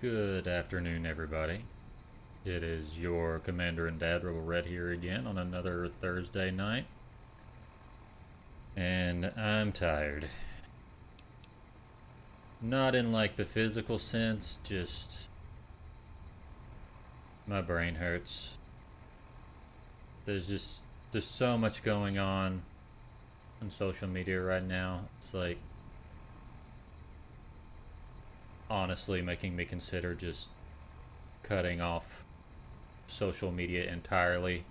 Good afternoon, everybody. It is your Commander and Dad Rebel Red here again on another Thursday night. And I'm tired. Not in like the physical sense, just my brain hurts. There's so much going on social media right now. It's like honestly making me consider just cutting off social media entirely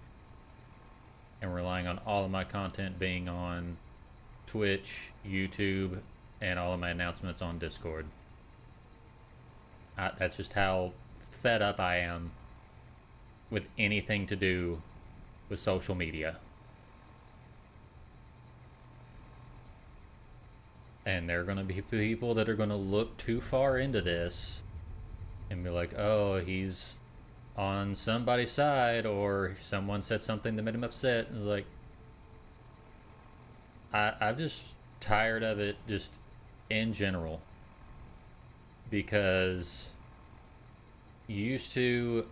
and relying on all of my content being on Twitch, YouTube, and all of my announcements on Discord. That's just how fed up I am with anything to do with social media. And there are going to be people that are going to look too far into this and be like, oh, he's on somebody's side, or someone said something that made him upset. It's like, I'm just tired of it just in general. Because used to,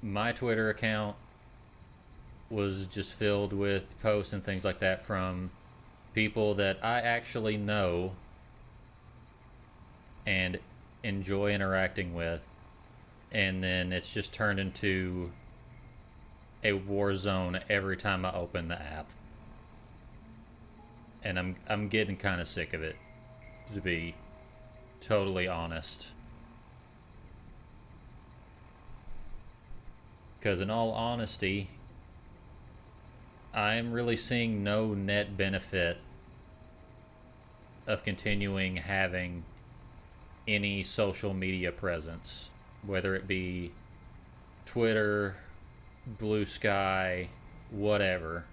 my Twitter account was just filled with posts and things like that from people that I actually know and enjoy interacting with, and then it's just turned into a war zone every time I open the app. And I'm getting kind of sick of it, to be totally honest. Because in all honesty, I'm really seeing no net benefit of continuing having any social media presence, whether it be Twitter, Blue Sky, whatever.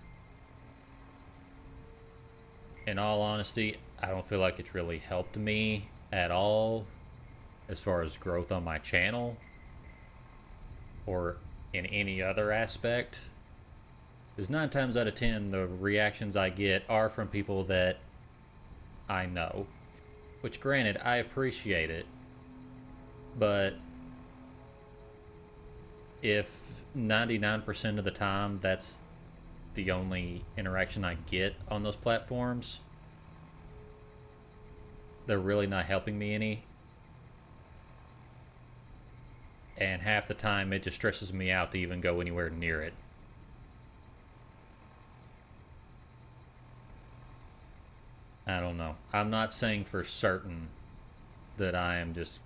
In all honesty, I don't feel like it's really helped me at all as far as growth on my channel or in any other aspect. Because 9 times out of 10, the reactions I get are from people that I know. Which, granted, I appreciate it. But if 99% of the time that's the only interaction I get on those platforms, they're really not helping me any. And half the time it just stresses me out to even go anywhere near it. I don't know. I'm not saying for certain that I am just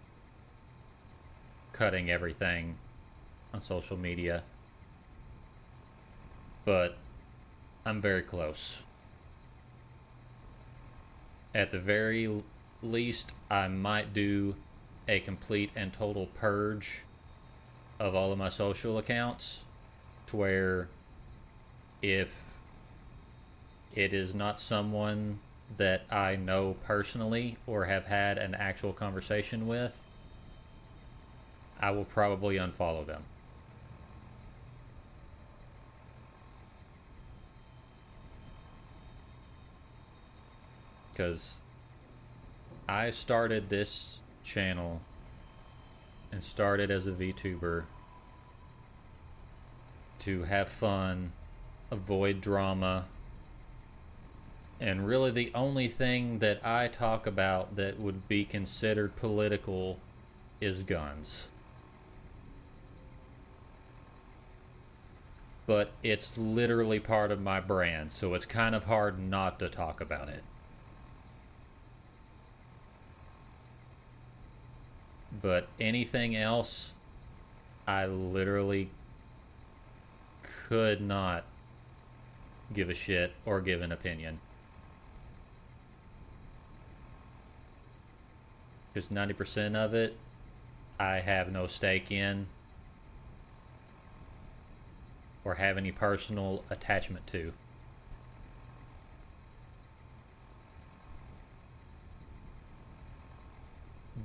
cutting everything on social media, but I'm very close. At the very least, I might do a complete and total purge of all of my social accounts, to where if it is not someone that I know personally or have had an actual conversation with, I will probably unfollow them. Because I started this channel and started as a VTuber to have fun, avoid drama, and really the only thing that I talk about that would be considered political is guns. But it's literally part of my brand, so it's kind of hard not to talk about it. But anything else, I literally could not give a shit or give an opinion. Because 90% of it, I have no stake in or have any personal attachment to.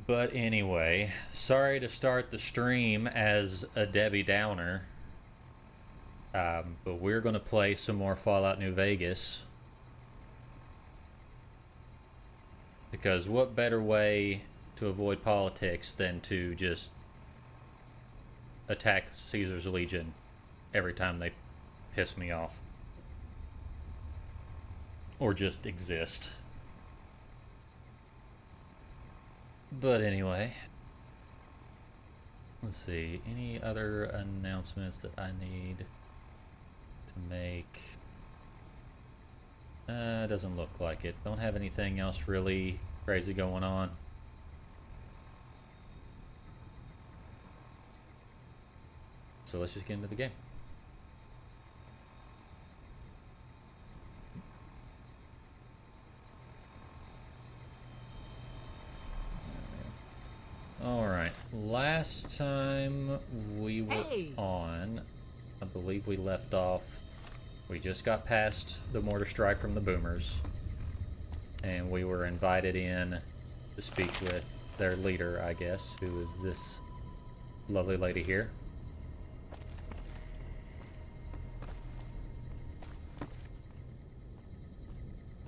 But anyway, sorry to start the stream as a Debbie Downer, but we're going to play some more Fallout New Vegas. Because what better way to avoid politics than to just attack Caesar's Legion every time they piss me off. Or just exist. But anyway, let's see, any other announcements that I need to make? Doesn't look like it. Don't have anything else really crazy going on. So let's just get into the game. Alright, last time we were on, I believe we left off, we just got past the mortar strike from the boomers, and we were invited in to speak with their leader, I guess, who is this lovely lady here.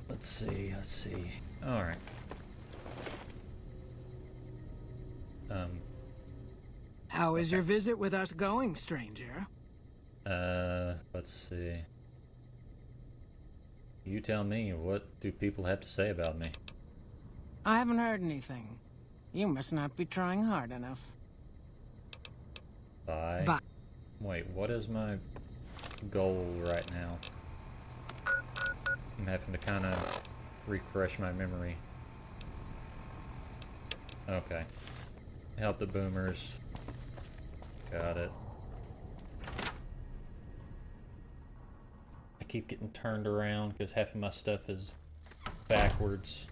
Let's see. Alright. How is your visit with us going, stranger? Let's see. You tell me, what do people have to say about me? I haven't heard anything. You must not be trying hard enough. Bye. Wait, what is my goal right now? I'm having to kind of refresh my memory. Okay. Help the boomers. Got it. I keep getting turned around because half of my stuff is backwards.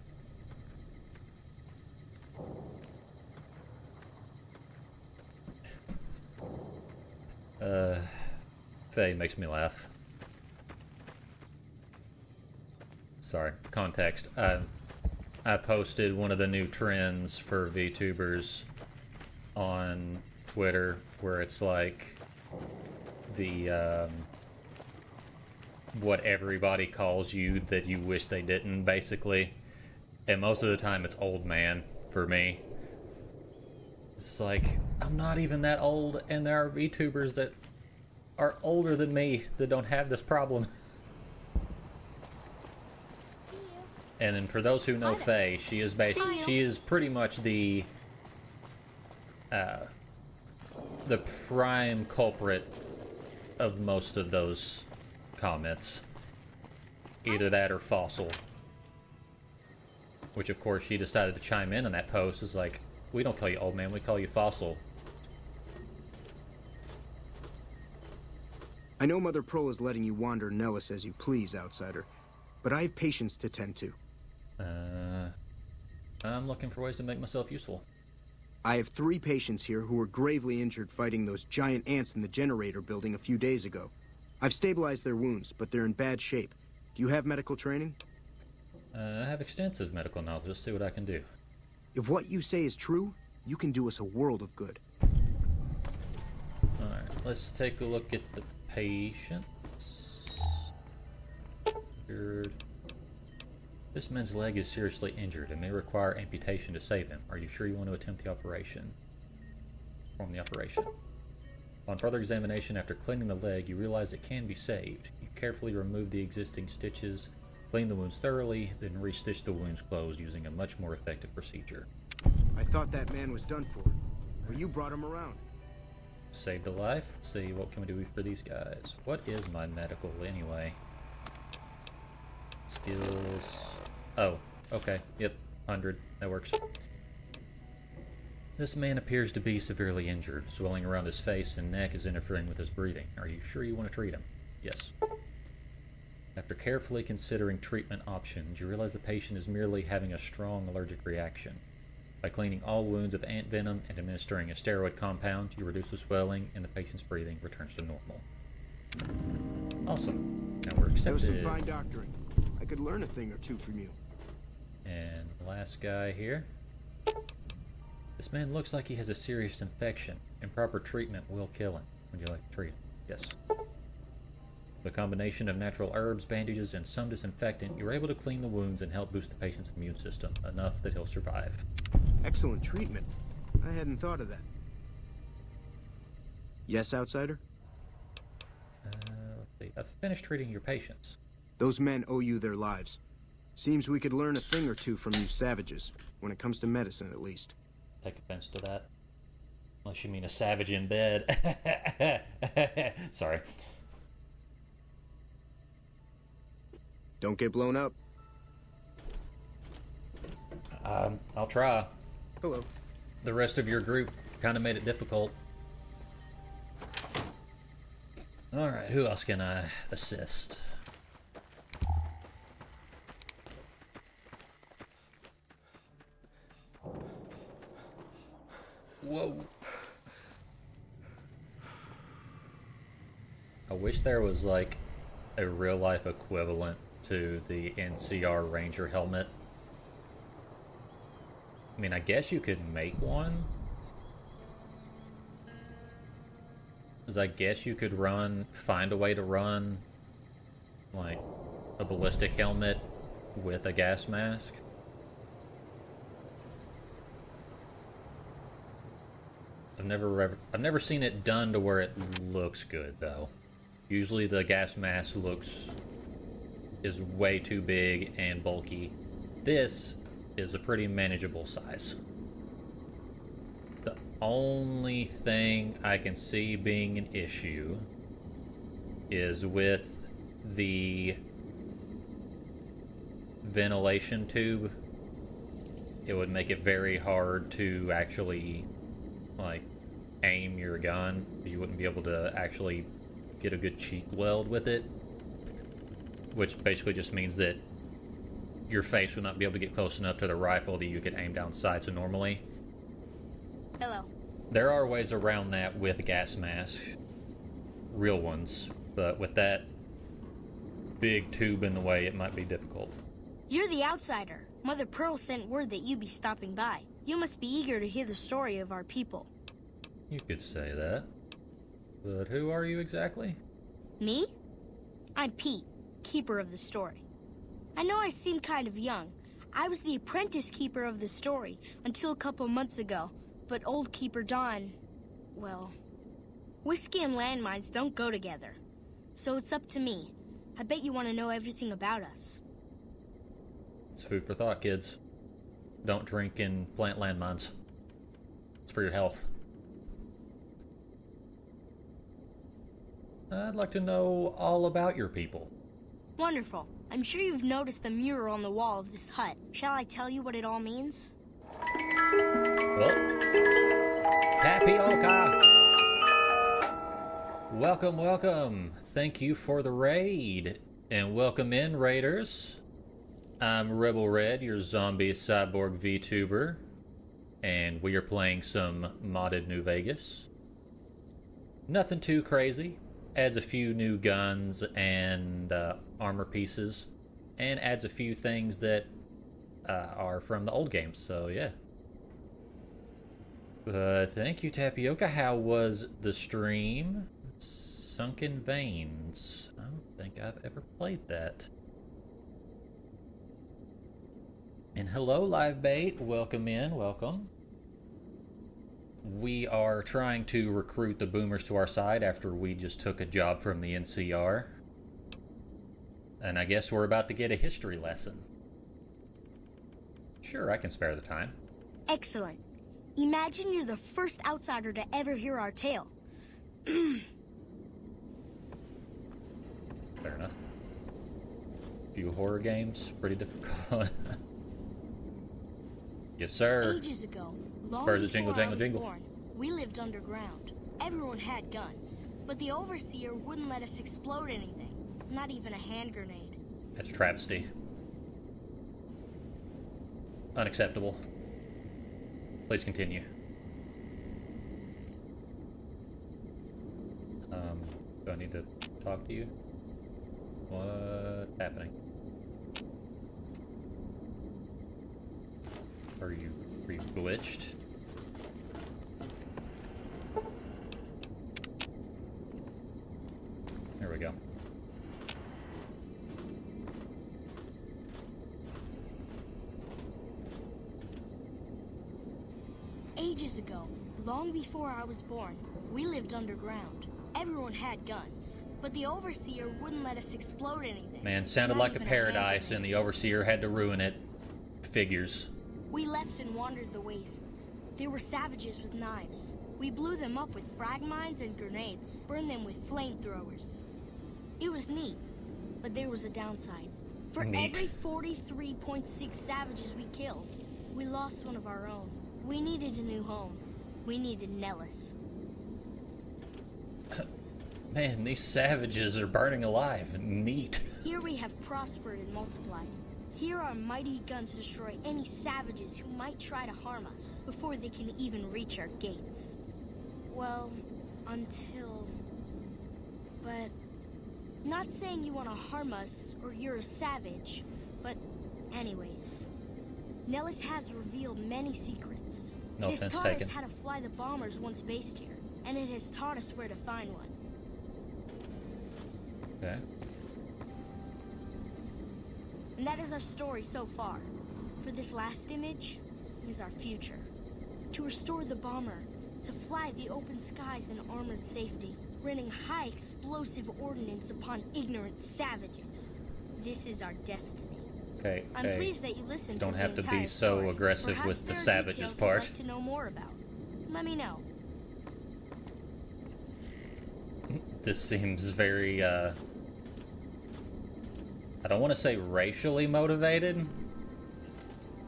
Faye makes me laugh. Sorry, context. I posted one of the new trends for VTubers on Twitter where it's like the what everybody calls you that you wish they didn't, basically. And most of the time it's old man for me. It's like, I'm not even that old, and there are VTubers that are older than me that don't have this problem. And then for those who know Faye, she is pretty much the prime culprit of most of those comments. Either that or Fossil. Which of course she decided to chime in on that post. Is like, we don't call you old man, we call you Fossil. I know Mother Pearl is letting you wander Nellis as you please, outsider, but I have patients to tend to. I'm looking for ways to make myself useful. I have 3 patients here who were gravely injured fighting those giant ants in the generator building a few days ago. I've stabilized their wounds, but they're in bad shape. Do you have medical training? I have extensive medical knowledge. Let's see what I can do. If what you say is true, you can do us a world of good. Alright, let's take a look at the patients. Good. This man's leg is seriously injured and may require amputation to save him. Are you sure you want to attempt the operation? Perform the operation. On further examination, after cleaning the leg, you realize it can be saved. You carefully remove the existing stitches, clean the wounds thoroughly, then re-stitch the wounds closed using a much more effective procedure. I thought that man was done for, but you brought him around. Saved a life. Let's see, what can we do for these guys? What is my medical anyway? Skills. Oh, okay. Yep, 100. That works. This man appears to be severely injured. Swelling around his face and neck is interfering with his breathing. Are you sure you want to treat him? Yes. After carefully considering treatment options, you realize the patient is merely having a strong allergic reaction. By cleaning all wounds of ant venom and administering a steroid compound, you reduce the swelling and the patient's breathing returns to normal. Awesome. Now we're accepted. That was some fine doctoring. I could learn a thing or two from you. And the last guy here. This man looks like he has a serious infection. Improper treatment will kill him. Would you like to treat him? Yes. With a combination of natural herbs, bandages, and some disinfectant, you're able to clean the wounds and help boost the patient's immune system, enough that he'll survive. Excellent treatment. I hadn't thought of that. Yes, outsider? Let's see. I've finished treating your patients. Those men owe you their lives. Seems we could learn a thing or two from you savages, when it comes to medicine at least. Take offense to that. Unless you mean a savage in bed. Sorry. Don't get blown up. I'll try. Hello. The rest of your group kind of made it difficult. Alright, who else can I assist? Whoa. I wish there was like a real life equivalent to the NCR Ranger helmet. I mean, I guess you could make one. Because I guess you could find a way to run like a ballistic helmet with a gas mask. I've never seen it done to where it looks good though. Usually the gas mask is way too big and bulky. This is a pretty manageable size. The only thing I can see being an issue is with the ventilation tube. It would make it very hard to actually like aim your gun, because you wouldn't be able to actually get a good cheek weld with it, which basically just means that your face would not be able to get close enough to the rifle that you could aim down sights normally. Hello. There are ways around that with a gas mask, real ones, but with that big tube in the way, it might be difficult. You're the outsider. Mother Pearl sent word that you'd be stopping by. You must be eager to hear the story of our people. You could say that. But who are you exactly? Me? I'm Pete, keeper of the story. I know I seem kind of young. I was the apprentice keeper of the story until a couple months ago, but old Keeper Don, well, whiskey and landmines don't go together. So it's up to me. I bet you want to know everything about us. It's food for thought, kids. Don't drink and plant landmines. It's for your health. I'd like to know all about your people. Wonderful. I'm sure you've noticed the mural on the wall of this hut. Shall I tell you what it all means? Well, Tapioca! Welcome, welcome. Thank you for the raid. And welcome in, raiders. I'm Rebel Red, your zombie cyborg VTuber. And we are playing some modded New Vegas. Nothing too crazy. Adds a few new guns and armor pieces, and adds a few things that are from the old games, so yeah. Thank you, Tapioca. How was the stream? Sunken Veins. I don't think I've ever played that. And hello, Live Bait. Welcome in, welcome. We are trying to recruit the boomers to our side after we just took a job from the NCR. And I guess we're about to get a history lesson. Sure, I can spare the time. Excellent. Imagine you're the first outsider to ever hear our tale. Fair enough. Few horror games, pretty difficult. Yes, sir. Ages ago, Spurs of jingle, before I jangle, was jingle. born, we lived underground. Everyone had guns, but the overseer wouldn't let us explode anything, not even a hand grenade. That's a travesty. Unacceptable. Please continue. Do I need to talk to you? What's happening? Are you glitched? There we go. Ages ago, long before I was born, we lived underground. Everyone had guns, but the Overseer wouldn't let us explode anything. Man, sounded Not like a even paradise, hand and the Overseer had to ruin it. Figures. We left and wandered the wastes. There were savages with knives. We blew them up with frag mines and grenades, burned them with flamethrowers. It was neat, but there was a downside. For Neat. every 43.6 savages we killed, we lost one of our own. We needed a new home. We needed Nellis. Man, these savages are burning alive. Neat. Here we have prospered and multiplied. Here our mighty guns destroy any savages who might try to harm us before they can even reach our gates. Well, until... But... Not saying you want to harm us or you're a savage, but anyways. Nellis has revealed many secrets. No It has offense taught taken. us how to fly the bombers once based here, and it has taught us where to find one. Okay. And that is our story so far. For this last image is our future. To restore the bomber, to fly the open skies in armored safety, raining high explosive ordnance upon ignorant savages. This is our destiny. Okay, I'm okay. pleased that you listened Don't to have the to be entire so story. aggressive Perhaps with the there are savages details part. you'd like to know more about. Let me know. This seems very, I don't want to say racially motivated,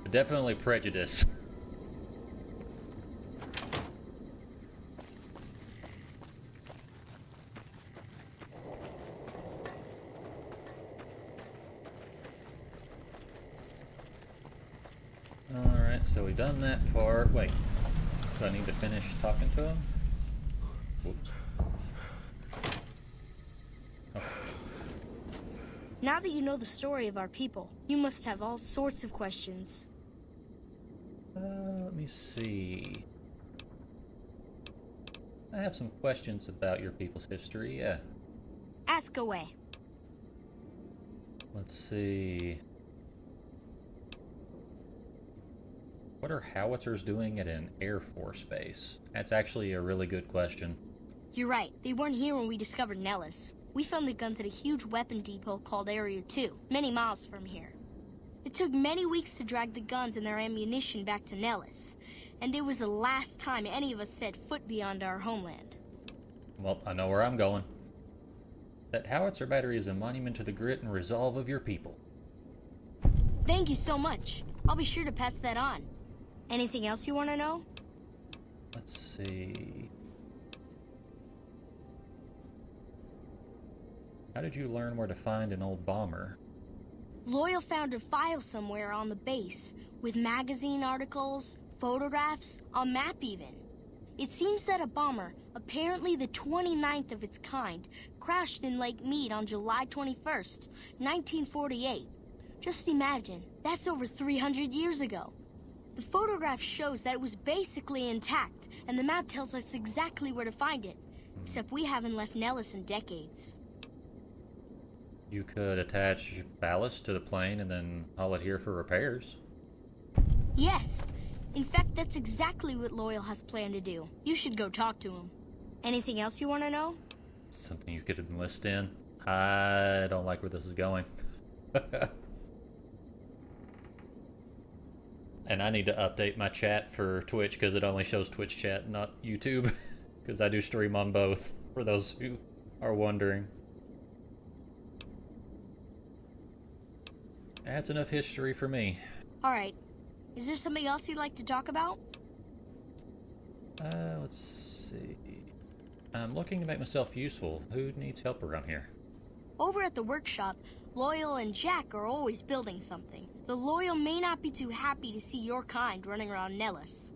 but definitely prejudice. Alright, so we've done that part. Wait, do I need to finish talking to him? Whoops. Now that you know the story of our people, you must have all sorts of questions. Let me see. I have some questions about your people's history, yeah. Ask away. Let's see. What are howitzers doing at an Air Force base? That's actually a really good question. You're right. They weren't here when we discovered Nellis. We found the guns at a huge weapon depot called Area 2, many miles from here. It took many weeks to drag the guns and their ammunition back to Nellis, and it was the last time any of us set foot beyond our homeland. Well, I know where I'm going. That howitzer battery is a monument to the grit and resolve of your people. Thank you so much. I'll be sure to pass that on. Anything else you want to know? Let's see. How did you learn where to find an old bomber? Loyal found a file somewhere on the base, with magazine articles, photographs, a map even. It seems that a bomber, apparently the 29th of its kind, crashed in Lake Mead on July 21st, 1948. Just imagine, that's over 300 years ago. The photograph shows that it was basically intact, and the map tells us exactly where to find it. Except we haven't left Nellis in decades. You could attach ballast to the plane and then haul it here for repairs. Yes. In fact, that's exactly what Loyal has planned to do. You should go talk to him. Anything else you want to know? Something you could enlist in. I don't like where this is going. And I need to update my chat for Twitch because it only shows Twitch chat, not YouTube. Because I do stream on both, for those who are wondering. That's enough history for me. Alright. Is there something else you'd like to talk about? Let's see. I'm looking to make myself useful. Who needs help around here? Over at the workshop, Loyal and Jack are always building something. The Loyal may not be too happy to see your kind running around Nellis.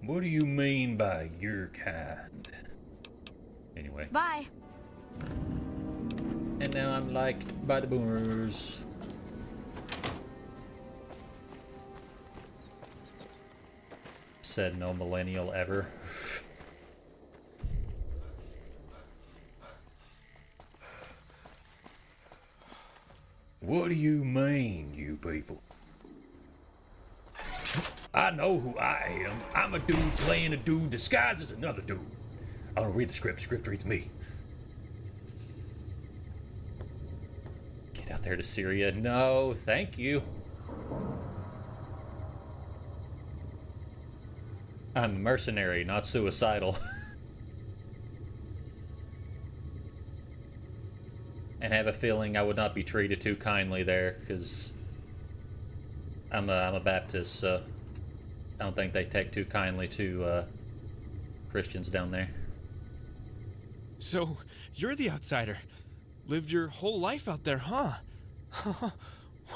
What do you mean by your kind? Anyway. Bye. And now I'm liked by the boomers. Said no millennial ever. What do you mean, you people? I know who I am. I'm a dude playing a dude disguised as another dude. I don't read the script. Script reads me. Get out there to Syria. No, thank you. I'm a mercenary, not suicidal. And have a feeling I would not be treated too kindly there, because I'm a Baptist, so I don't think they take too kindly to Christians down there. So, you're the outsider. Lived your whole life out there, huh?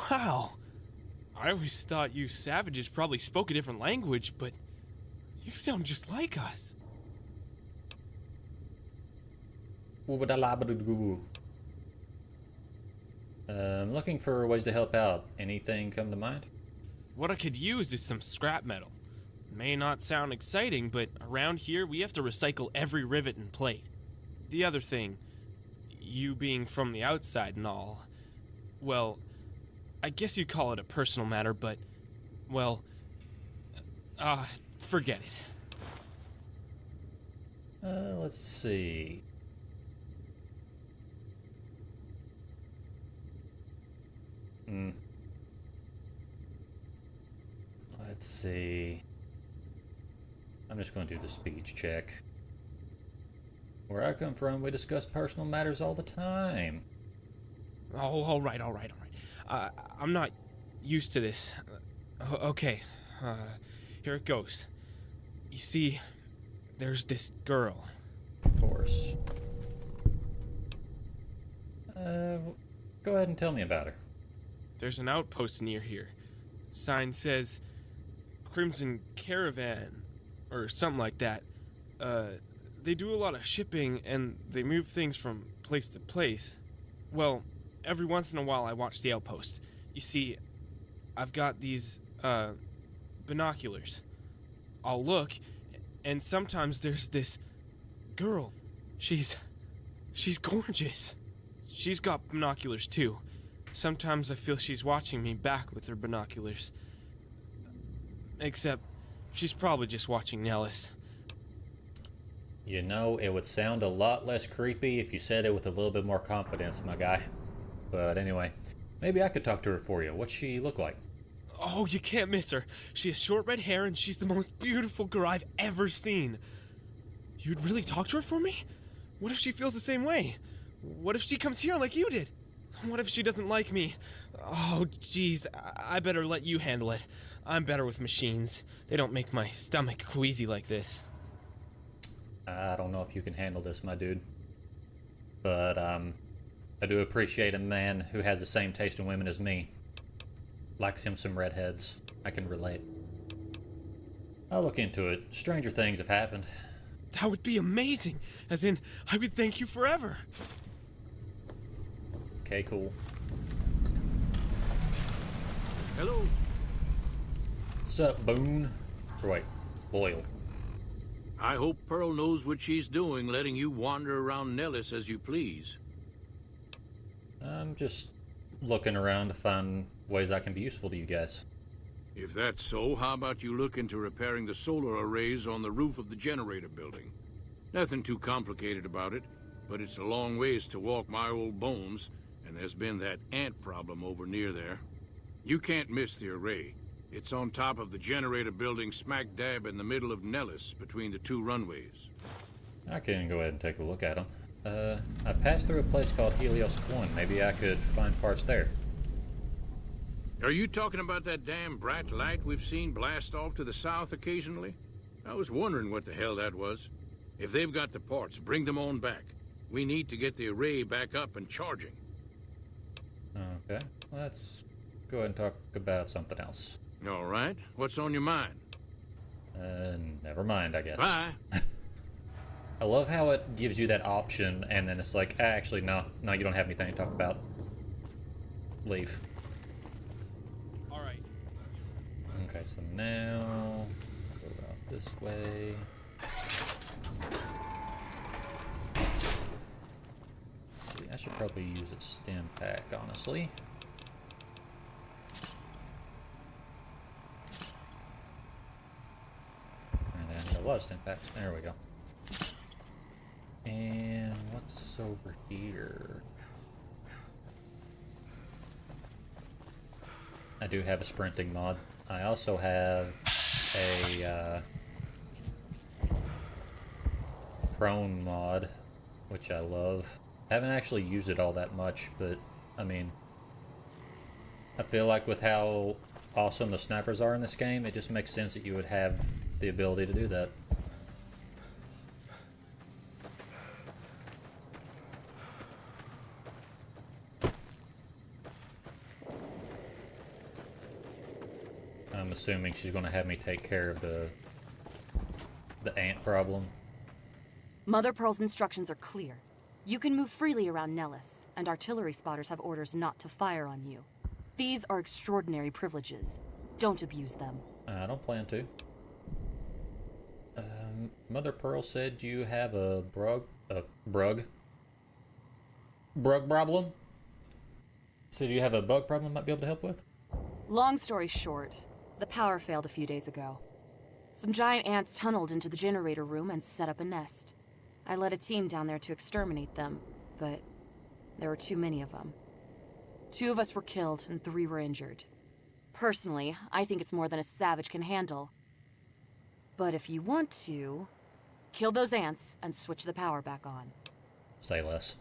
Wow. I always thought you savages probably spoke a different language, but you sound just like us. I'm looking for ways to help out. Anything come to mind? What I could use is some scrap metal. May not sound exciting, but around here we have to recycle every rivet and plate. The other thing, you being from the outside and all, well, I guess you'd call it a personal matter, but, well, forget it. Let's see. Let's see. I'm just going to do the speech check. Where I come from, we discuss personal matters all the time. Oh, all right. I'm not used to this. Okay, here it goes. You see, there's this girl. Of course. Go ahead and tell me about her. There's an outpost near here. Sign says Crimson Caravan, or something like that. They do a lot of shipping, and they move things from place to place. Well, every once in a while I watch the outpost. You see, I've got these, binoculars. I'll look, and sometimes there's this girl. She's gorgeous. She's got binoculars too. Sometimes I feel she's watching me back with her binoculars. Except, she's probably just watching Nellis. You know, it would sound a lot less creepy if you said it with a little bit more confidence, my guy. But anyway, maybe I could talk to her for you. What's she look like? Oh, you can't miss her. She has short red hair and she's the most beautiful girl I've ever seen. You'd really talk to her for me? What if she feels the same way? What if she comes here like you did? What if she doesn't like me? Oh, jeez, I better let you handle it. I'm better with machines. They don't make my stomach queasy like this. I don't know if you can handle this, my dude. But, I do appreciate a man who has the same taste in women as me. Likes him some redheads. I can relate. I'll look into it. Stranger things have happened. That would be amazing. As in, I would thank you forever. Okay, cool. Hello. What's up, Boone? Or wait, Boyle. I hope Pearl knows what she's doing, letting you wander around Nellis as you please. I'm just looking around to find ways I can be useful to you guys. If that's so, how about you look into repairing the solar arrays on the roof of the generator building? Nothing too complicated about it, but it's a long ways to walk my old bones, and there's been that ant problem over near there. You can't miss the array. It's on top of the generator building smack dab in the middle of Nellis, between the two runways. I can go ahead and take a look at them. I passed through a place called Helios 1. Maybe I could find parts there. Are you talking about that damn bright light we've seen blast off to the south occasionally? I was wondering what the hell that was. If they've got the parts, bring them on back. We need to get the array back up and charging. Okay, let's go ahead and talk about something else. All right. What's on your mind? Never mind, I guess. Bye. I love how it gives you that option, and then it's like, actually, no, you don't have anything to talk about. Leave. All right. Okay, so now go out this way. Let's see, I should probably use a stem pack, honestly. There was Stimpaks. There we go. And what's over here? I do have a sprinting mod. I also have a prone mod, which I love. I haven't actually used it all that much, but I mean, I feel like with how awesome the snipers are in this game, it just makes sense that you would have the ability to do that. I'm assuming she's going to have me take care of the ant problem. Mother Pearl's instructions are clear. You can move freely around Nellis, and artillery spotters have orders not to fire on you. These are extraordinary privileges. Don't abuse them. I don't plan to. Mother Pearl said you have a brug problem? Said you have a bug problem I might be able to help with? Long story short, the power failed a few days ago. Some giant ants tunneled into the generator room and set up a nest. I led a team down there to exterminate them, but there were too many of them. 2 of us were killed and 3 were injured. Personally, I think it's more than a savage can handle. But if you want to, kill those ants and switch the power back on. Say less.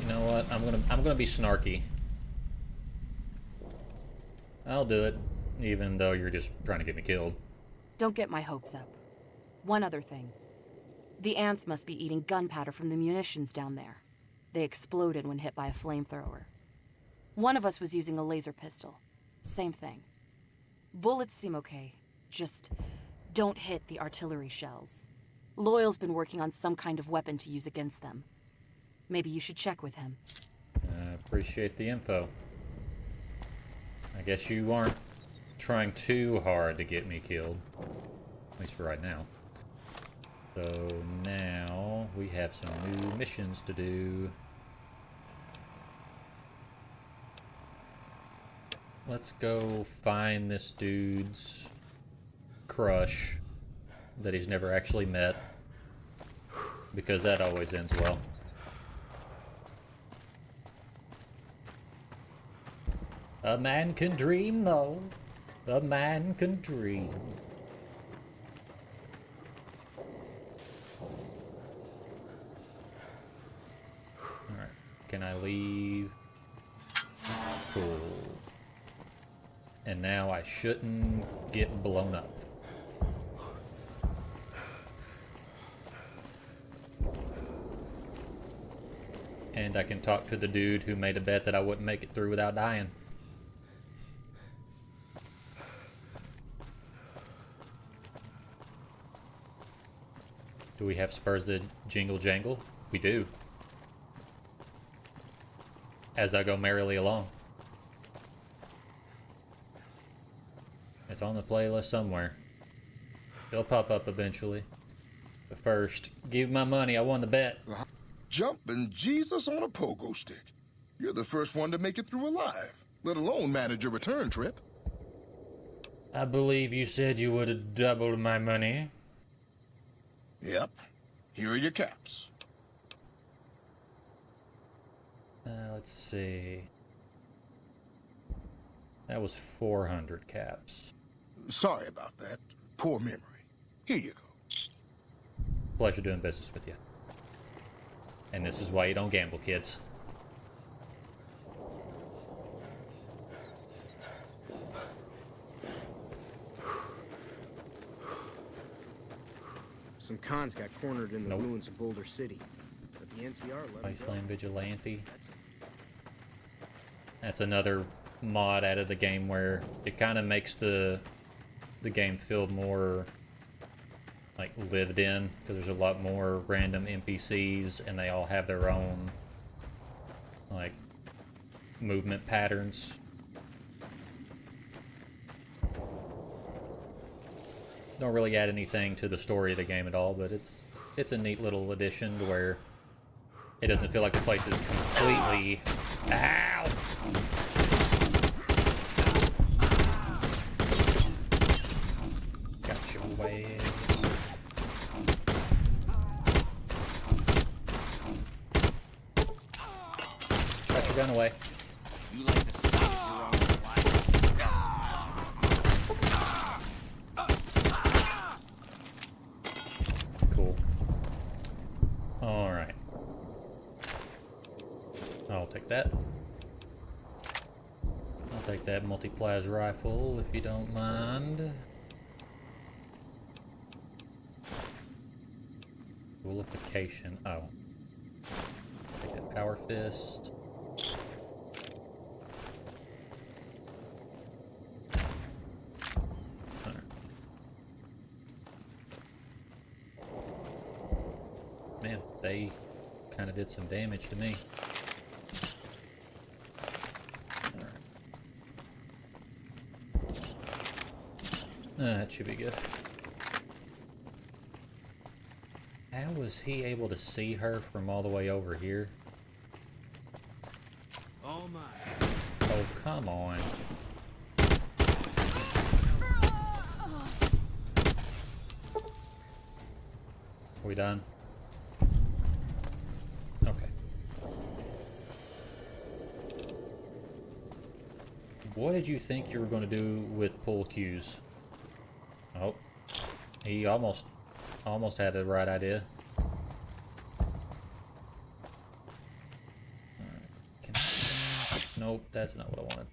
You know what? I'm gonna be snarky. I'll do it, even though you're just trying to get me killed. Don't get my hopes up. One other thing. The ants must be eating gunpowder from the munitions down there. They exploded when hit by a flamethrower. One of us was using a laser pistol. Same thing. Bullets seem okay. Just don't hit the artillery shells. Loyal's been working on some kind of weapon to use against them. Maybe you should check with him. I appreciate the info. I guess you aren't trying too hard to get me killed. At least for right now. So now we have some new missions to do. Let's go find this dude's crush that he's never actually met, because that always ends well. A man can dream, though. A man can dream. Alright, can I leave? Cool. And now I shouldn't get blown up. And I can talk to the dude who made a bet that I wouldn't make it through without dying. Do we have spurs that jingle jangle? We do. As I go merrily along. It's on the playlist somewhere. It'll pop up eventually. But first, give my money. I won the bet. Jumping Jesus on a pogo stick. You're the first one to make it through alive, let alone manage a return trip. I believe you said you would have doubled my money. Yep. Here are your caps. Let's see. That was 400 caps. Sorry about that. Poor memory. Here you go. Pleasure doing business with you. And this is why you don't gamble, kids. Some cons got cornered in the ruins of Boulder City, but the NCR let them go. Wasteland Vigilante. That's another mod out of the game where it kind of makes the game feel more like lived in, because there's a lot more random NPCs and they all have their own like movement patterns. Don't really add anything to the story of the game at all, but it's a neat little addition to where it doesn't feel like the place is completely... Ow! away. Put your gun away. You like to stop your own life. Cool. Alright. I'll take that. I'll take that multi-plas rifle if you don't mind. Dualification. Oh. Take that power fist. Alright. Man, they kind of did some damage to me. That should be good. How was he able to see her from all the way over here? Oh my. Oh, come on. We done? Okay. What did you think you were going to do with pull cues? Oh, he almost had the right idea. Alright, can I change? Nope, that's not what I wanted.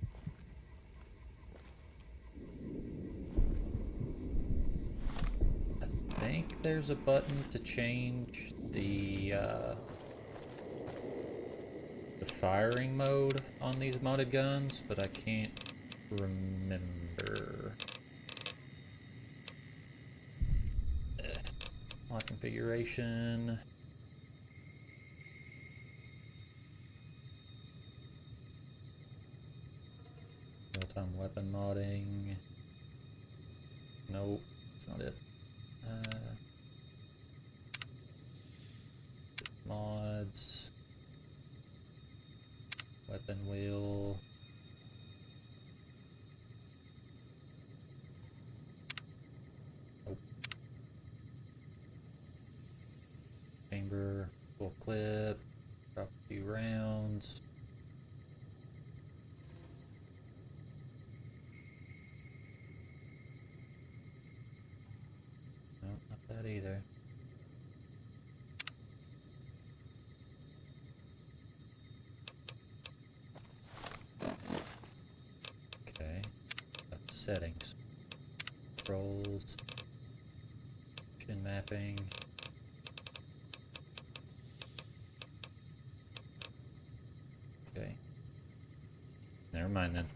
I think there's a button to change the firing mode on these modded guns, but I can't remember. Lock configuration. Real-time weapon modding. Nope, that's not it. Mods. Weapon wheel. Nope. Chamber, full clip, drop a few rounds. No, not that either. Okay, got the settings. Controls, chin mapping. Okay. Never mind then.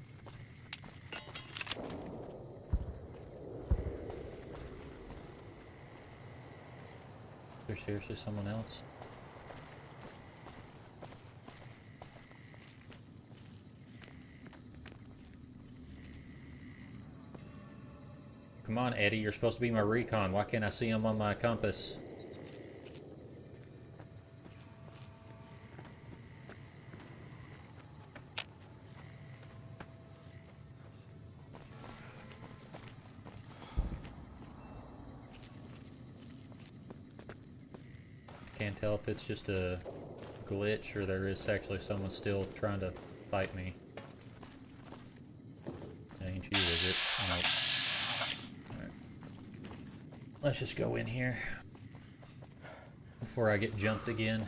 There's seriously someone else? Come on, Eddie, you're supposed to be my recon. Why can't I see him on my compass? Can't tell if it's just a glitch or there is actually someone still trying to fight me. Ain't you, is it? Nope. Alright. Let's just go in here before I get jumped again.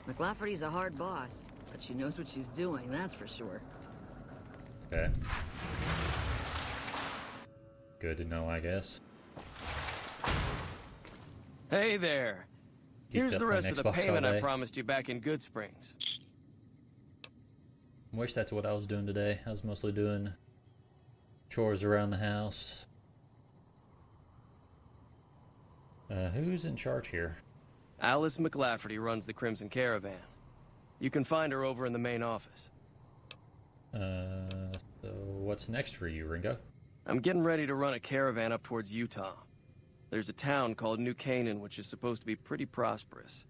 McLafferty's a hard boss, but she knows what she's doing, that's for sure. Okay. Good to know, I guess. Hey there. Here's the rest of the payment I promised you back in Good Springs. Wish that's what I was doing today. I was mostly doing chores around the house. Who's in charge here? Alice McLafferty runs the Crimson Caravan. You can find her over in the main office. So what's next for you, Ringo? I'm getting ready to run a caravan up towards Utah. There's a town called New Canaan which is supposed to be pretty prosperous.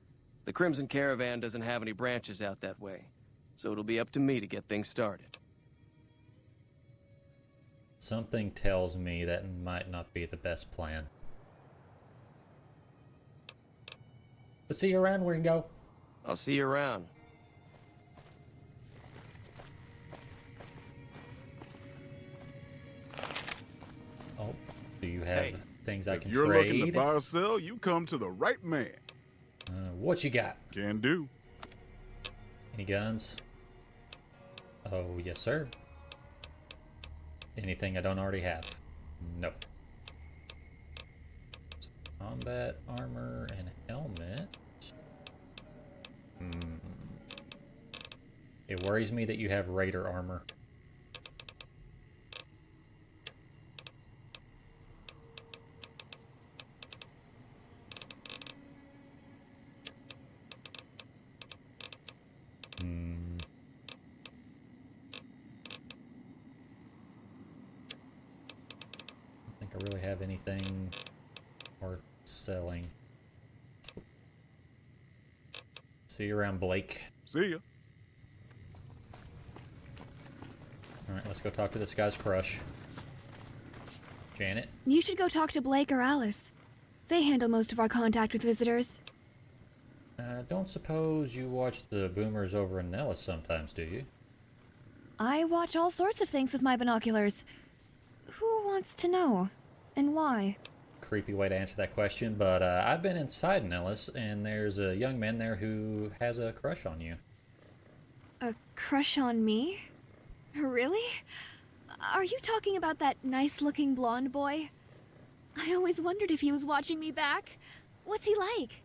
The Crimson Caravan doesn't have any branches out that way, so it'll be up to me to get things started. Something tells me that might not be the best plan. But see you around where you can go. I'll see you around. Oh, do you have things I can If you're trade? looking to buy or sell, you come to the right man. What you got? Can do. Any guns? Oh, yes, sir. Anything I don't already have? Nope. Combat armor and helmet. It worries me that you have raider armor. I really have anything worth selling. See you around, Blake. See ya. Alright, let's go talk to this guy's crush. Janet? You should go talk to Blake or Alice. They handle most of our contact with visitors. Don't suppose you watch the boomers over in Nellis sometimes, do you? I watch all sorts of things with my binoculars. Who wants to know? And why? Creepy way to answer that question, but I've been inside Nellis, and there's a young man there who has a crush on you. A crush on me? Really? Are you talking about that nice-looking blonde boy? I always wondered if he was watching me back. What's he like?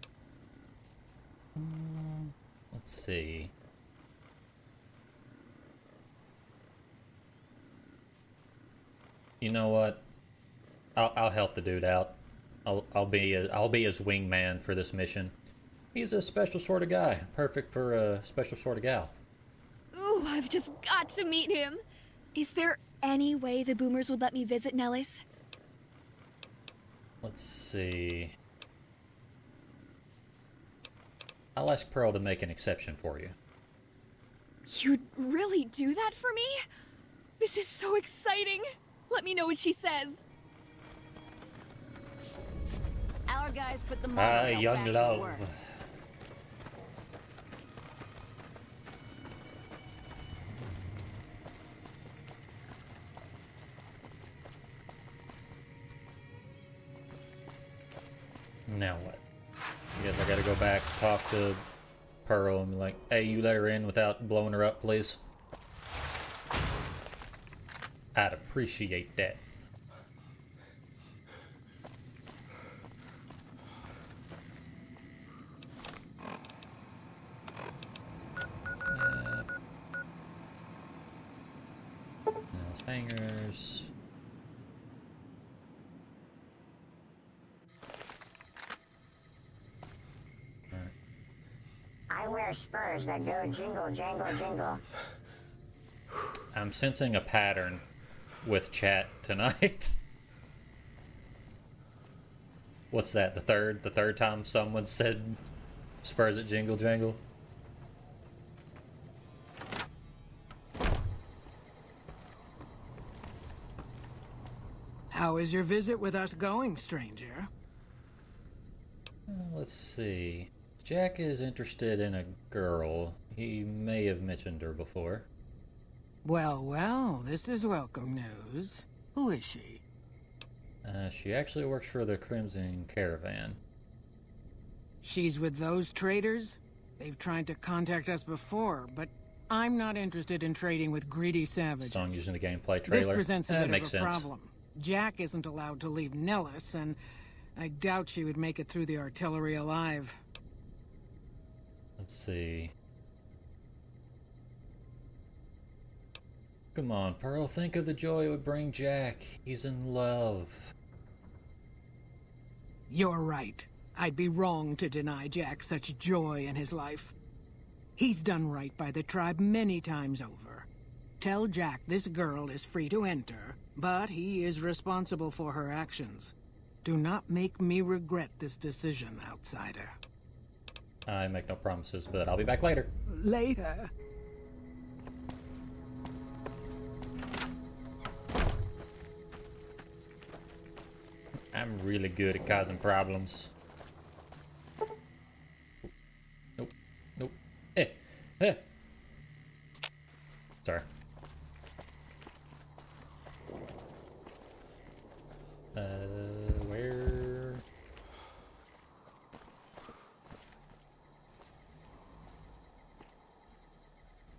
Let's see. You know what? I'll help the dude out. I'll be his wingman for this mission. He's a special sort of guy, perfect for a special sort of gal. Ooh, I've just got to meet him. Is there any way the boomers would let me visit Nellis? Let's see. I'll ask Pearl to make an exception for you. You'd really do that for me? This is so exciting. Let me know what she says. Our guys put the monorail young back to love. work. Now what? I guess I gotta go back, talk to Pearl, and be like, hey, you let her in without blowing her up, please? I'd appreciate that. There's hangers. I wear spurs that go jingle, jangle, jingle. I'm sensing a pattern with chat tonight. What's that? The third time someone said spurs at jingle jangle? How is your visit with us going, stranger? Let's see. Jack is interested in a girl. He may have mentioned her before. Well, well, this is welcome news. Who is she? She actually works for the Crimson Caravan. She's with those traders? They've tried to contact us before, but I'm not interested in trading with greedy savages. Song using the gameplay trailer. This presents a bit makes of a sense. problem. Jack isn't allowed to leave Nellis, and I doubt she would make it through the artillery alive. Let's see. Come on, Pearl, think of the joy it would bring Jack. He's in love. You're right. I'd be wrong to deny Jack such joy in his life. He's done right by the tribe many times over. Tell Jack this girl is free to enter, but he is responsible for her actions. Do not make me regret this decision, outsider. I make no promises, but I'll be back later. Later. I'm really good at causing problems. Nope. Nope. Eh. Sorry. Where?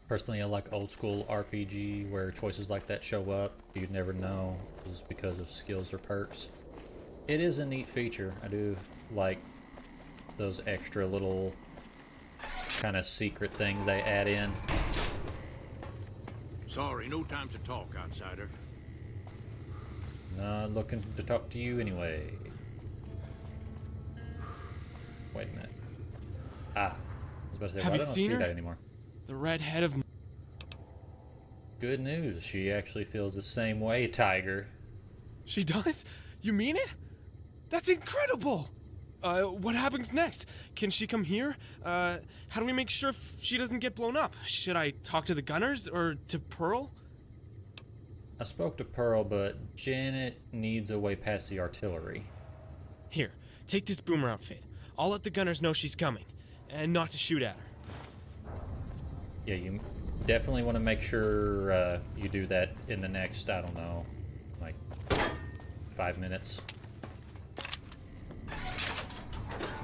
Personally, I like old school RPG where choices like that show up. You'd never know it was because of skills or perks. It is a neat feature. I do like those extra little kind of secret things they add in. Sorry, no time to talk, outsider. Not looking to talk to you anyway. Wait a minute. Ah, I was about to say, Have why you don't I seen see her? that anymore? The red head of... Good news. She actually feels the same way, Tiger. She does? You mean it? That's incredible! What happens next? Can she come here? How do we make sure she doesn't get blown up? Should I talk to the gunners or to Pearl? I spoke to Pearl, but Janet needs a way past the artillery. Here, take this boomer outfit. I'll let the gunners know she's coming, and not to shoot at her. Yeah, you definitely want to make sure you do that in the next, I don't know, like 5 minutes.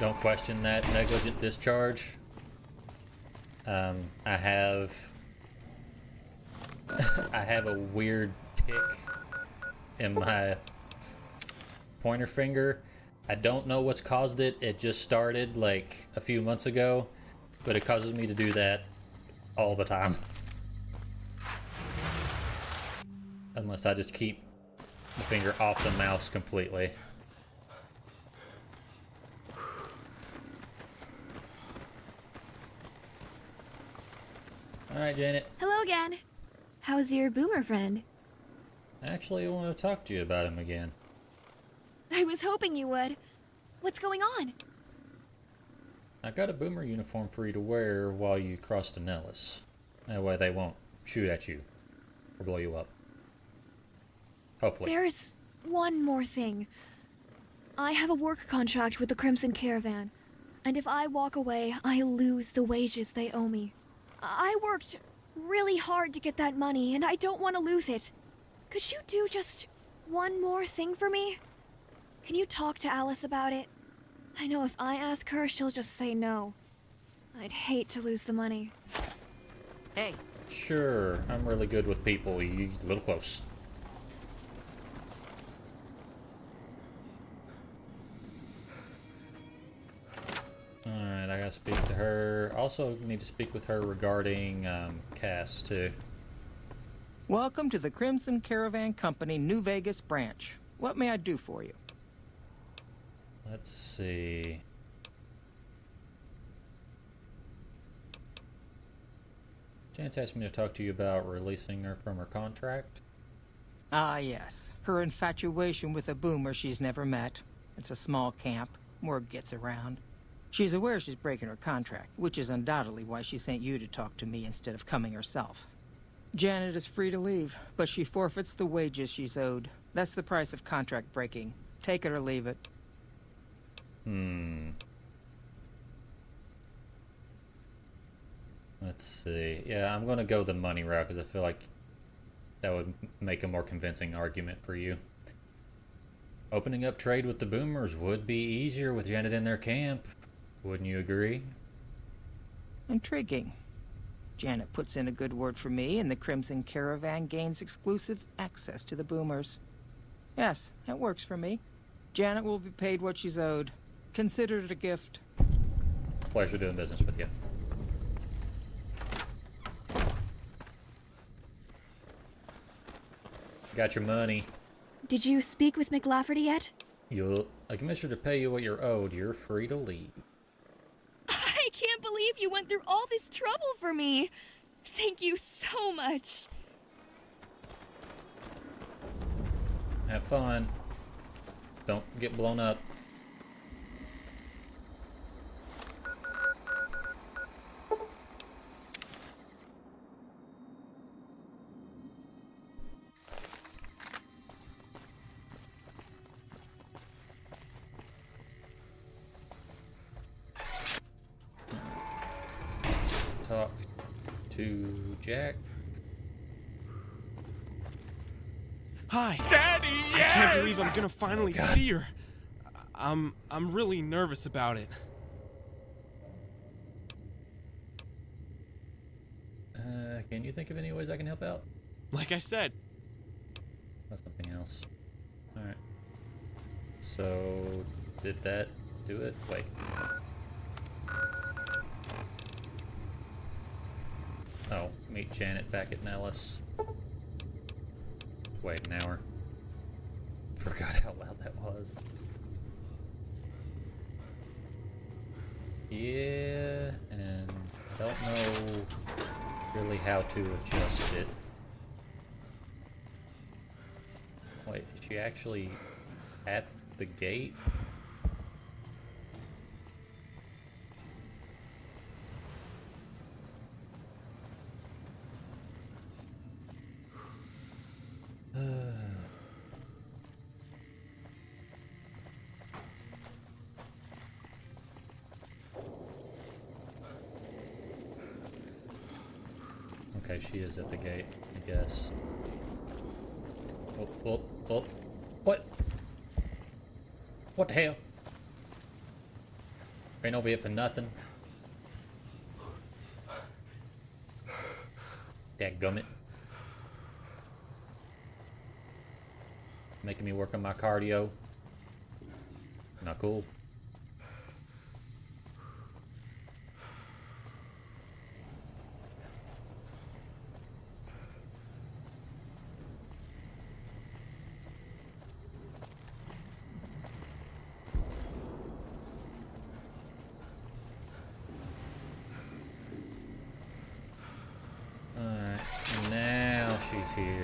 Don't question that negligent discharge. I have a weird tick in my pointer finger. I don't know what's caused it. It just started like a few months ago, but it causes me to do that all the time. Unless I just keep the finger off the mouse completely. Alright, Janet. Hello again. How's your boomer friend? Actually, I want to talk to you about him again. I was hoping you would. What's going on? I got a boomer uniform for you to wear while you cross to Nellis. That way they won't shoot at you or blow you up. Hopefully. There's one more thing. I have a work contract with the Crimson Caravan, and if I walk away, I lose the wages they owe me. I worked really hard to get that money, and I don't want to lose it. Could you do just one more thing for me? Can you talk to Alice about it? I know if I ask her, she'll just say no. I'd hate to lose the money. Hey. Sure, I'm really good with people. You a little close. Alright, I gotta speak to her. Also need to speak with her regarding Cass, too. Welcome to the Crimson Caravan Company New Vegas branch. What may I do for you? Let's see. Chance asked me to talk to you about releasing her from her contract. Ah, yes. Her infatuation with a boomer she's never met. It's a small camp. Word gets around. She's aware she's breaking her contract, which is undoubtedly why she sent you to talk to me instead of coming herself. Janet is free to leave, but she forfeits the wages she's owed. That's the price of contract breaking. Take it or leave it. Let's see. Yeah, I'm gonna go the money route because I feel like that would make a more convincing argument for you. Opening up trade with the boomers would be easier with Janet in their camp. Wouldn't you agree? Intriguing. Janet puts in a good word for me, and the Crimson Caravan gains exclusive access to the boomers. Yes, that works for me. Janet will be paid what she's owed. Consider it a gift. Pleasure doing business with you. Got your money. Did you speak with McLafferty yet? I commissioned to pay you what you're owed. You're free to leave. I can't believe you went through all this trouble for me. Thank you so much. Have fun. Don't get blown up. talk to Jack. Hi. Daddy, I can't believe I'm gonna finally see her. I'm really nervous about it. Can you think of any ways I can help out? Like I said. That's something else. Alright. So, did that do it? Wait. Oh, meet Janet back at Nellis. Wait an hour. Forgot how loud that was. Yeah, and I don't know really how to adjust it. Wait, is she actually at the gate? Okay, she is at the gate, I guess. Oh, oh, oh. What? What the hell? Ain't over here for nothing. Dadgummit. Making me work on my cardio. Not cool. Alright, now she's here.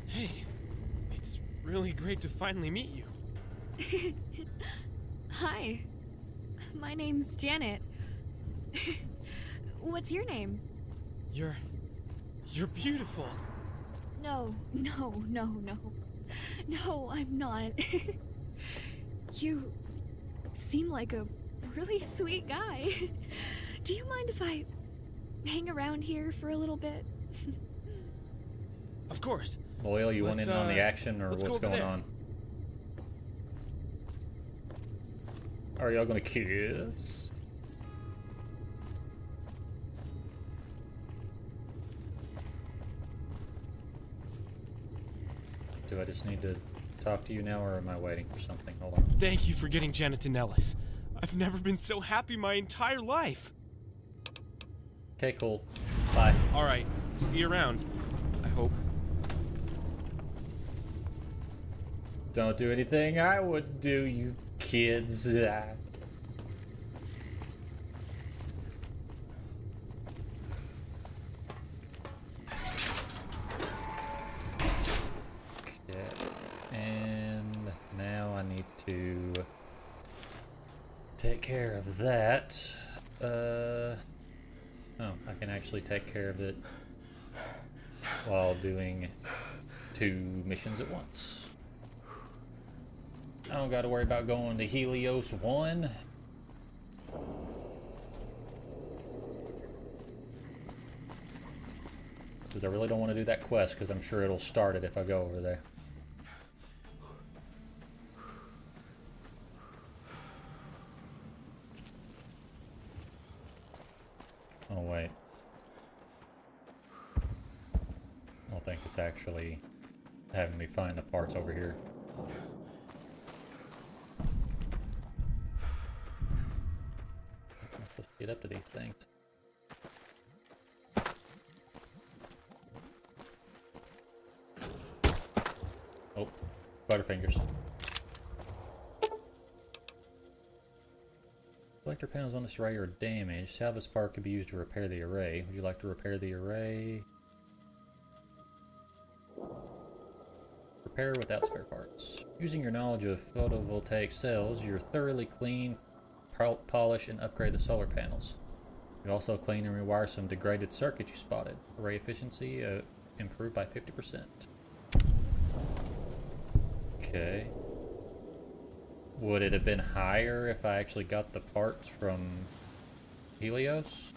Hey, it's really great to finally meet you. Hi. My name's Janet. What's your name? You're beautiful. No. No, I'm not. You seem like a really sweet guy. Do you mind if I hang around here for a little bit? Of course. Loyal, you want in on the action, or let's what's go over going there. on? Are y'all gonna kiss? Do I just need to talk to you now, or am I waiting for something? Hold on. Thank you for getting Janet to Nellis. I've never been so happy my entire life. Okay, cool. Bye. Alright, see you around. I hope. Don't do anything I would do, you kids. And now I need to take care of that. Oh, I can actually take care of it while doing 2 missions at once. I don't gotta worry about going to Helios 1. Because I really don't want to do that quest, because I'm sure it'll start it if I go over there. Oh, wait. I don't think it's actually having me find the parts over here. I'm supposed to get up to these things. Oh, Butterfingers. Collector panels on this array are damaged. Salvage part could be used to repair the array. Would you like to repair the array? Repair without spare parts. Using your knowledge of photovoltaic cells, you thoroughly clean, polish, and upgrade the solar panels. You also clean and rewire some degraded circuits you spotted. Array efficiency improved by 50%. Okay. Would it have been higher if I actually got the parts from Helios?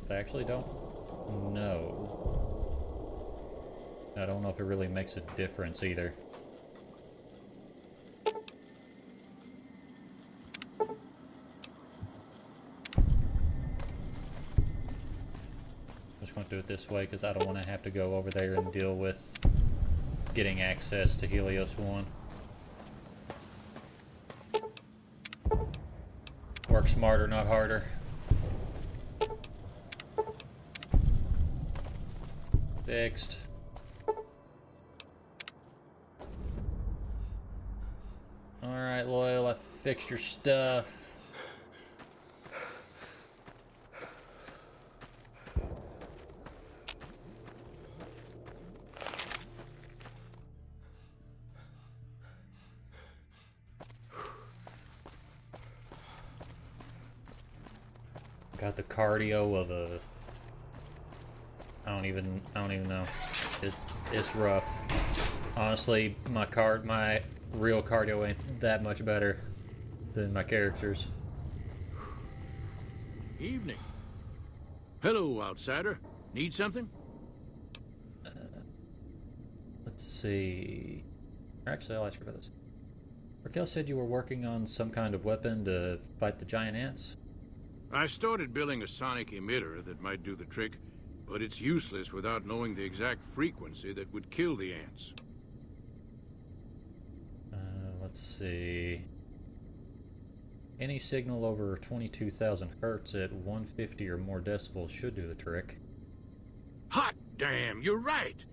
I actually don't know. I don't know if it really makes a difference either. I'm just going to do it this way because I don't want to have to go over there and deal with getting access to Helios 1. Work smarter, not harder. Fixed. Alright, Loyal, I fixed your stuff. Got the cardio of a... I don't even know. It's rough. Honestly, my real cardio ain't that much better than my characters. Evening. Hello, outsider. Need something? Let's see. Actually, I'll ask you about this. Raquel said you were working on some kind of weapon to fight the giant ants? I started building a sonic emitter that might do the trick, but it's useless without knowing the exact frequency that would kill the ants. Let's see. Any signal over 22,000 hertz at 150 or more decibels should do the trick. Hot damn, you're right!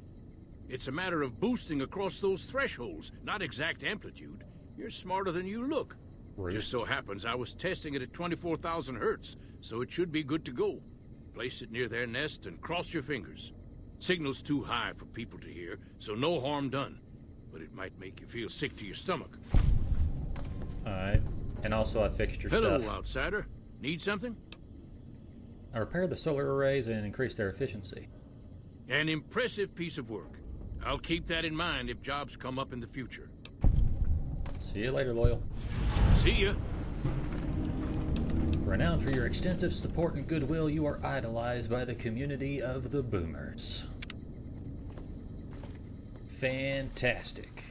It's a matter of boosting across those thresholds, not exact amplitude. You're smarter than you look. Rude. Just so happens I was testing it at 24,000 hertz, so it should be good to go. Place it near their nest and cross your fingers. Signal's too high for people to hear, so no harm done. But it might make you feel sick to your stomach. Alright. And also I fixed your Hello, stuff. outsider. Need something? I repaired the solar arrays and increased their efficiency. An impressive piece of work. I'll keep that in mind if jobs come up in the future. See you later, Loyal. See ya. Renowned for your extensive support and goodwill, you are idolized by the community of the Boomers. Fantastic.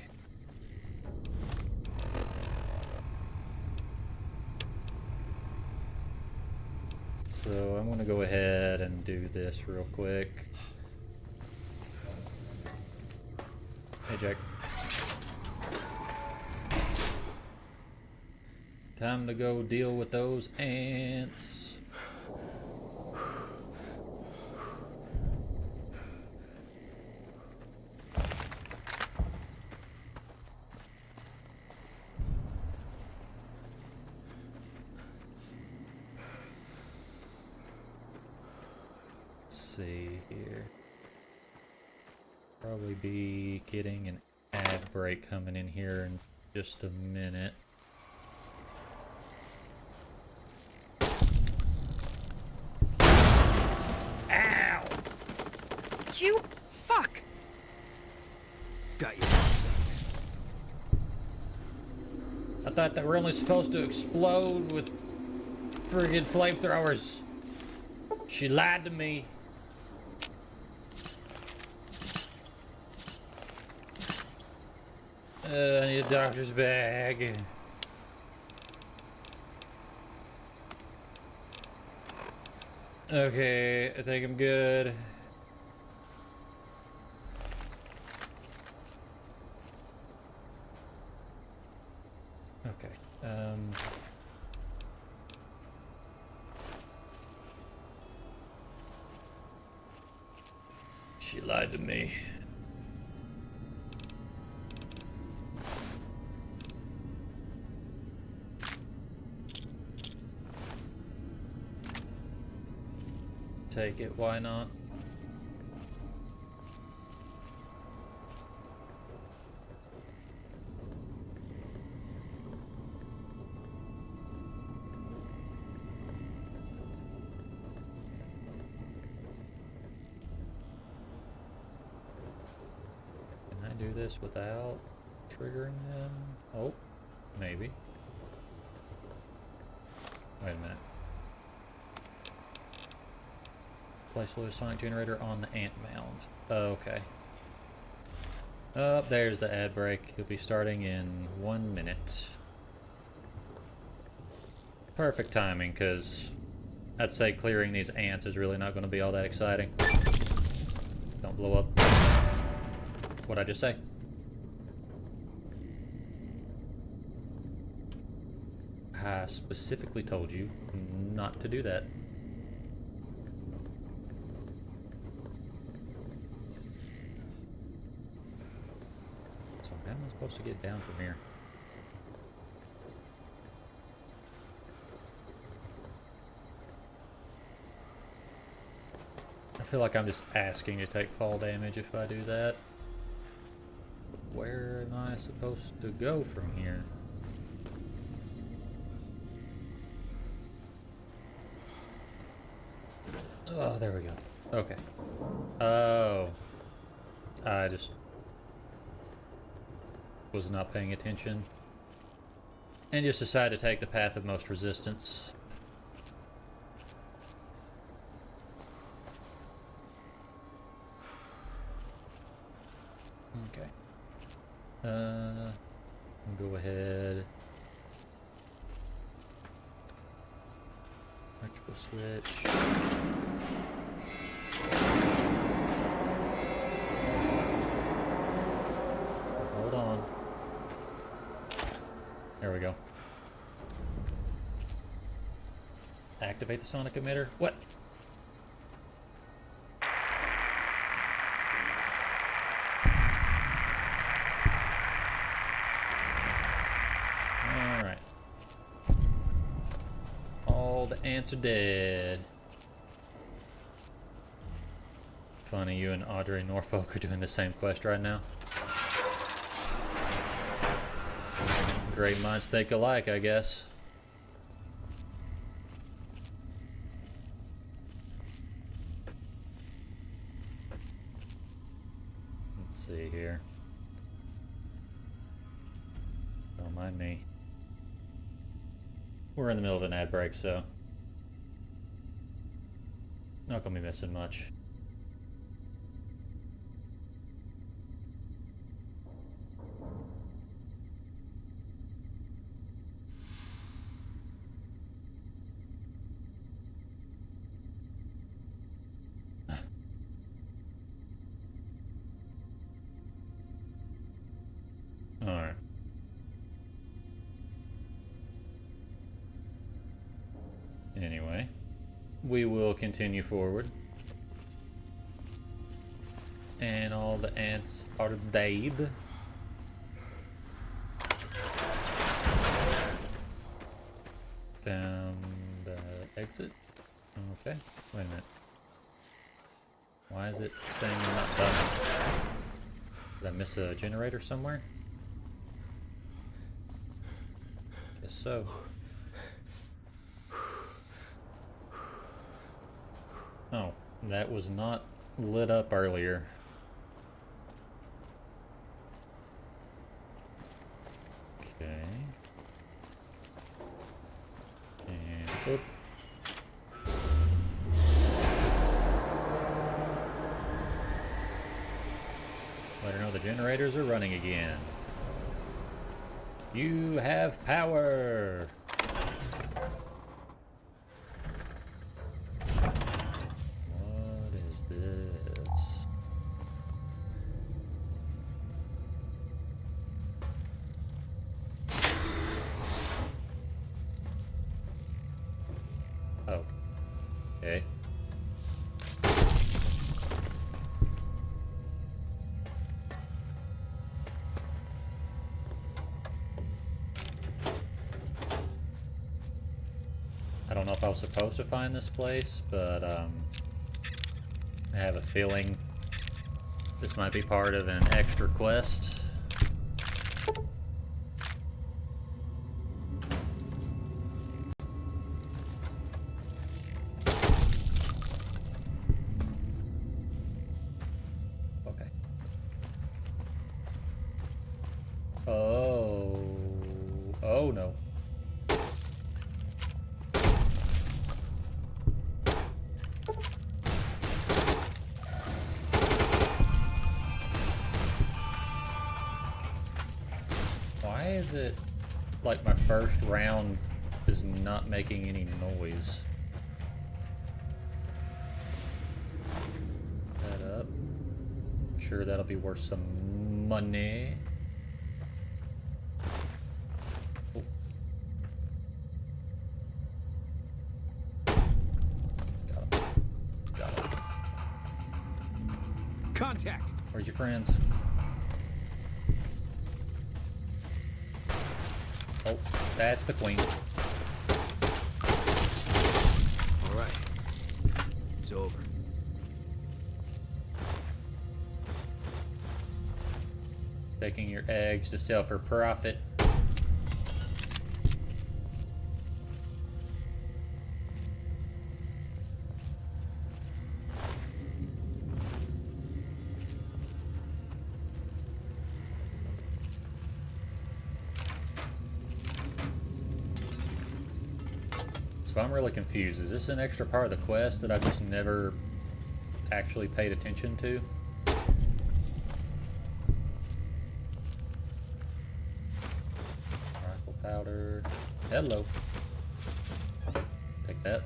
So I'm going to go ahead and do this real quick. Hey, Jack. Time to go deal with those ants. Let's see here. Probably be getting an ad break coming in here in just a minute. Ow! You fuck! Got your sense. I thought that we're only supposed to explode with friggin' flamethrowers. She lied to me. I need a doctor's bag. Okay, I think I'm good. Okay, she lied to me. Take it, why not? this without triggering them? Oh, maybe. Wait a minute. Place a sonic generator on the ant mound. Okay. Oh, there's the ad break. It'll be starting in 1 minute. Perfect timing, because I'd say clearing these ants is really not going to be all that exciting. Don't blow up. What'd I just say? I specifically told you not to do that. So how am I supposed to get down from here? I feel like I'm just asking to take fall damage if I do that. Where am I supposed to go from here? Oh, there we go. Okay. Oh. I just was not paying attention. And just decided to take the path of most resistance. Okay. Go ahead. Electrical switch. Hold on. There we go. Activate the sonic emitter. What? Alright. All the ants are dead. Funny, you and Audrey Norfolk are doing the same quest right now. Great minds think alike, I guess. Let's see here. Don't mind me. We're in the middle of an ad break, so not gonna be missing much. Alright. Anyway, we will continue forward. And all the ants are dead. Found exit. Okay, wait a minute. Why is it saying I'm not done? Did I miss a generator somewhere? Guess so. Oh, that was not lit up earlier. Okay. And oop. Let her know the generators are running again. You have power! What is this? Oh. Okay. I don't know if I was supposed to find this place, but I have a feeling this might be part of an extra quest. Okay. no. Why is it like my first round is not making any noise? That up. I'm sure that'll be worth some money. Oh. Got him. Contact! Where's your friends? Oh, that's the queen. Alright. It's over. Taking your eggs to sell for profit. So I'm really confused. Is this an extra part of the quest that I just never actually paid attention to? Rifle powder. Hello. Take that.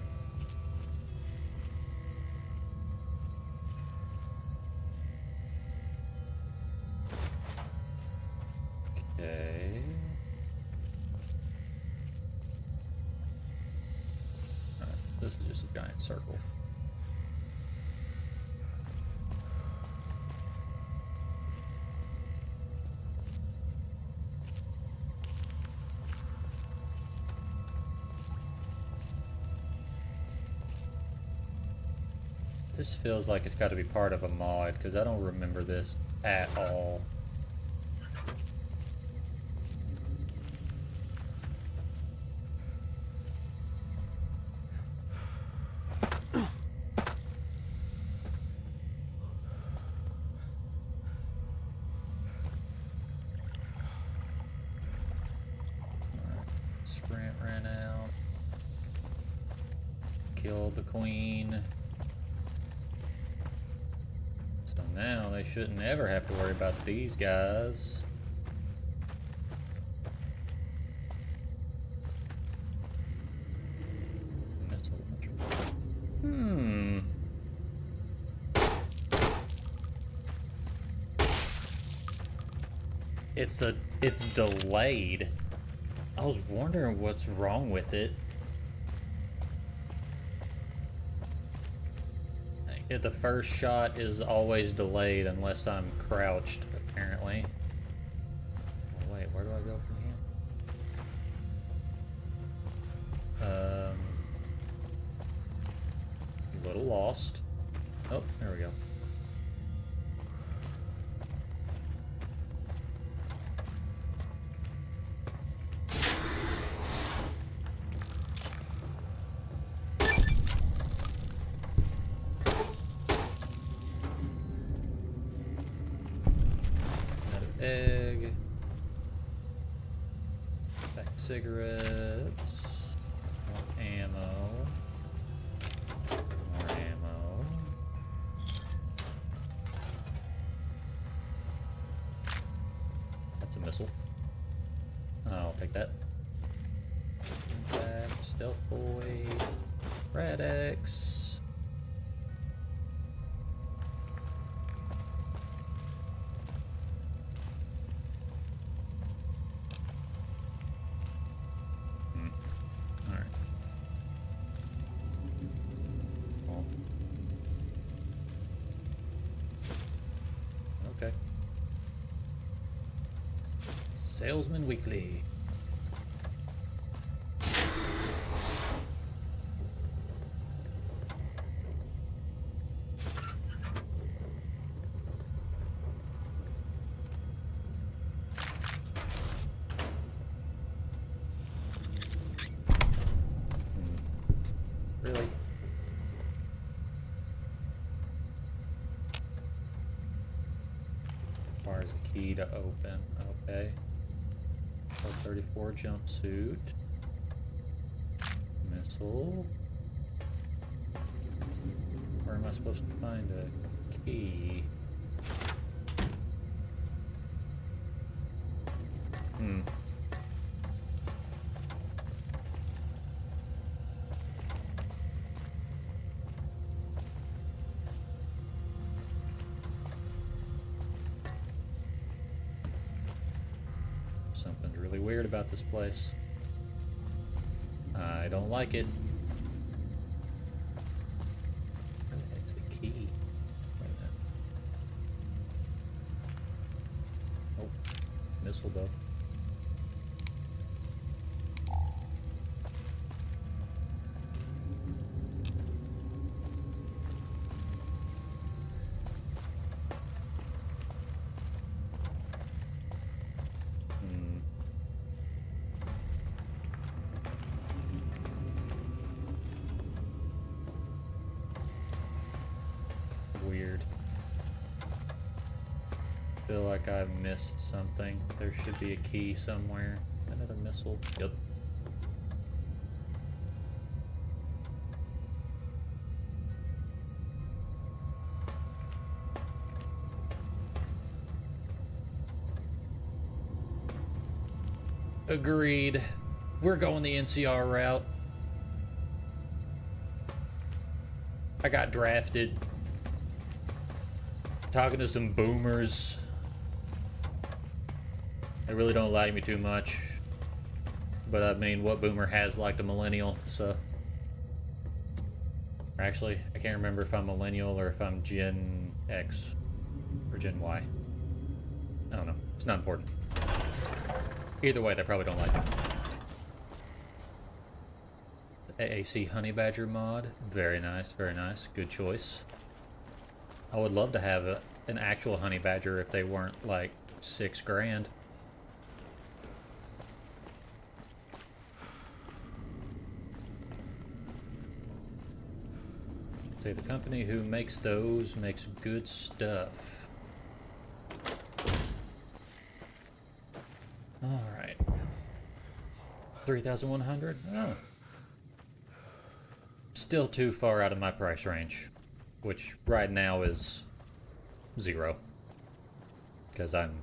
Okay. This is just a giant circle. This feels like it's got to be part of a mod, because I don't remember this at all. Sprint ran out. Killed the queen. So now they shouldn't ever have to worry about these guys. Missile launcher. It's delayed. I was wondering what's wrong with it. The first shot is always delayed unless I'm crouched, apparently. Oh, wait, where do I go from here? A little lost. Oh, there we go. Egg. Back cigarettes. More ammo. More ammo. That's a missile. I'll take that. Back, stealth boy. Radix. Okay. Salesman Weekly. Really? Requires a key to open. Okay. 34 jumpsuit. Missile. Where am I supposed to find a key? Something's really weird about this place. I don't like it. Where the heck's the key? Wait a minute. Oh, missile though. Weird. Feel like I've missed something. There should be a key somewhere. Another missile. Yep. Agreed. We're going the NCR route. I got drafted. Talking to some boomers. They really don't like me too much. But I mean, what boomer has liked a millennial, so. Or actually, I can't remember if I'm millennial or if I'm Gen X or Gen Y. I don't know. It's not important. Either way, they probably don't like me. The AAC Honey Badger mod. Very nice, very nice. Good choice. I would love to have an actual honey badger if they weren't like $6 grand. Say the company who makes those makes good stuff. All right. 3,100? Oh. Still too far out of my price range. Which right now is 0. Because I'm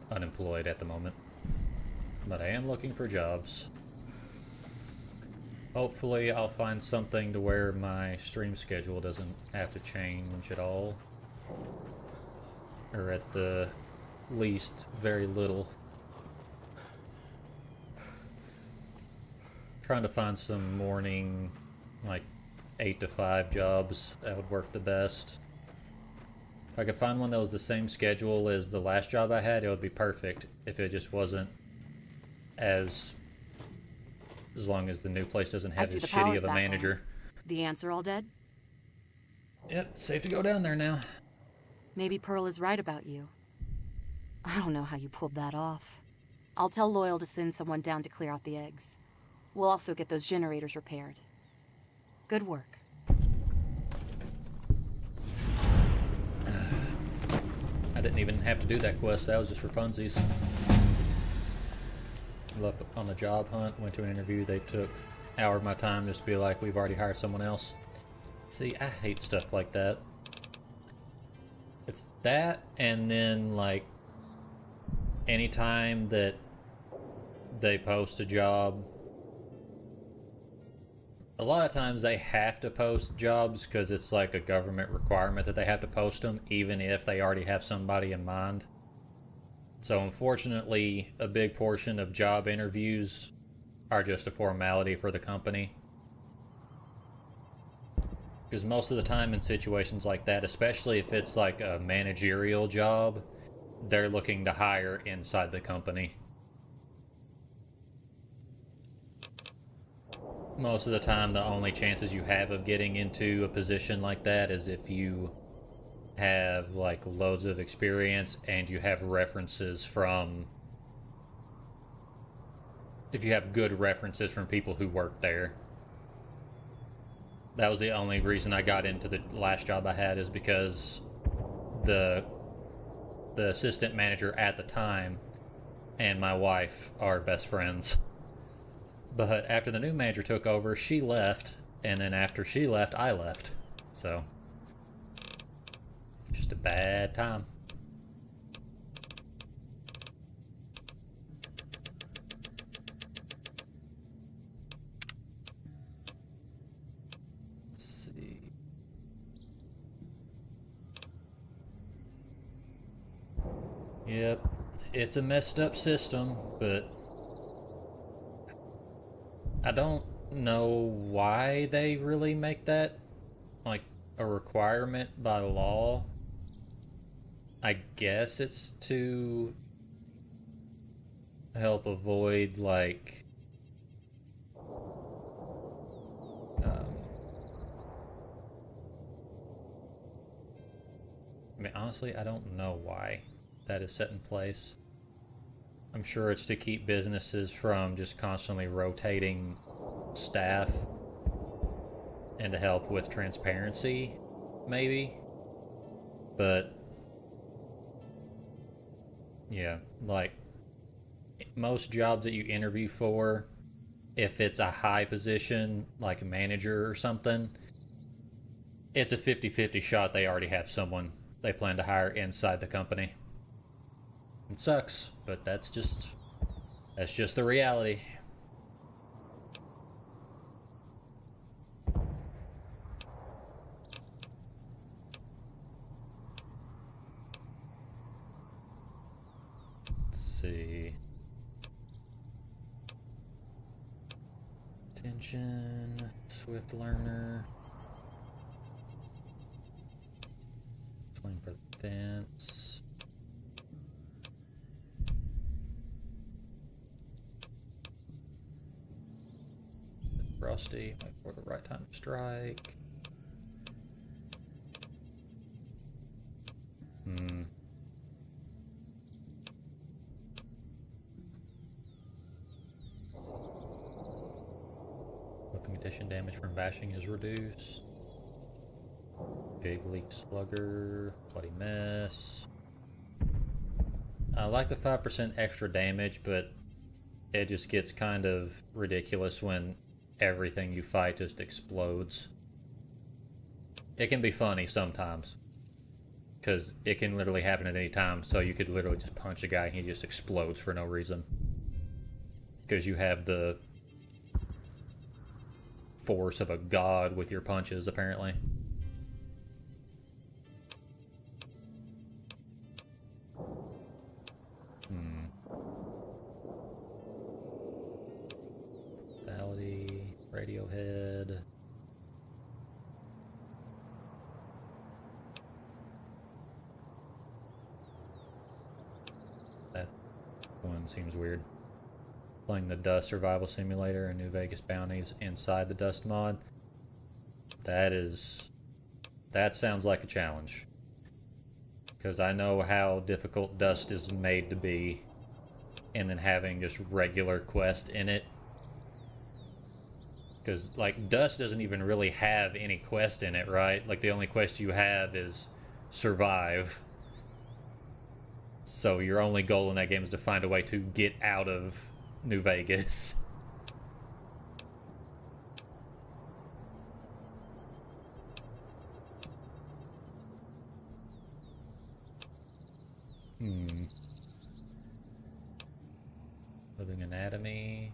unemployed at the moment. But I am looking for jobs. Hopefully I'll find something to where my stream schedule doesn't have to change at all. Or at the least, very little. Trying to find some morning, like 8 to 5 jobs. That would work the best. If I could find one that was the same schedule as the last job I had, it would be perfect. If it just wasn't as long as the new place doesn't have as shitty of a manager. The ants are all dead? Yep, safe to go down there now. Maybe Pearl is right about you. I don't know how you pulled that off. I'll tell Loyal to send someone down to clear out the eggs. We'll also get those generators repaired. Good work. I didn't even have to do that quest. That was just for funsies. Looked on the job hunt, went to an interview. They took an hour of my time just to be like, we've already hired someone else. See, I hate stuff like that. It's that, and then like anytime that they post a job, a lot of times they have to post jobs because it's like a government requirement that they have to post them, even if they already have somebody in mind. So unfortunately, a big portion of job interviews are just a formality for the company. Because most of the time in situations like that, especially if it's like a managerial job, they're looking to hire inside the company. Most of the time, the only chances you have of getting into a position like that is if you have like loads of experience and you have references from, if you have good references from people who work there. That was the only reason I got into the last job I had, is because the assistant manager at the time and my wife are best friends. But after the new manager took over, she left, and then after she left, I left. So, just a bad time. Let's see. Yep, it's a messed up system, but I don't know why they really make that like a requirement by law. I guess it's to help avoid like I mean, honestly, I don't know why that is set in place. I'm sure it's to keep businesses from just constantly rotating staff and to help with transparency, maybe. But yeah, like most jobs that you interview for, if it's a high position like a manager or something, it's a 50-50 shot they already have someone they plan to hire inside the company. It sucks, but that's just the reality. Let's see. Attention, swift learner. Swing for the fence. Rusty, wait for the right time to strike. Weapon condition damage from bashing is reduced. Big leak slugger, bloody mess. I like the 5% extra damage, but it just gets kind of ridiculous when everything you fight just explodes. It can be funny sometimes, because it can literally happen at any time, so you could literally just punch a guy and he just explodes for no reason. Because you have the force of a god with your punches, apparently. Radiohead. That one seems weird. Playing the Dust Survival Simulator and New Vegas Bounties inside the Dust mod. That sounds like a challenge. Because I know how difficult Dust is made to be, and then having just regular quest in it. Because, like, Dust doesn't even really have any quest in it, right? Like, the only quest you have is survive. So your only goal in that game is to find a way to get out of New Vegas. Living Anatomy.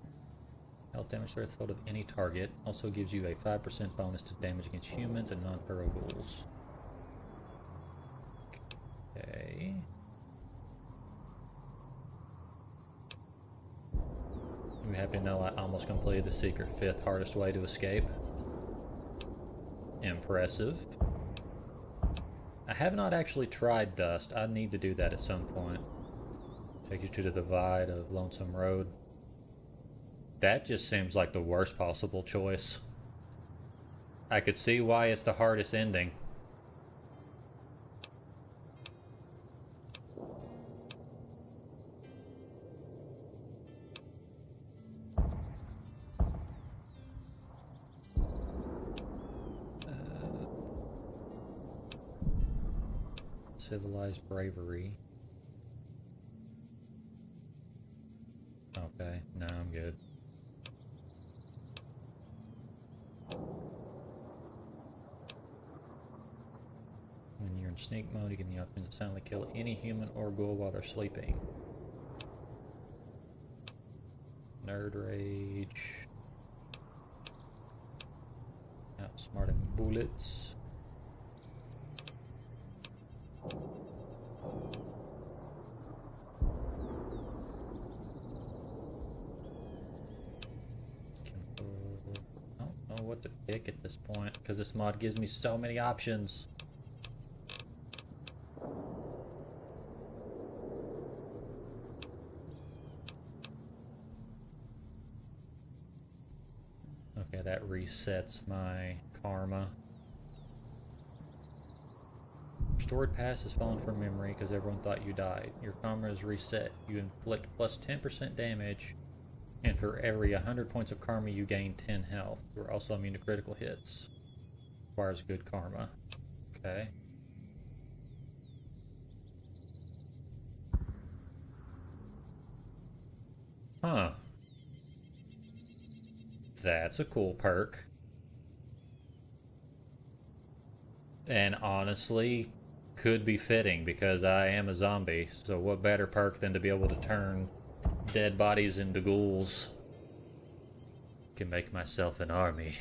Health damage threshold of any target. Also gives you a 5% bonus to damage against humans and non-feral ghouls. Okay. I'm happy to know I almost completed the secret 5th hardest way to escape. Impressive. I have not actually tried Dust. I need to do that at some point. Takes you to the divide of Lonesome Road. That just seems like the worst possible choice. I could see why it's the hardest ending. Civilized bravery. in sneak mode, you can the option to silently kill any human or ghoul while they're sleeping. Nerd rage. Outsmarting bullets. I don't know what to pick at this point because this mod gives me so many options. Okay, that resets my karma. Stored past has fallen from memory because everyone thought you died. Your karma is reset. You inflict plus 10% damage, and for every 100 points of karma you gain 10 health. You are also immune to critical hits. Requires good karma. Okay. Huh. That's a cool perk. And honestly, could be fitting because I am a zombie. So what better perk than to be able to turn dead bodies into ghouls? Can make myself an army.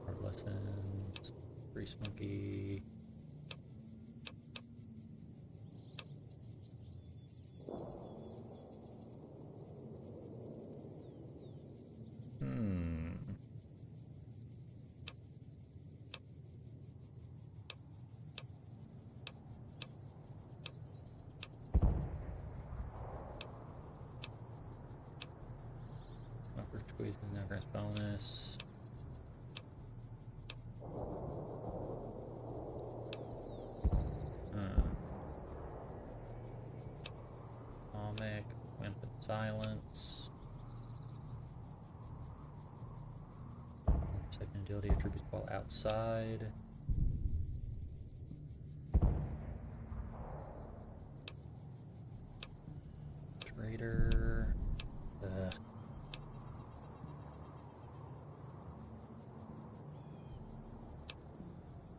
Hard lessons. Grease monkey. Squeeze is now grants bonus. Comic, Wimpin Silence. Second agility attributes while outside. Trader.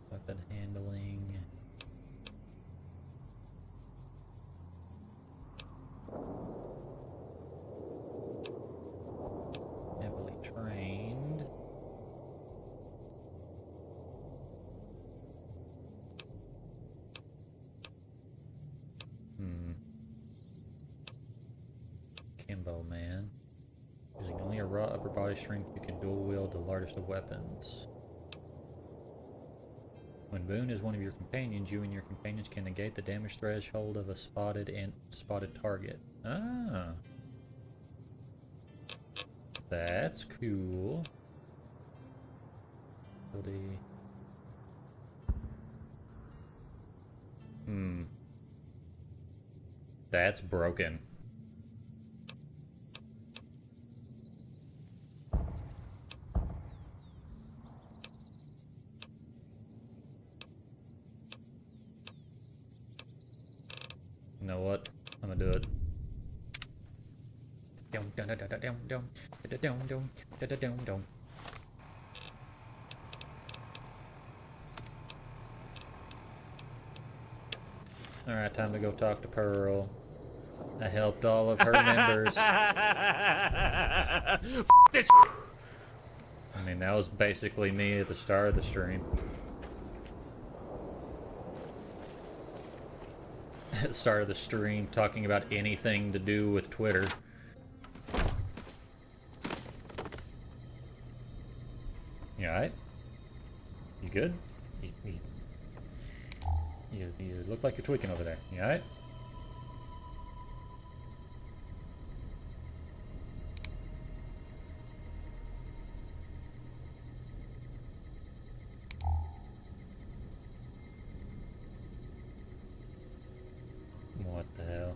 Weapon handling. Heavily trained. Kimbo Man. Using only a raw upper body strength, you can dual wield the largest of weapons. When Boone is one of your companions, you and your companions can negate the damage threshold of a spotted target. Ah. That's cool. Ability. That's broken. You know what? I'm gonna do it. Alright, time to go talk to Pearl. I helped all of her members. I mean, that was basically me at the start of the stream. At the start of the stream, talking about anything to do with Twitter. You alright? You good? You look like you're tweaking over there. You alright? What the hell?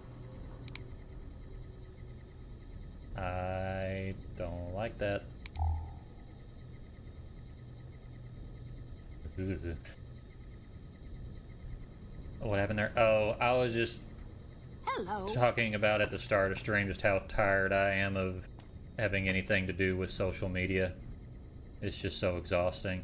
I don't like that. What happened there? Oh, I was just Hello. talking about at the start of stream just how tired I am of having anything to do with social media. It's just so exhausting.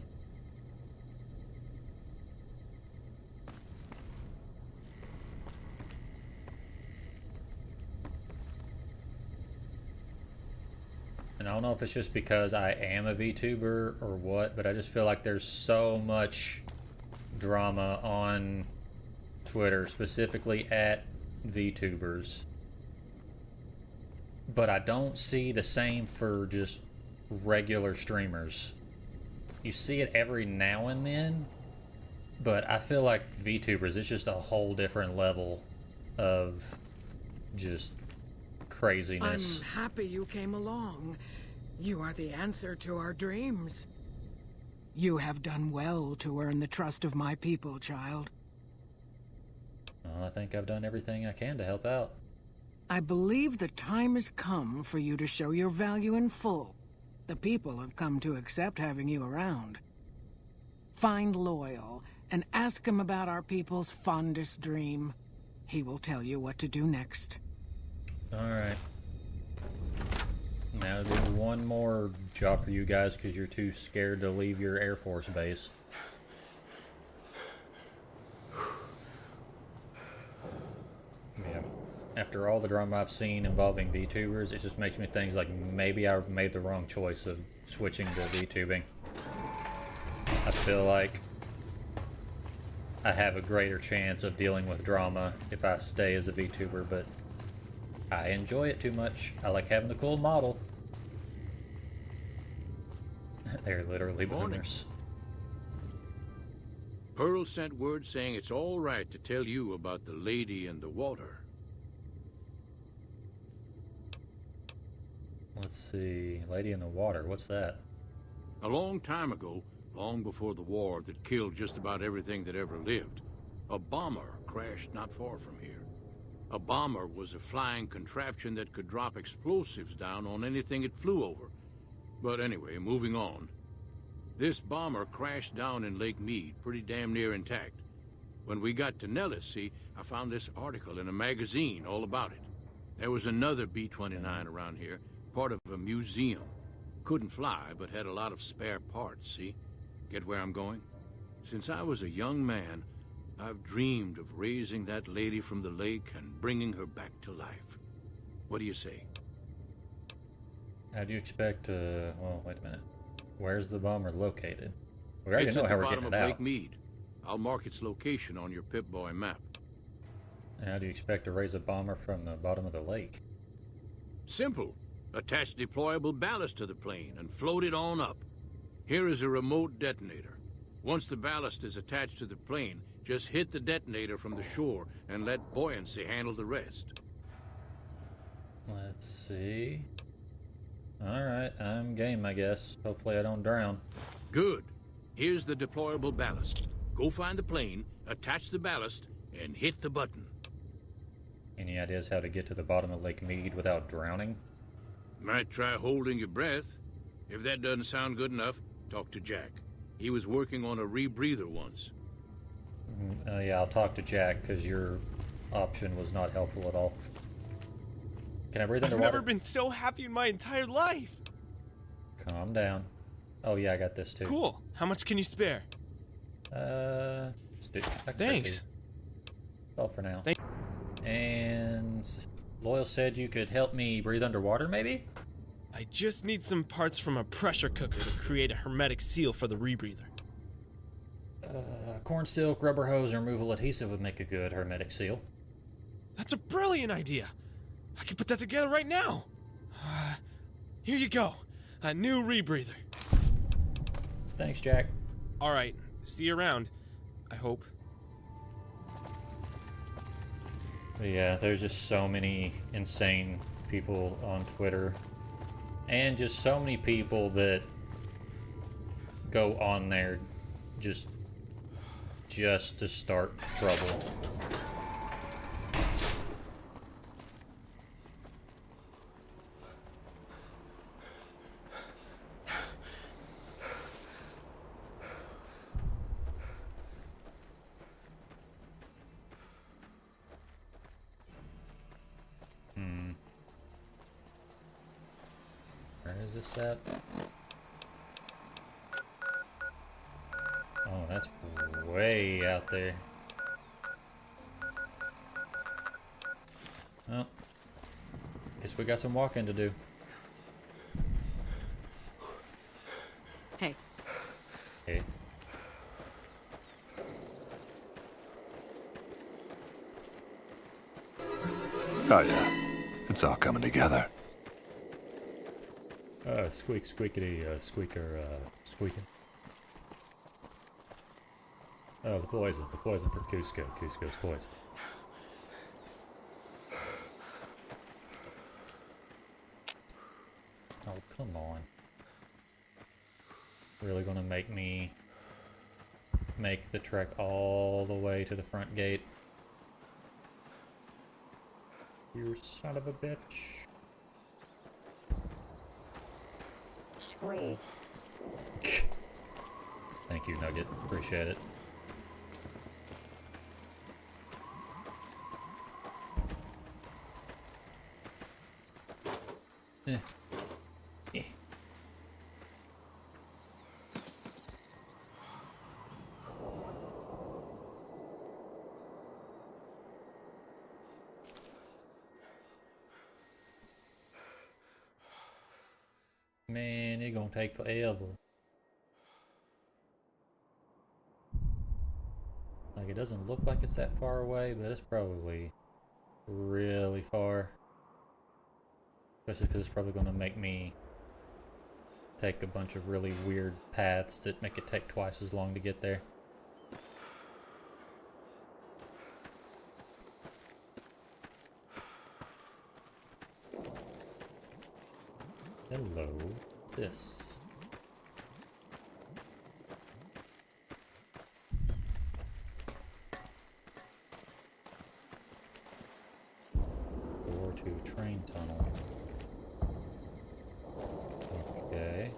And I don't know if it's just because I am a VTuber or what, but I just feel like there's so much drama on Twitter, specifically at VTubers. But I don't see the same for just regular streamers. You see it every now and then, but I feel like VTubers, it's just a whole different level of just craziness. I'm happy you came along. You are the answer to our dreams. You have done well to earn the trust of my people, child. Well, I think I've done everything I can to help out. I believe the time has come for you to show your value in full. The people have come to accept having you around. Find Loyal and ask him about our people's fondest dream. He will tell you what to do next. Alright. Now do one more job for you guys because you're too scared to leave your Air Force base. Yeah. After all the drama I've seen involving VTubers, it just makes me think like maybe I made the wrong choice of switching to VTubing. I feel like I have a greater chance of dealing with drama if I stay as a VTuber, but I enjoy it too much. I like having the cool model. They're literally boomers. Pearl sent word saying it's all right to tell you about the lady in the water. Let's see. Lady in the water. What's that? A long time ago, long before the war that killed just about everything that ever lived, a bomber crashed not far from here. A bomber was a flying contraption that could drop explosives down on anything it flew over. But anyway, moving on. This bomber crashed down in Lake Mead, pretty damn near intact. When we got to Nellis, see, I found this article in a magazine all about it. There was another B-29 around here, part of a museum. Couldn't fly, but had a lot of spare parts, see? Get where I'm going? Since I was a young man, I've dreamed of raising that lady from the lake and bringing her back to life. What do you say? How do you expect to... Well, wait a minute. Where's the bomber located? We already It's know at how the we're bottom getting of it out. Lake Mead. I'll mark its location on your Pip-Boy map. How do you expect to raise a bomber from the bottom of the lake? Simple. Attach deployable ballast to the plane and float it on up. Here is a remote detonator. Once the ballast is attached to the plane, just hit the detonator from the shore and let buoyancy handle the rest. Let's see. Alright, I'm game, I guess. Hopefully I don't drown. Good. Here's the deployable ballast. Go find the plane, attach the ballast, and hit the button. Any ideas how to get to the bottom of Lake Mead without drowning? Might try holding your breath. If that doesn't sound good enough, talk to Jack. He was working on a rebreather once. Yeah, I'll talk to Jack, because your option was not helpful at all. Can I breathe I've underwater? never been so happy in my entire life. Calm down. Oh yeah, I got this too. Cool. How much can you spare? Let's do Thanks. All for now. And Loyal said you could help me breathe underwater, maybe? I just need some parts from a pressure cooker to create a hermetic seal for the rebreather. Corn silk, rubber hose, and removal adhesive would make a good hermetic seal. That's a brilliant idea. I can put that together right now. Here you go. A new rebreather. Thanks, Jack. All right. See you around. I hope. But yeah, there's just so many insane people on Twitter. And just so many people that go on there just to start trouble. is this at? Oh, that's way out there. Well, guess we got some walking to do. Hey. Hey. Oh yeah, it's all coming together. Squeak, squeakity, squeaker, squeaking. Oh, the poison for Cusco. Cusco's poison. Oh, come on. Really gonna make me make the trek all the way to the front gate? You son of a bitch. Squeak. Thank you, Nugget. Appreciate it. Eh. Eh. Man, it's gonna take forever. Like, it doesn't look like it's that far away, but it's probably really far. Especially because it's probably gonna make me take a bunch of really weird paths that make it take twice as long to get there. Hello. This. Door to train tunnel. Okay.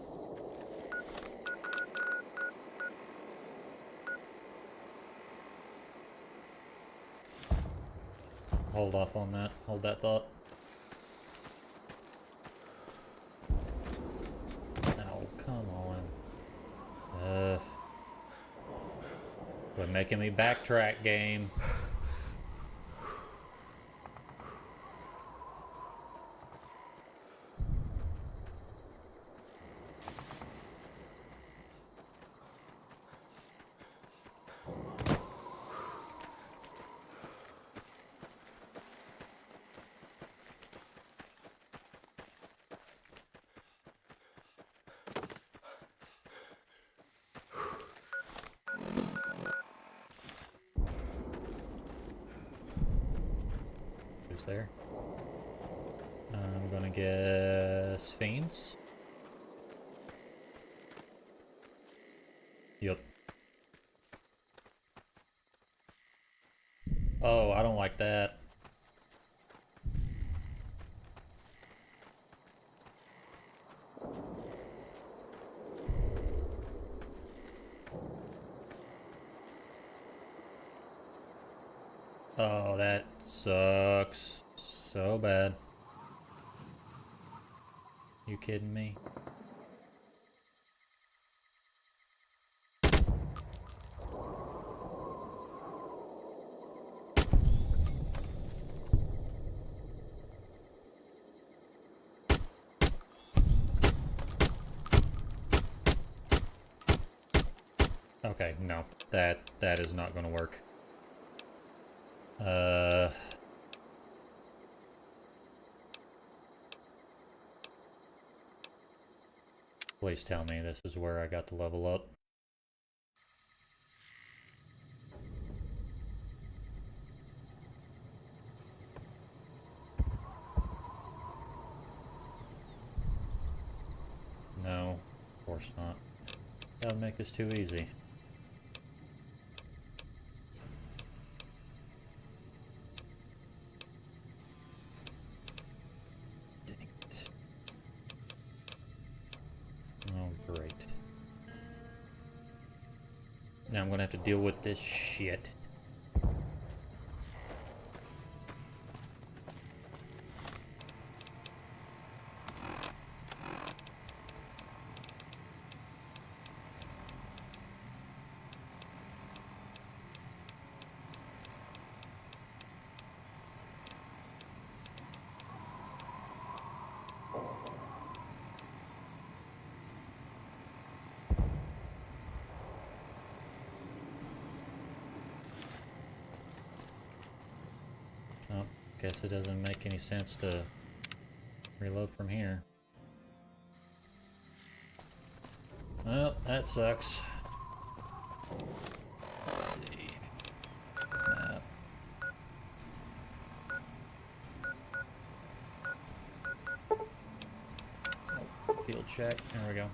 Hold off on that. Hold that thought. Oh, come on. Quit making me backtrack, game. Who's there? I'm gonna guess Fiends. Yup. Oh, I don't like that. Oh, that sucks so bad. You kidding me? Okay, no. That is not gonna work. Please tell me this is where I got to level up. No, of course not. That would make this too easy. Dang it. Oh, great. Now I'm gonna have to deal with this shit. Guess it doesn't make any sense to reload from here. Well, that sucks. Let's see. Map. Oh, field check. There we go.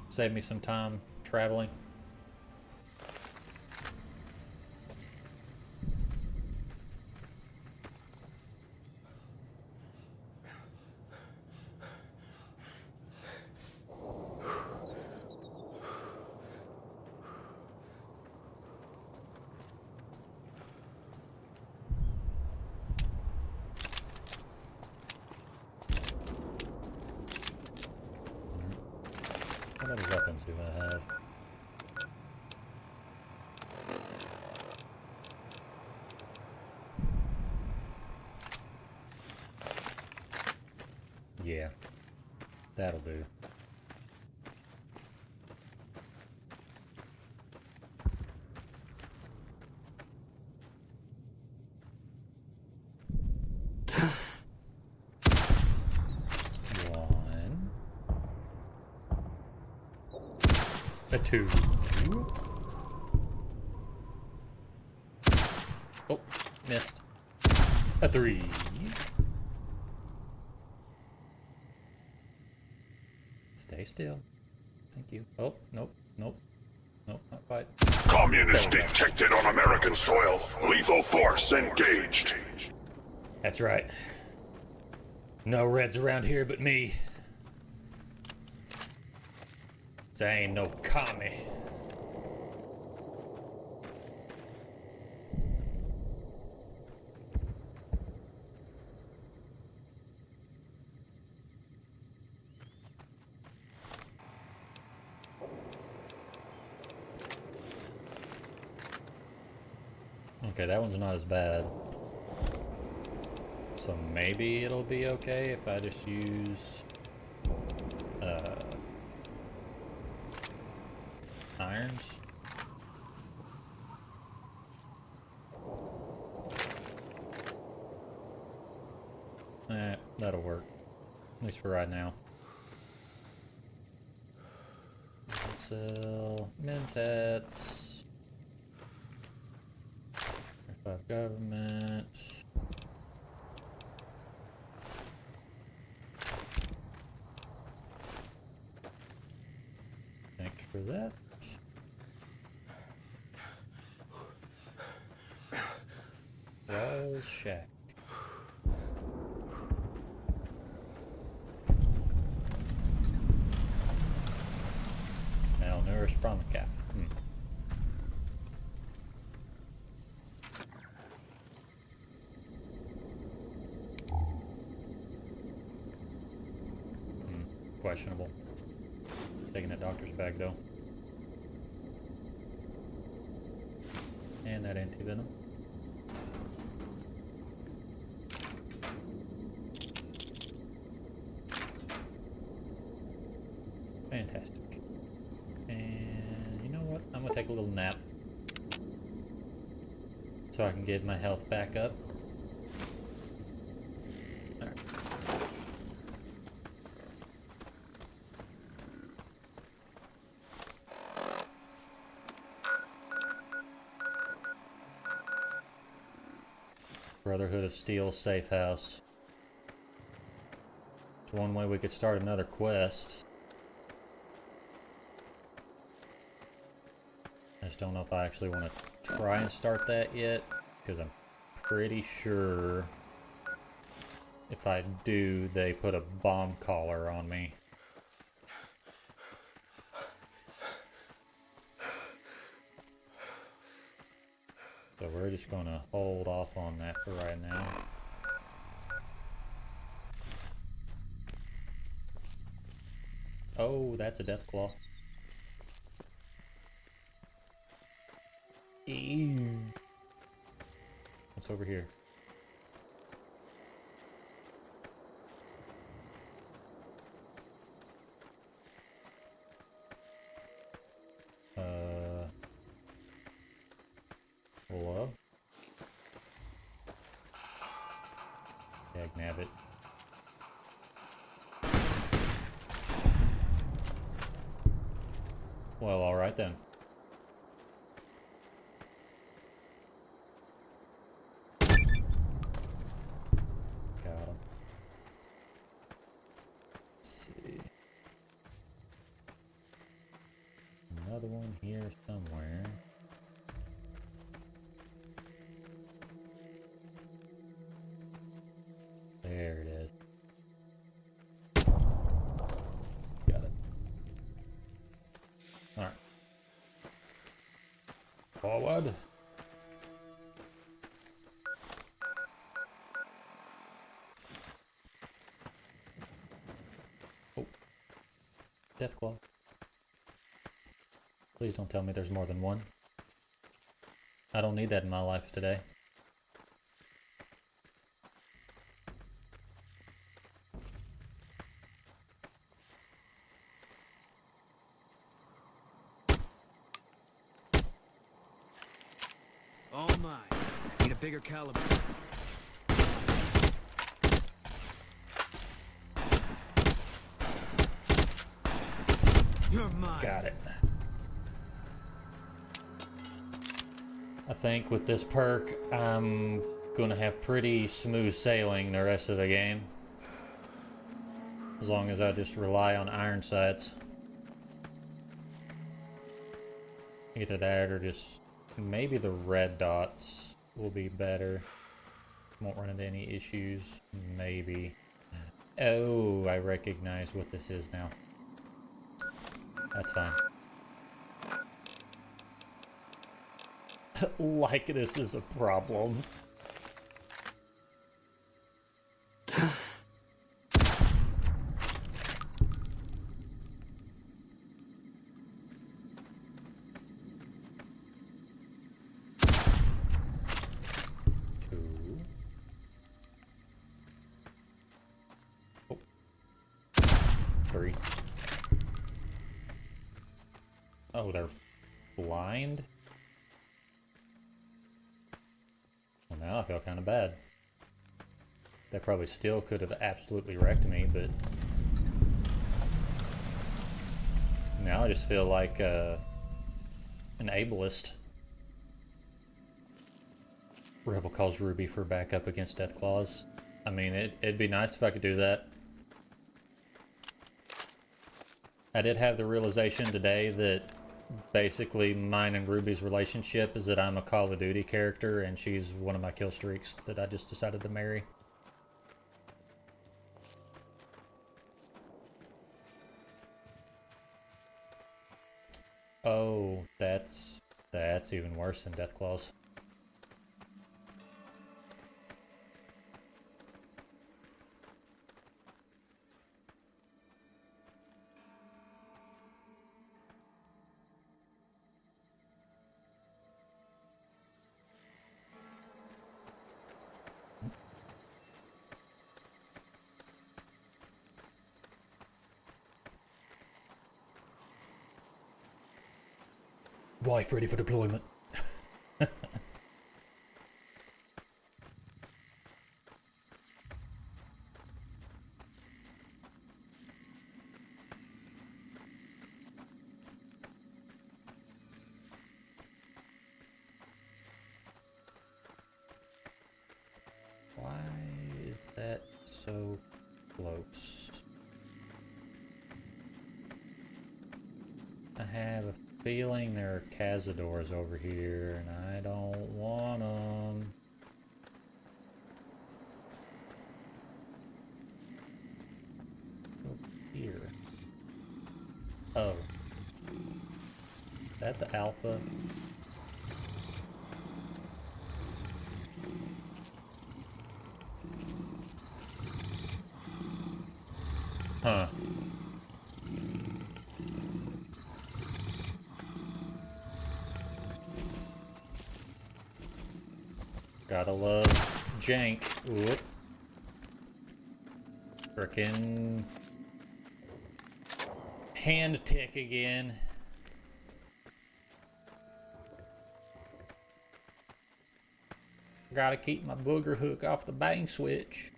Save me some time traveling. What other weapons do I have? Yeah, that'll do. One. A two. Oh, missed. A three. Stay still. Thank you. Oh, nope, nope. Nope, not quite. Communist detected on American soil. Lethal force engaged. That's right. No Reds around here but me. I ain't no commie. Okay, that one's not as bad. So maybe it'll be okay if I just use irons. That'll work. At least for right now. Sell Mentats. 5 government. Thanks for that. Walls shack. Malnourished from calf. Questionable. Taking that doctor's bag though. And that anti-venom. Fantastic. And you know what? I'm gonna take a little nap so I can get my health back up. Alright. Brotherhood of Steel safe house. It's one way we could start another quest. I just don't know if I actually want to try and start that yet, because I'm pretty sure if I do, they put a bomb collar on me. So we're just going to hold off on that for right now. Oh, that's a death claw. Ew. What's over here? Hello? Well, alright then. Got him. Let's see. Another one here somewhere. There it is. Got it. Alright. Forward. Oh. Deathclaw. Please don't tell me there's more than one. I don't need that in my life today. Oh my. Need a bigger caliber. You're mine. Got it. I think with this perk, I'm gonna have pretty smooth sailing the rest of the game. As long as I just rely on iron sights. Either that or just maybe the red dots will be better. Won't run into any issues. Maybe. Oh, I recognize what this is now. That's fine. Like this is a problem. Three. Oh, they're blind? Well, now I feel kind of bad. They probably still could have absolutely wrecked me, but... now I just feel like an ableist. Rebel calls Ruby for backup against Deathclaws. I mean, it'd be nice if I could do that. I did have the realization today that basically mine and Ruby's relationship is that I'm a Call of Duty character and she's one of my kill streaks that I just decided to marry. Oh, that's even worse than Deathclaws. Wife ready for deployment. Why is that so close? I have a feeling there are Cazadors over here, and I don't want them. Over here. Oh. Is that the Alpha? Huh. Gotta love jank. Whoop. Frickin' hand tick again. Gotta keep my booger hook off the bang switch.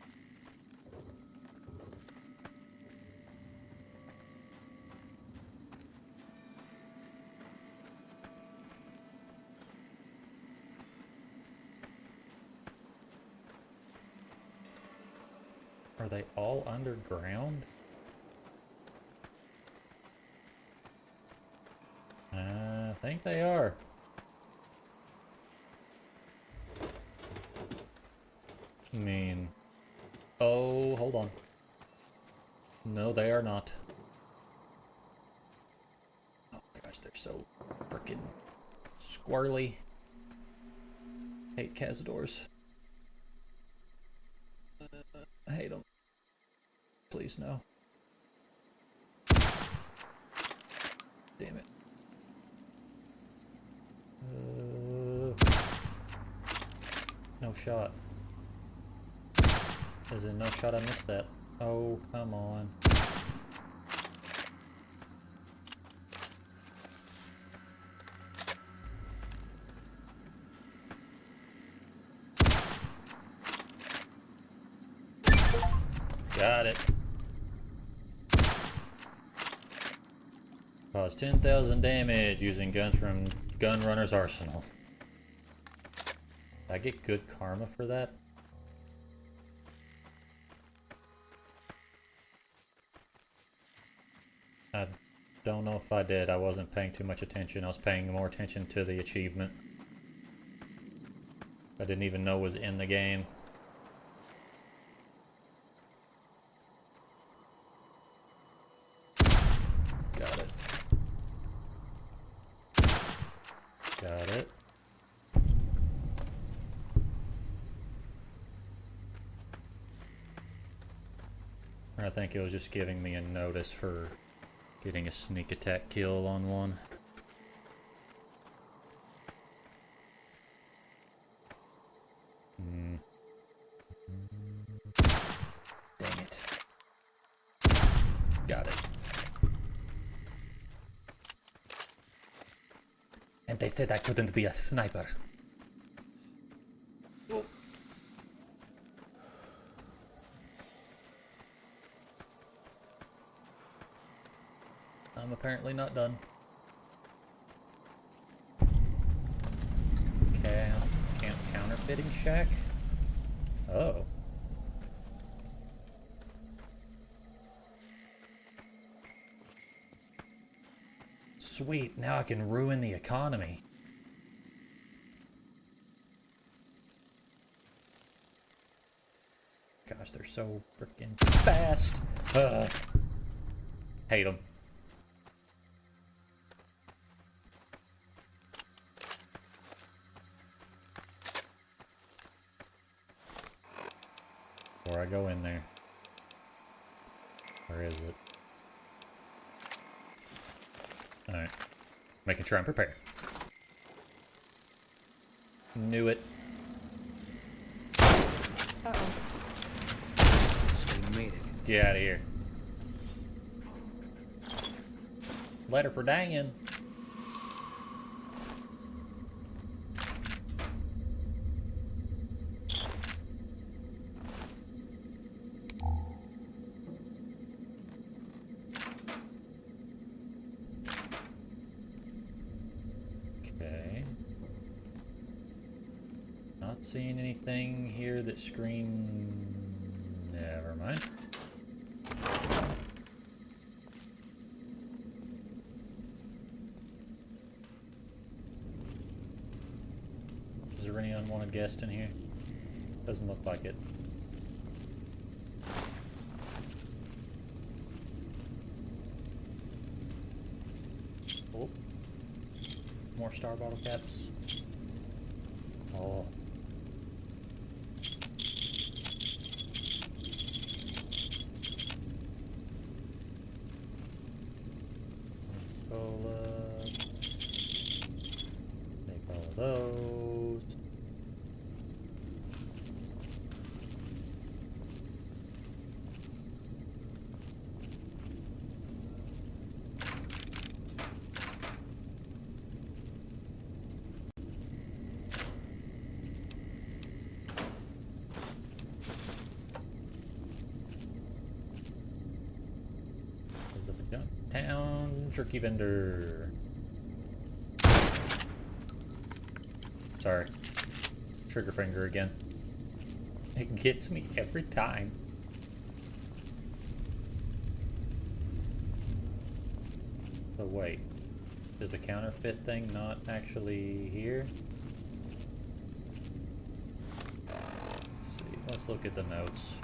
Are they all underground? I think they are. I mean... Oh, hold on. No, they are not. Oh gosh, they're so freaking squirrely. Hate Cazadors. I hate them. Please no. Damn it. No shot. As in no shot, I missed that. Oh, come on. Got it. Cause 10,000 damage using guns from Gunrunner's arsenal. Did I get good karma for that? I don't know if I did. I wasn't paying too much attention. I was paying more attention to the achievement. I didn't even know was in the game. Got it. Got it. I think it was just giving me a notice for getting a sneak attack kill on one. Dang it. Got it. And they said I couldn't be a sniper. Oh. I'm apparently not done. Camp counterfeiting shack? Oh. Sweet, now I can ruin the economy. Gosh, they're so freaking fast. Hate them. Before I go in there. Where is it? Alright. Making sure I'm prepared. Knew it. Uh-oh. So we made it. Get out of here. Letter for Dan. Okay. Not seeing anything here that screams. Never mind. Is there any unwanted guest in here? Doesn't look like it. Oh. More star bottle caps. Oh. Cola. Take all of those. Is it the junk town turkey vendor? Sorry. Trigger finger again. It gets me every time. So wait, is the counterfeit thing not actually here? Let's see, let's look at the notes.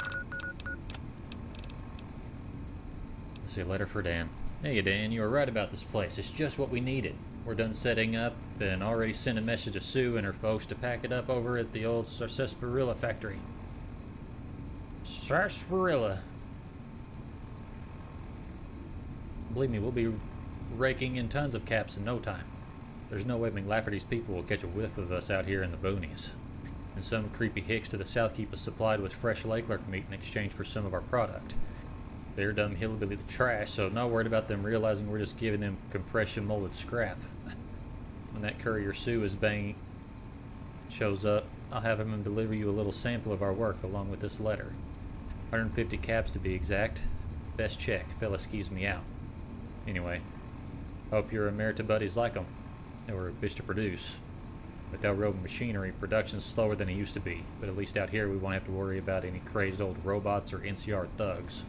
Let's see, a letter for Dan. Hey Dan, you were right about this place. It's just what we needed. We're done setting up and already sent a message to Sue and her folks to pack it up over at the old sarsaparilla factory. Sarsaparilla. Believe me, we'll be raking in tons of caps in no time. There's no way McLafferty's people will catch a whiff of us out here in the boonies. And some creepy hicks to the south keep us supplied with fresh lake lurk meat in exchange for some of our product. They're dumb hillbilly trash, so not worried about them realizing we're just giving them compression molded scrap. When that courier Sue is bang shows up, I'll have him deliver you a little sample of our work along with this letter. 150 caps to be exact. Best check, fella skis me out. Anyway, hope your Emerita buddies like them. They were a bitch to produce. With railroad machinery, production's slower than it used to be, but at least out here we won't have to worry about any crazed old robots or NCR thugs.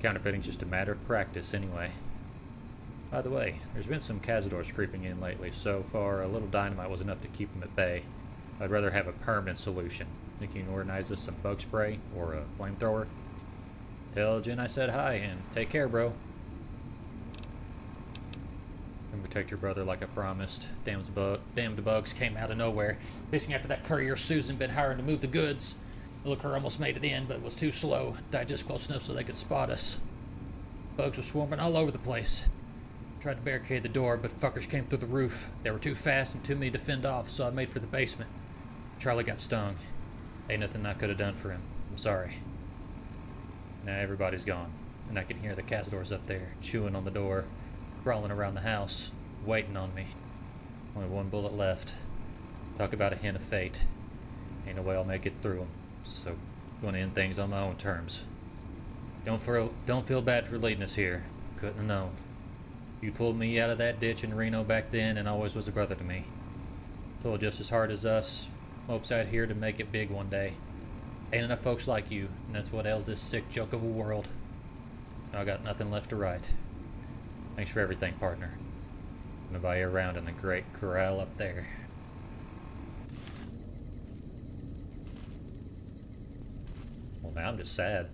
Counterfeiting's just a matter of practice anyway. By the way, there's been some cazadors creeping in lately. So far, a little dynamite was enough to keep them at bay. I'd rather have a permanent solution. Think you can organize us some bug spray or a flamethrower? Tell Jen I said hi and take care, bro. And protect your brother like I promised. Damned bugs came out of nowhere. Chasing after that courier Susan been hiring to move the goods. The looker almost made it in, but was too slow. Died just close enough so they could spot us. Bugs were swarming all over the place. Tried to barricade the door, but fuckers came through the roof. They were too fast and too many to fend off, so I made for the basement. Charlie got stung. Ain't nothing I could have done for him. I'm sorry. Now everybody's gone, and I can hear the cazadors up there, chewing on the door, crawling around the house, waiting on me. Only one bullet left. Talk about a hint of fate. Ain't no way I'll make it through them, so gonna end things on my own terms. Don't feel bad for leading us here. Couldn't have known. You pulled me out of that ditch in Reno back then and always was a brother to me. Told just as hard as us. Hopes out here to make it big one day. Ain't enough folks like you, and that's what ails this sick joke of a world. I got nothing left to write. Thanks for everything, partner. I'm gonna buy you around in the great corral up there. Well, now I'm just sad.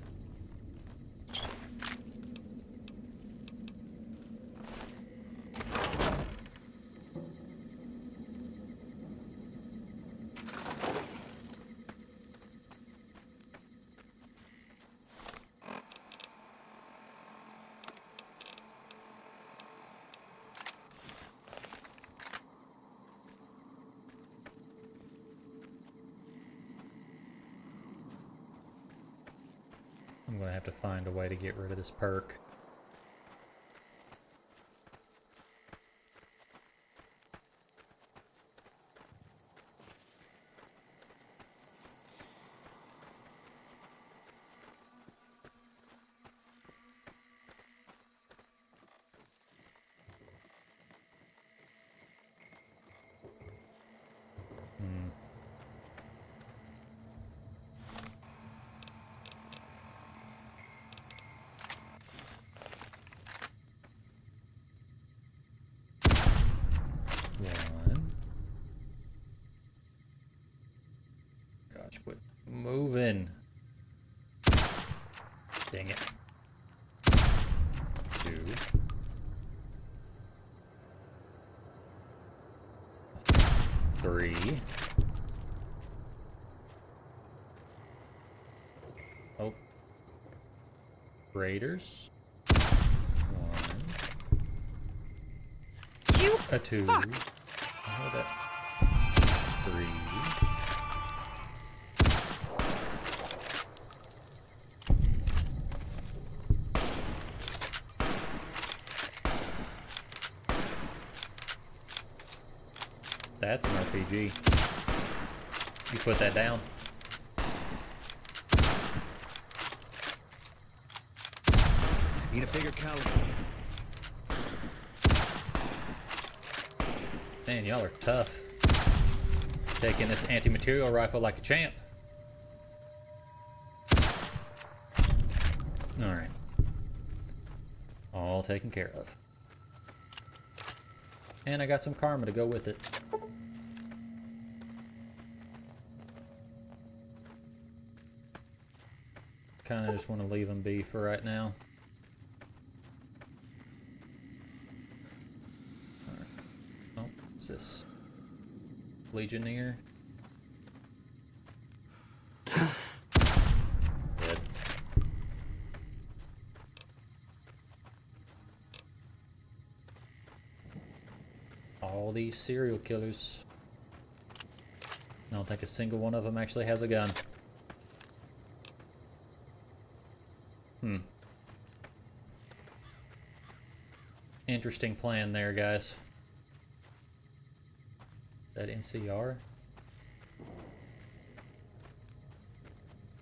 I'm gonna have to find a way to get rid of this perk. Gosh, quit moving. Dang it. 2. 3. Oh. Raiders. 1. A 2. Fuck. How that? 3. That's an RPG. You put that down. Need a bigger caliber. Man, y'all are tough. Taking this anti-material rifle like a champ. Alright. All taken care of. And I got some karma to go with it. Kind of just want to leave them be for right now. Alright. Oh, what's this? Legionnaire? Dead. All these serial killers. I don't think a single one of them actually has a gun. Interesting plan there, guys. That NCR?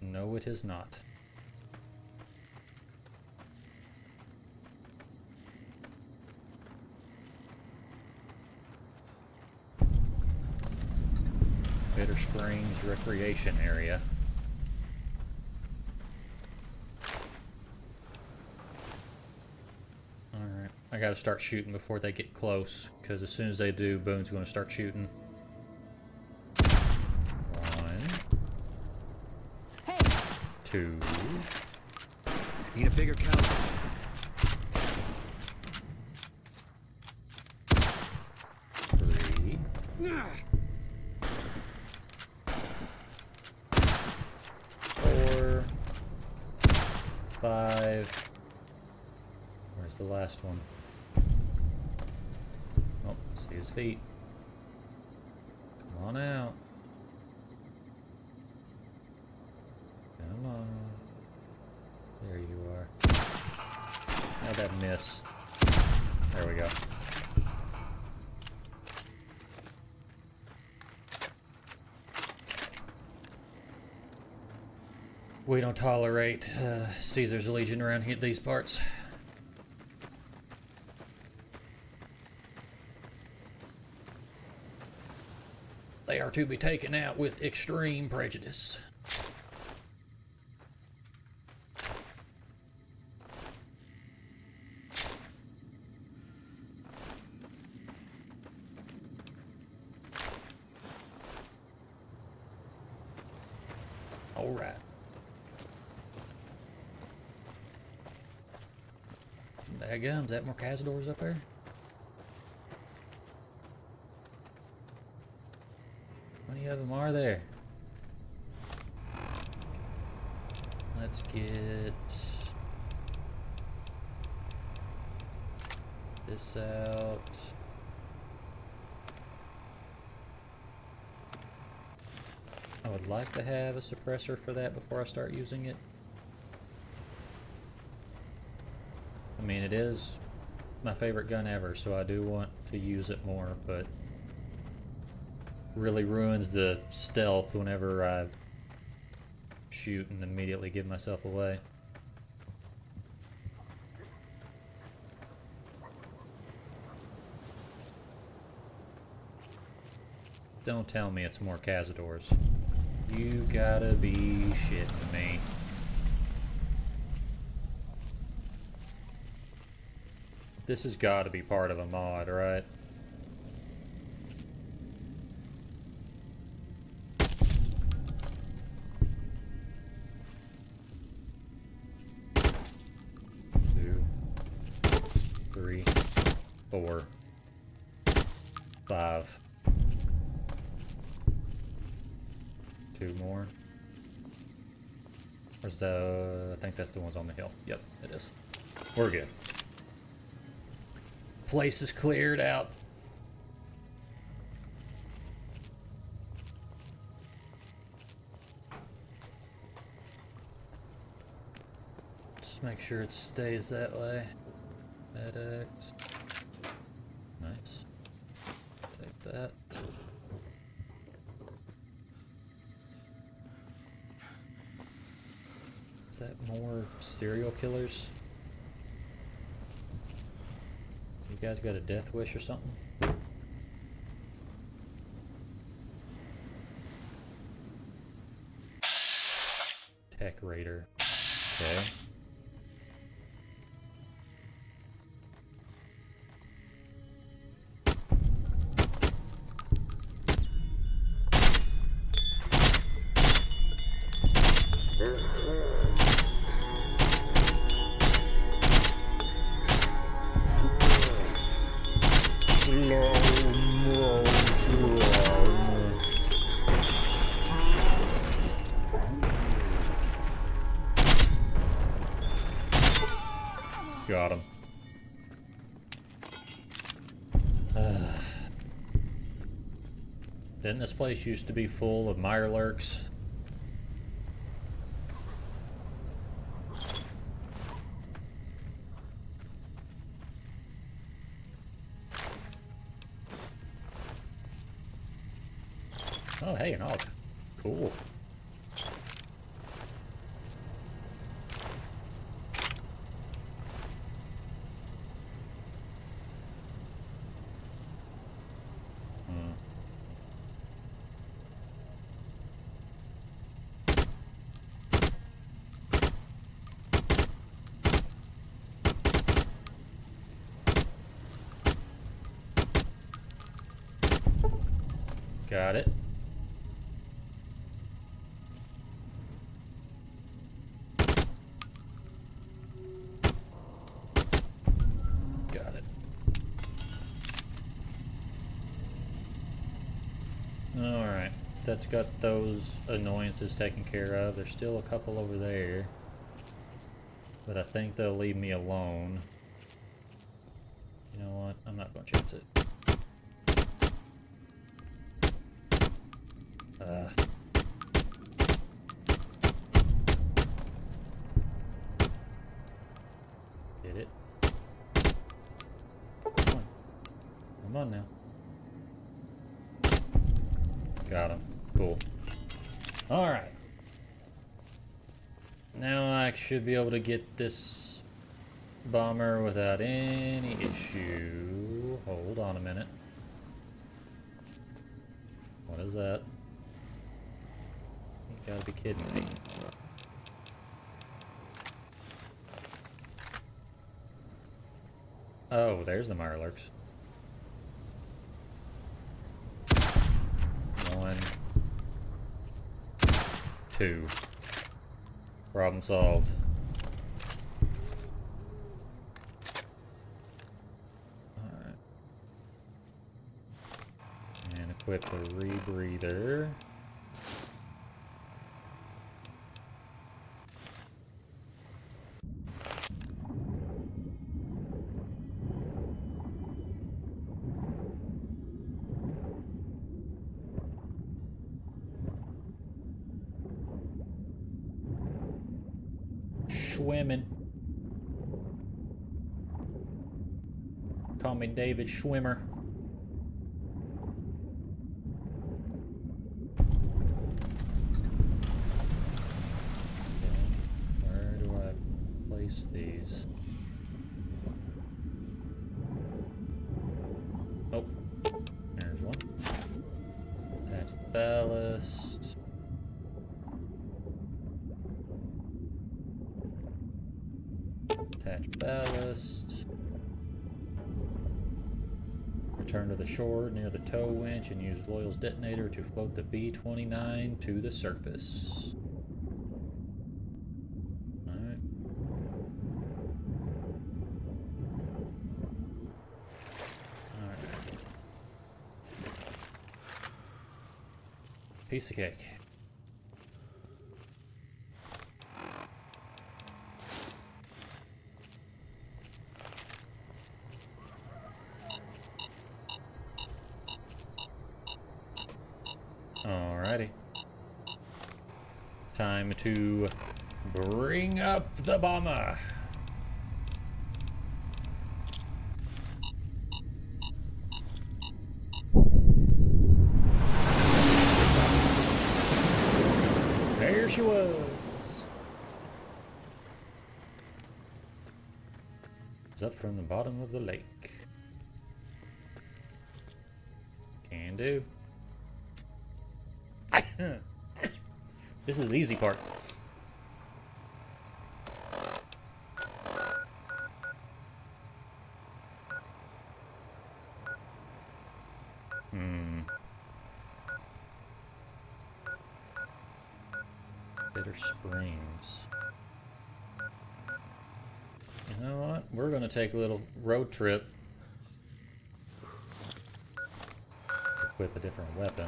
No, it is not. Bitter Springs Recreation Area. Alright, I gotta start shooting before they get close, because as soon as they do, Boone's gonna start shooting. One. Hey. Two. Need a bigger caliber. Three. 4. 5. Where's the last one? Oh, see his feet. Come on out. Come on. There you are. How'd that miss? There we go. We don't tolerate Caesar's Legion around here, these parts. They are to be taken out with extreme prejudice. All right. Daggum, is that more Cazadors up there? How many of them are there? Let's get this out. I would like to have a suppressor for that before I start using it. I mean, it is my favorite gun ever, so I do want to use it more, but really ruins the stealth whenever I shoot and immediately give myself away. Don't tell me it's more Cazadors. You gotta be shitting me. This has got to be part of a mod, right? Two, 3, 4, 5. 2 more. Where's the... I think that's the ones on the hill. Yep, it is. We're good. Place is cleared out. Just make sure it stays that way. Medics. Nice. Take that. Is that more serial killers? You guys got a death wish or something? Tech Raider. Okay. Got him. Didn't this place used to be full of mirelurks? Oh, hey, an AUG. Cool. Got it. Got it. Alright. That's got those annoyances taken care of. There's still a couple over there. But I think they'll leave me alone. You know what? I'm not going to chance it. Get it? Come on. Come on now. Got him. Cool. Alright. Now I should be able to get this bomber without any issue. Hold on a minute. What is that? You gotta be kidding me. Oh, there's the mirelurks. 1, 2. Problem solved. Alright. And equip the rebreather. Swimming. Call me David Schwimmer. Okay. Where do I place these? Oh, there's one. Attach the ballast. Attach ballast. Return to the shore near the tow winch and use Loyal's detonator to float the B-29 to the surface. Alright. Alright. Piece of cake. Alrighty. Time to bring up the bomber. There she was. It's up from the bottom of the lake. Can do. This is the easy part. Bitter Springs. You know what? We're gonna take a little road trip. Equip a different weapon.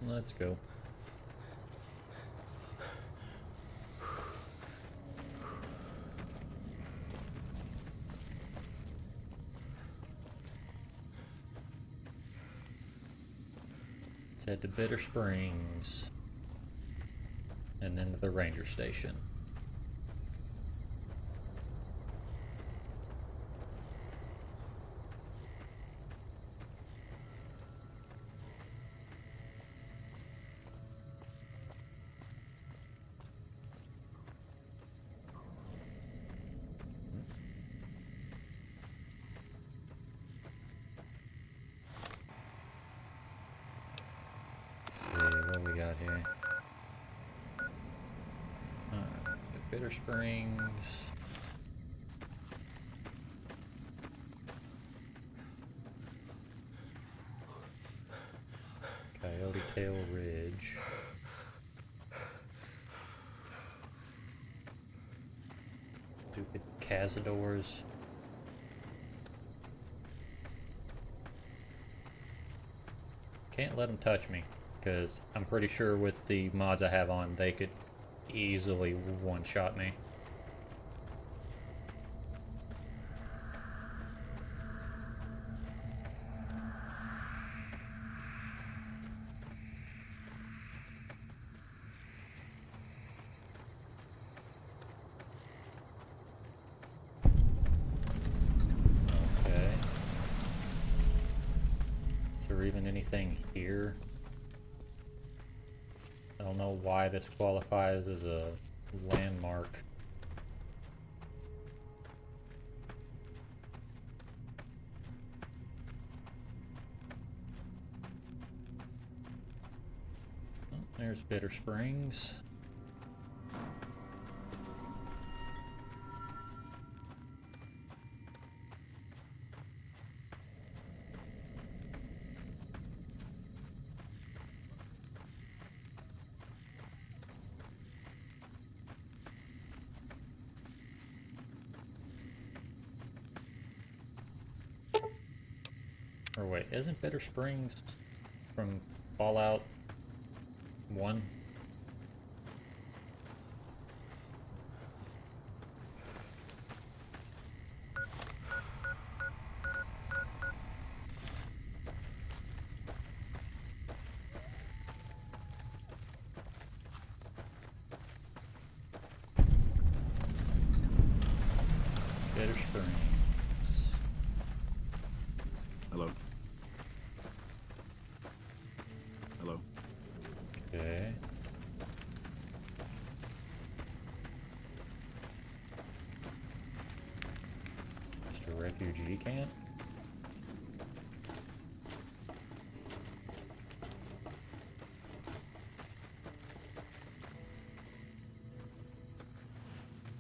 Let's go. Let's head to Bitter Springs and then to the ranger station. What we got here? Bitter Springs. Coyote Tail Ridge. Stupid Cazadors. Can't let them touch me, because I'm pretty sure with the mods I have on, they could easily one-shot me. Okay. Is there even anything here? I don't know why this qualifies as a landmark. Oh, there's Bitter Springs. Or wait, isn't Bitter Springs from Fallout 1? Bitter Springs. Hello. Hello. Okay. Just a refugee camp?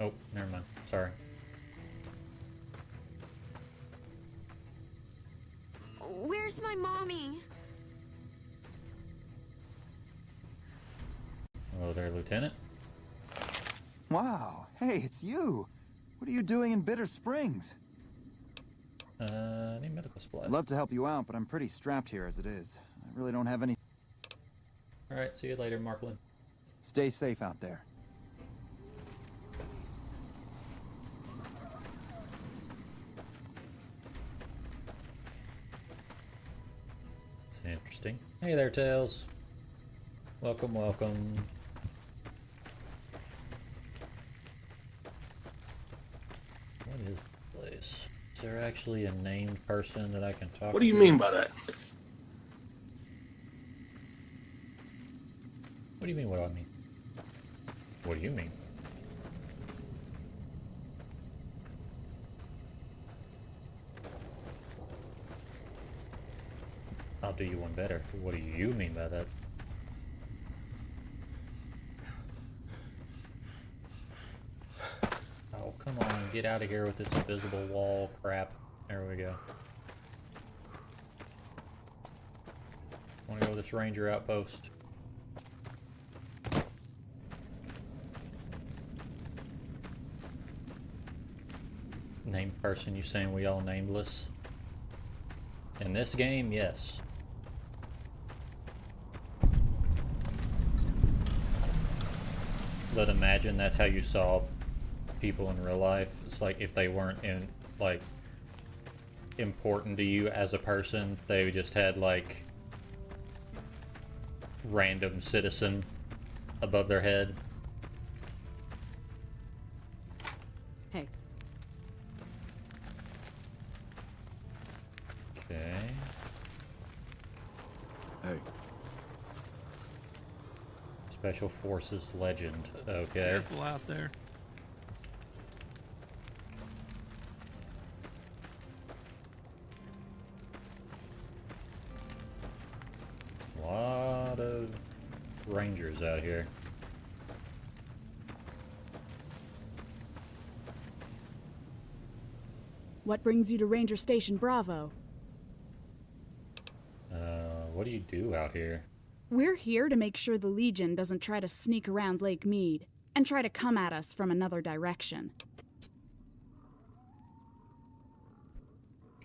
Oh, never mind. Sorry. Where's my mommy? Hello there, Lieutenant. Wow, hey, it's you. What are you doing in Bitter Springs? Need medical supplies. I'd love to help you out, but I'm pretty strapped here as it is. I really don't have any... Alright, see you later, Marklin. Stay safe out there. It's interesting. Hey there, Tails. Welcome, welcome. What is the place? Is there actually a named person that I can talk to? What do you mean by that? What do you mean, what do I mean? What do you mean? I'll do you one better. What do you mean by that? Oh, come on. Get out of here with this invisible wall crap. There we go. Want to go to this ranger outpost. named person you saying we all nameless? In this game, yes. But imagine that's how you saw people in real life. It's like if they weren't like important to you as a person, they just had like random citizen above their head. Hey. Okay. Hey. Special Forces Legend. Okay. Careful out there. Lot of Rangers out here. What brings you to Ranger Station Bravo? What do you do out here? We're here to make sure the Legion doesn't try to sneak around Lake Mead and try to come at us from another direction.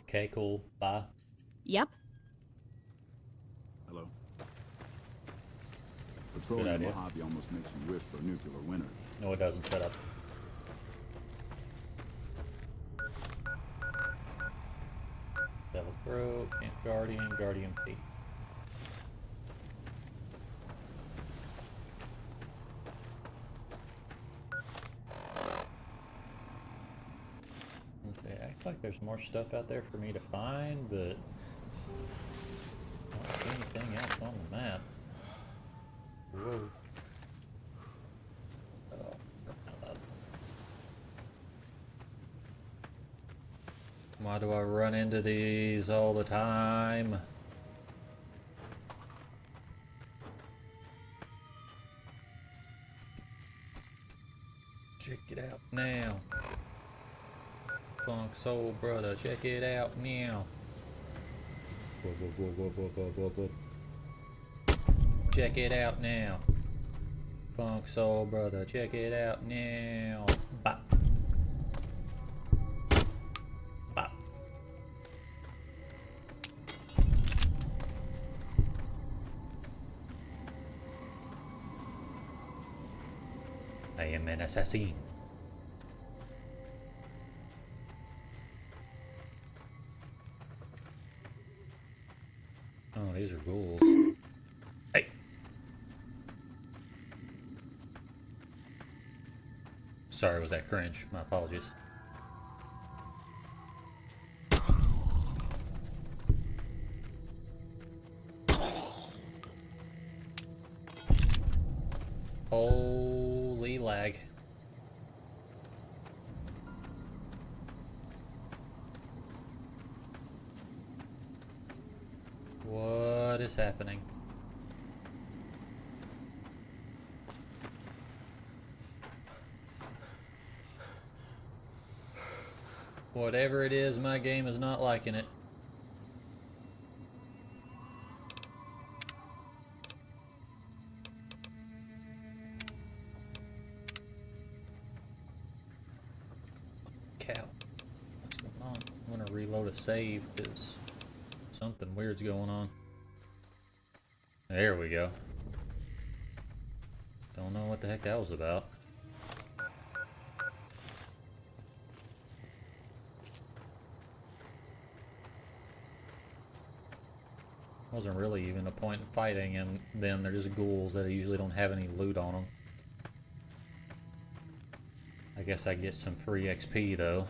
Okay, cool. Bye. Yep. Hello. Patrolling Good idea. Mojave almost makes you wish for a nuclear winter. No, it doesn't. Shut up. Devil's Throat, Camp Guardian, Guardian P. Okay, I feel like there's more stuff out there for me to find, but I don't see anything else on the map. Whoa. Oh, why do I run into these all the time? Check it out now. Funk Soul Brother, check it out now. Whoa. Check it out now. Funk Soul Brother, check it out now. Bop. Bop. I am an assassin. Oh, these are ghouls. Hey! Sorry, was that cringe? My apologies. Holy lag. What is happening? Whatever it is, my game is not liking it. Cow. What's going on? I'm gonna reload a save because something weird's going on. There we go. Don't know what the heck that was about. Wasn't really even a point in fighting them. They're just ghouls that usually don't have any loot on them. I guess I get some free XP though.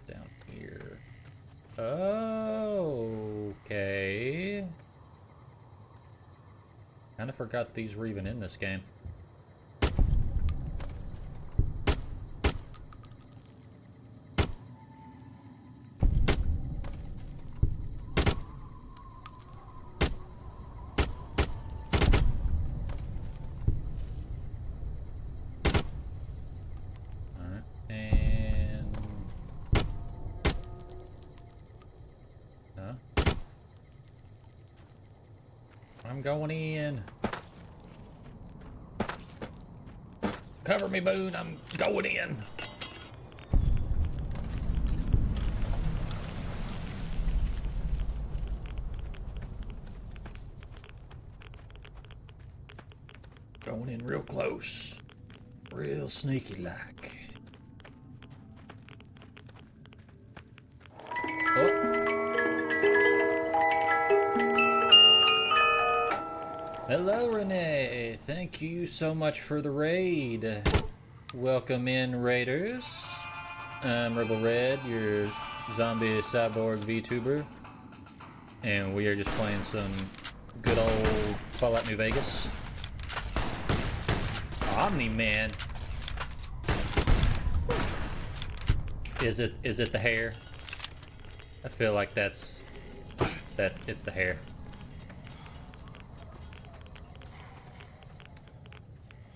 Down here. Oh, okay. Kinda forgot these were even in this game. I'm going in. Cover me, Boone. I'm going in. Going in real close. Real sneaky like. Hello, Renee. Thank you so much for the raid. Welcome in, raiders. I'm Rebel Red, your zombie cyborg VTuber. And we are just playing some good old Fallout New Vegas. Omni-Man. Is it the hair? I feel like it's the hair.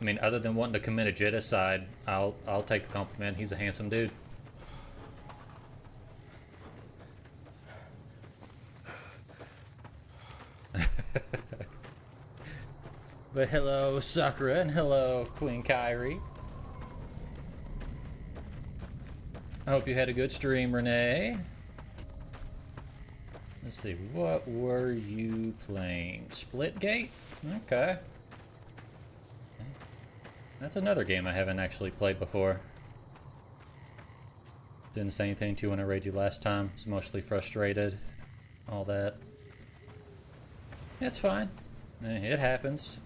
I mean, other than wanting to commit a genocide, I'll take the compliment. He's a handsome dude. But hello, Sakura, and hello, Queen Kyrie. I hope you had a good stream, Renee. Let's see, what were you playing? Splitgate? Okay. That's another game I haven't actually played before. Didn't say anything to you when I raided you last time. Was mostly frustrated. All that. It's fine. It happens.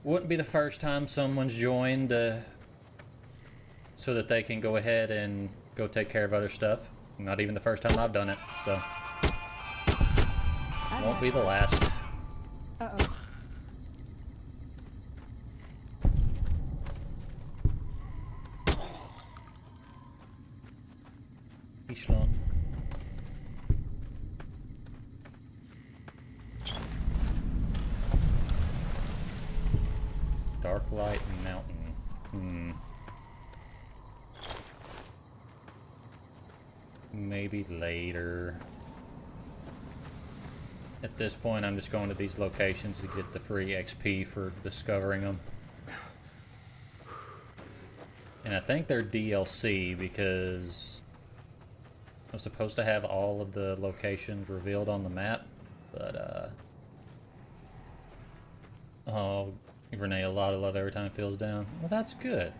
Wouldn't be the first time someone's joined so that they can go ahead and go take care of other stuff. Not even the first time I've done it, so. Won't be the last. Uh-oh. Ishlon. Dark Light Mountain. Maybe later. At this point, I'm just going to these locations to get the free XP for discovering them. And I think they're DLC because I'm supposed to have all of the locations revealed on the map, but oh, Renee, a lot of love every time it feels down. Well, that's good.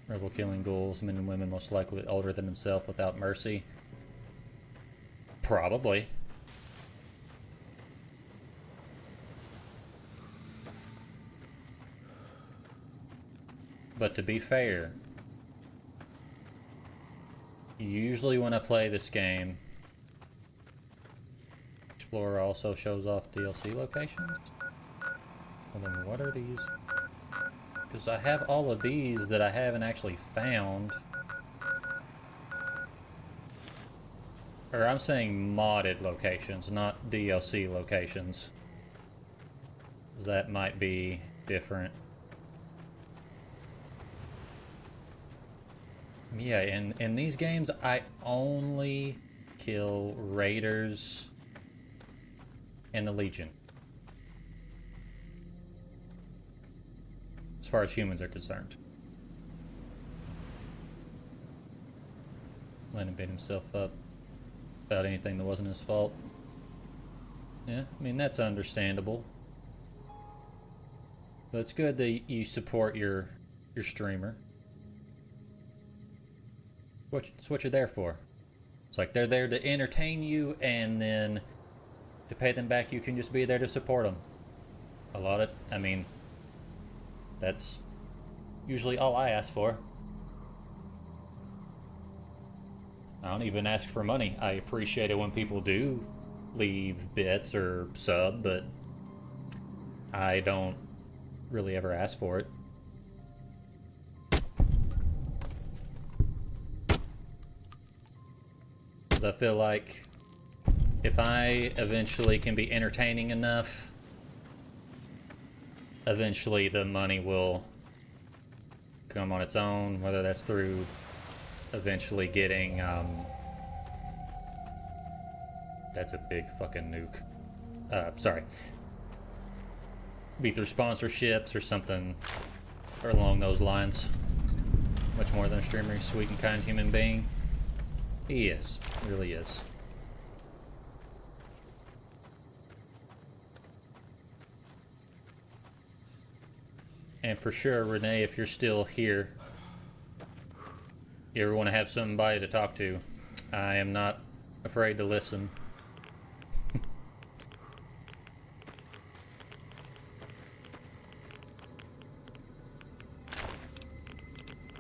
Rebel killing ghouls, men and women most likely older than himself without mercy. Probably. But to be fair, usually when I play this game, Explorer also shows off DLC locations. Well then what are these? Because I have all of these that I haven't actually found. Or I'm saying modded locations, not DLC locations. That might be different. Yeah, in these games, I only kill raiders and the Legion. As far as humans are concerned. Lennon beat himself up about anything that wasn't his fault. Yeah, I mean, that's understandable. But it's good that you support your streamer. It's what you're there for. It's like they're there to entertain you, and then to pay them back, you can just be there to support them. I mean, that's usually all I ask for. I don't even ask for money. I appreciate it when people do leave bits or sub, but I don't really ever ask for it. Because I feel like if I eventually can be entertaining enough, eventually the money will come on its own, whether that's through eventually getting, that's a big fucking nuke. Sorry. Be through sponsorships or something or along those lines. Much more than a streamer. He's a sweet and kind human being. He is. Really is. And for sure, Renee, if you're still here, you ever want to have somebody to talk to, I am not afraid to listen.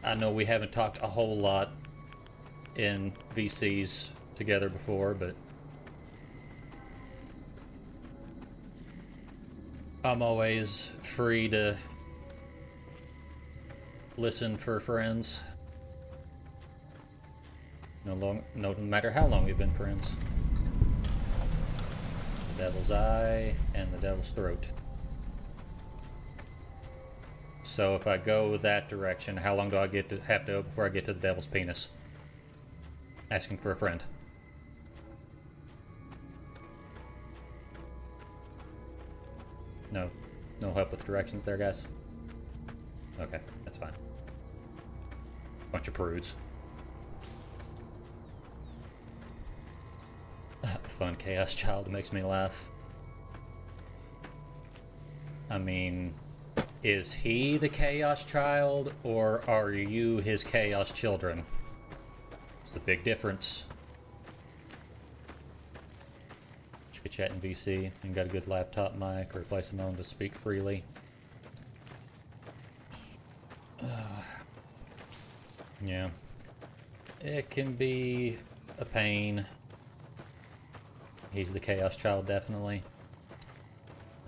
I know we haven't talked a whole lot in VCs together before, but I'm always free to listen for friends. No matter how long we've been friends. The Devil's Eye and the Devil's Throat. So if I go that direction, how long do I have to go before I get to the Devil's Penis? Asking for a friend. No help with directions there, guys? Okay, that's fine. Bunch of prudes. Fun Chaos Child makes me laugh. I mean, is he the Chaos Child, or are you his Chaos Children? It's the big difference. You could chat in VC and got a good laptop mic or a place of own to speak freely. Yeah. It can be a pain. He's the Chaos Child, definitely.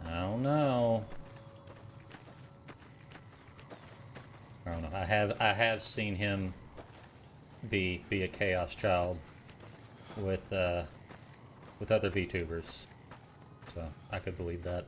I don't know. I don't know. I have seen him be a Chaos Child with other VTubers, so I could believe that.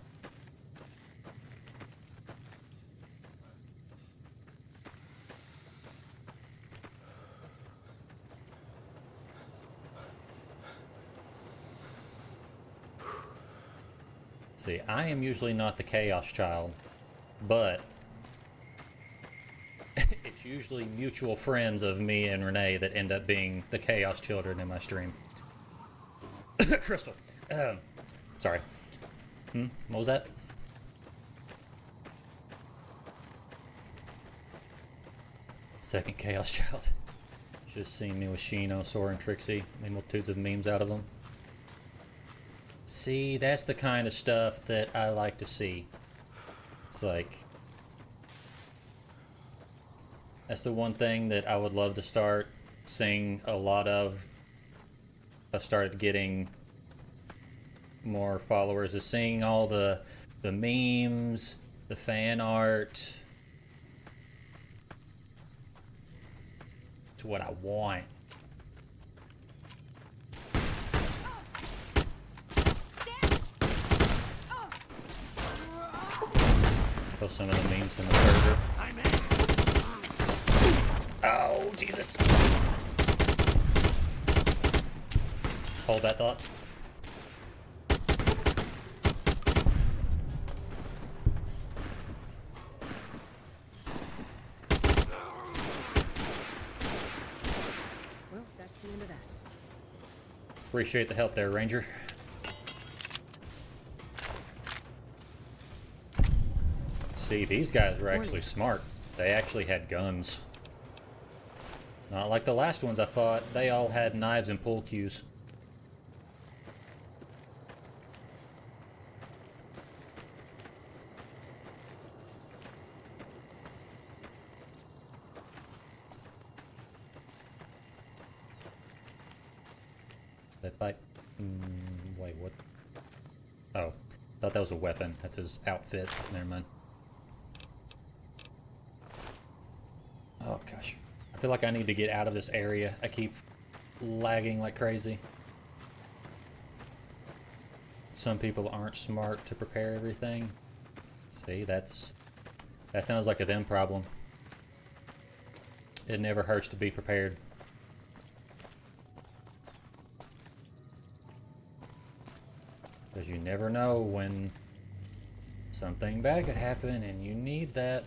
See, I am usually not the Chaos Child, but it's usually mutual friends of me and Renee that end up being the Chaos Children in my stream. Crystal. Sorry. What was that? Second Chaos Child. Just seen me with Shino, Sora, and Trixie. Made multitudes of memes out of them. See, that's the kind of stuff that I like to see. It's like... that's the one thing that I would love to start seeing a lot of. I started getting more followers, is seeing all the memes, the fan art. It's what I want. Post some of the memes in the server. Oh, Jesus. Hold that thought. Well, that's the end of that. Appreciate the help there, Ranger. See, these guys were actually smart. They actually had guns. Not like the last ones I fought. They all had knives and pull cues. That fight. Wait, what? Oh, thought that was a weapon. That's his outfit. Never mind. Oh gosh. I feel like I need to get out of this area. I keep lagging like crazy. Some people aren't smart to prepare everything. See, that sounds like a them problem. It never hurts to be prepared. Because you never know when something bad could happen and you need that.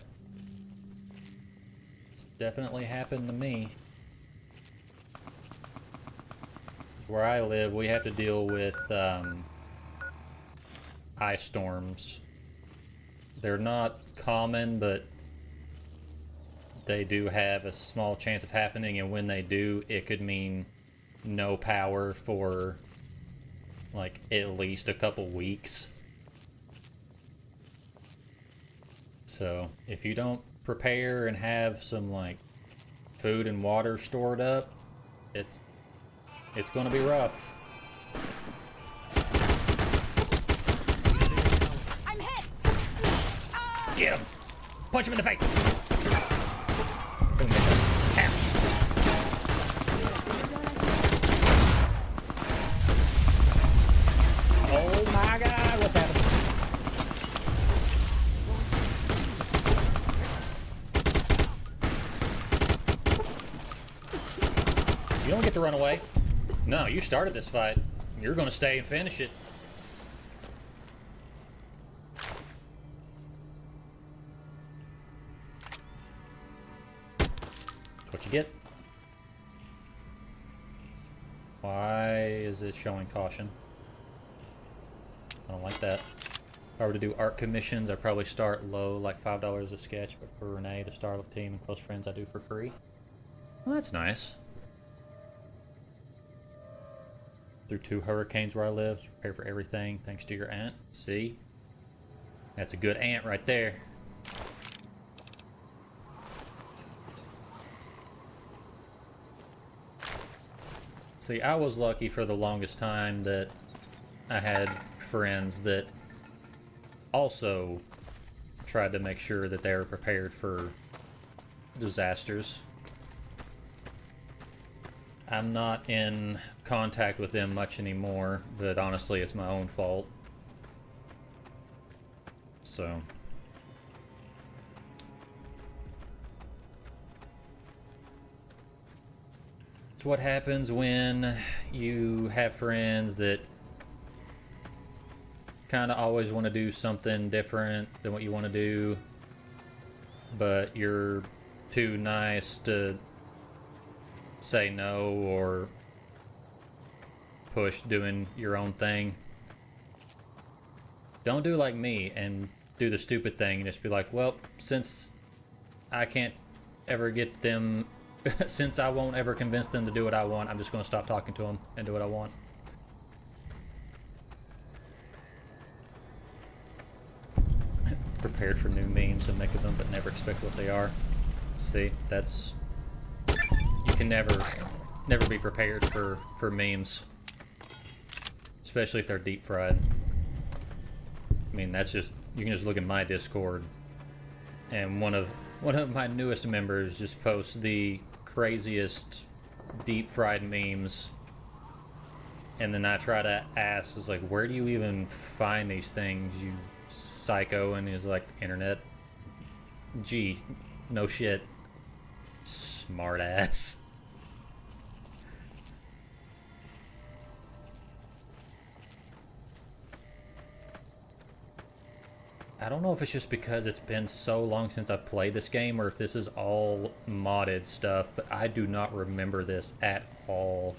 It's definitely happened to me. Where I live, we have to deal with ice storms. They're not common, but they do have a small chance of happening, and when they do, it could mean no power for like at least a couple weeks. So if you don't prepare and have some like food and water stored up, it's gonna be rough. I'm hit! Get him! Punch him in the face! Oh my god, what's happening? You don't get to run away. No, you started this fight. You're gonna stay and finish it. That's what you get. Why is it showing caution? I don't like that. If I were to do art commissions, I'd probably start low, like $5 a sketch, but for Renee to start with team and close friends, I do for free. Well, that's nice. Through 2 hurricanes where I live, so prepare for everything thanks to your aunt. See? That's a good aunt right there. See, I was lucky for the longest time that I had friends that also tried to make sure that they were prepared for disasters. I'm not in contact with them much anymore, but honestly, it's my own fault. So. It's what happens when you have friends that kind of always want to do something different than what you want to do, but you're too nice to say no or push doing your own thing. Don't do like me and do the stupid thing and just be like, well, since I can't ever get them, since I won't ever convince them to do what I want, I'm just going to stop talking to them and do what I want. Prepared for new memes and make of them, but never expect what they are. See, that's... You can never be prepared for memes. Especially if they're deep fried. I mean, that's just... You can just look at my Discord. And one of my newest members just posts the craziest deep fried memes. And then I try to ask, is like, where do you even find these things, you psycho? And he's like, internet. Gee, no shit. Smart ass. I don't know if it's just because it's been so long since I've played this game or if this is all modded stuff, but I do not remember this at all.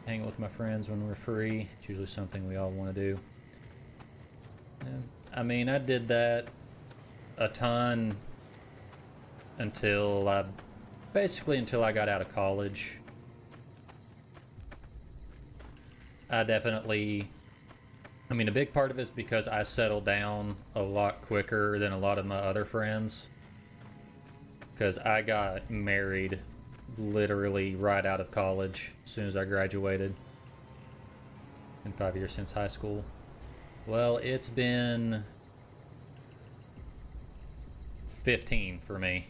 Hanging with my friends when we're free. It's usually something we all want to do. I mean, I did that a ton until I got out of college. I definitely... I mean, a big part of it is because I settled down a lot quicker than a lot of my other friends. Because I got married literally right out of college as soon as I graduated. In 5 years since high school. Well, it's been 15 for me.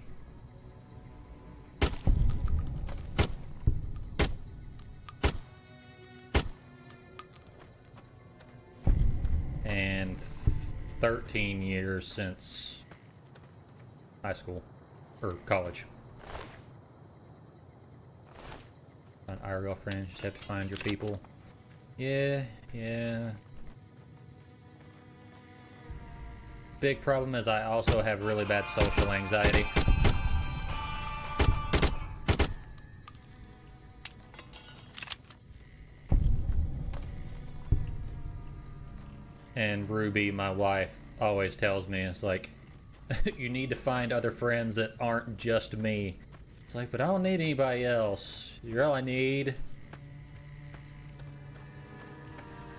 And 13 years since high school, or college. Find our girlfriends, just have to find your people. Yeah. Big problem is I also have really bad social anxiety. And Ruby, my wife, always tells me, it's like, you need to find other friends that aren't just me. It's like, but I don't need anybody else. You're all I need.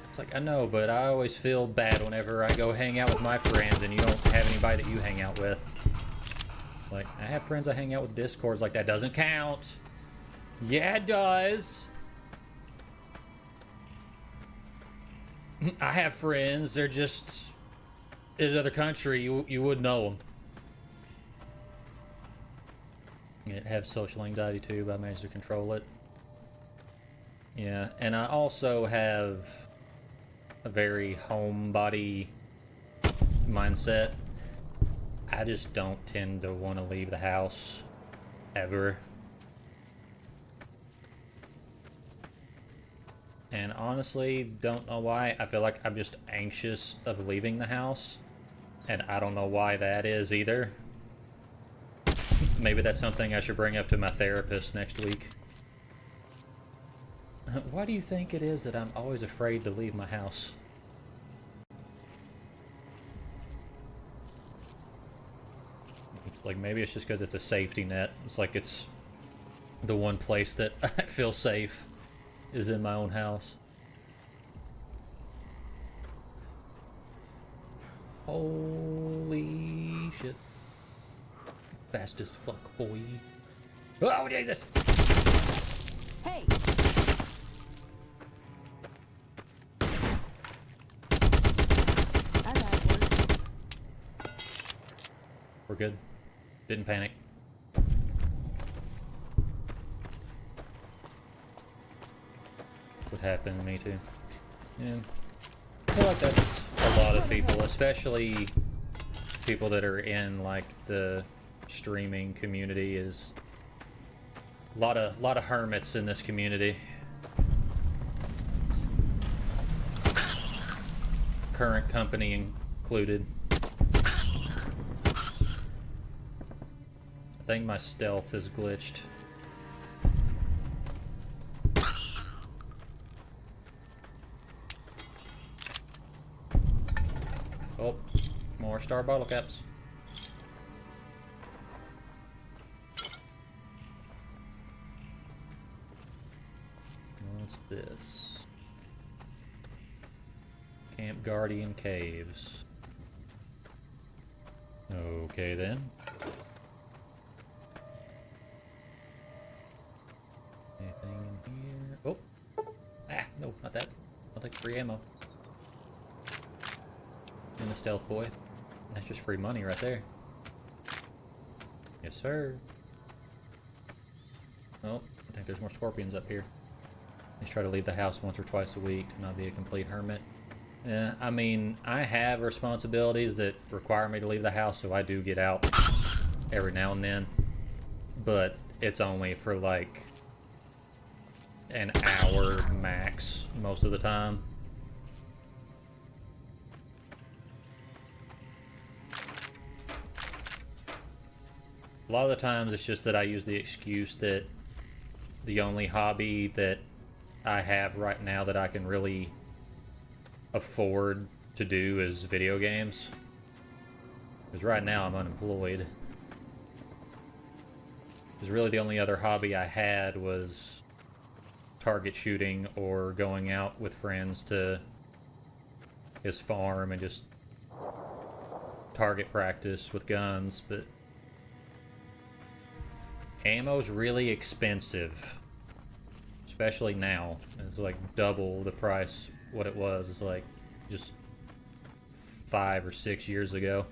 It's like, I know, but I always feel bad whenever I go hang out with my friends and you don't have anybody that you hang out with. It's like, I have friends I hang out with Discords, like, that doesn't count. Yeah, it does. I have friends, they're just in another country, you would know them. I have social anxiety too, but I managed to control it. Yeah, and I also have a very homebody mindset. I just don't tend to want to leave the house ever. And honestly, don't know why. I feel like I'm just anxious of leaving the house. And I don't know why that is either. Maybe that's something I should bring up to my therapist next week. Why do you think it is that I'm always afraid to leave my house? It's like, maybe it's just because it's a safety net. It's like it's the one place that I feel safe is in my own house. Holy shit. Fast as fuck, boy. Oh, Jesus! Hey! We're good. Didn't panic. What happened to me too. Yeah. I feel like that's a lot of people, especially people that are in like the streaming community, is a lot of hermits in this community. Current company included. I think my stealth is glitched. Oh, more star bottle caps. What's this? Camp Guardian Caves. Okay then. Anything in here? Oh! Ah, no, not that. I'll take free ammo. In the stealth boy. That's just free money right there. Yes, sir. Oh, I think there's more scorpions up here. Let's try to leave the house once or twice a week to not be a complete hermit. I mean, I have responsibilities that require me to leave the house, so I do get out every now and then. But it's only for like an hour max most of the time. A lot of the times it's just that I use the excuse that the only hobby that I have right now that I can really afford to do is video games. Because right now I'm unemployed. Because really the only other hobby I had was target shooting or going out with friends to his farm and just target practice with guns, but ammo's really expensive, especially now. It's like double the price what it was. It's like just 5 or 6 years ago.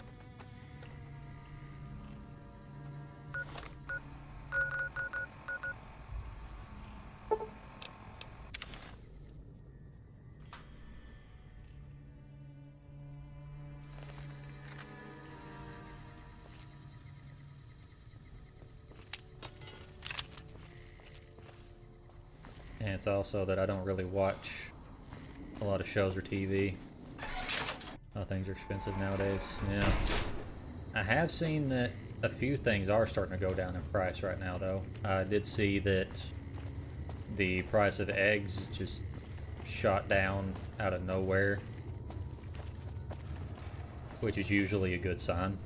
And it's also that I don't really watch a lot of shows or TV. Oh, things are expensive nowadays. Yeah. I have seen that a few things are starting to go down in price right now, though. I did see that the price of eggs just shot down out of nowhere, which is usually a good sign.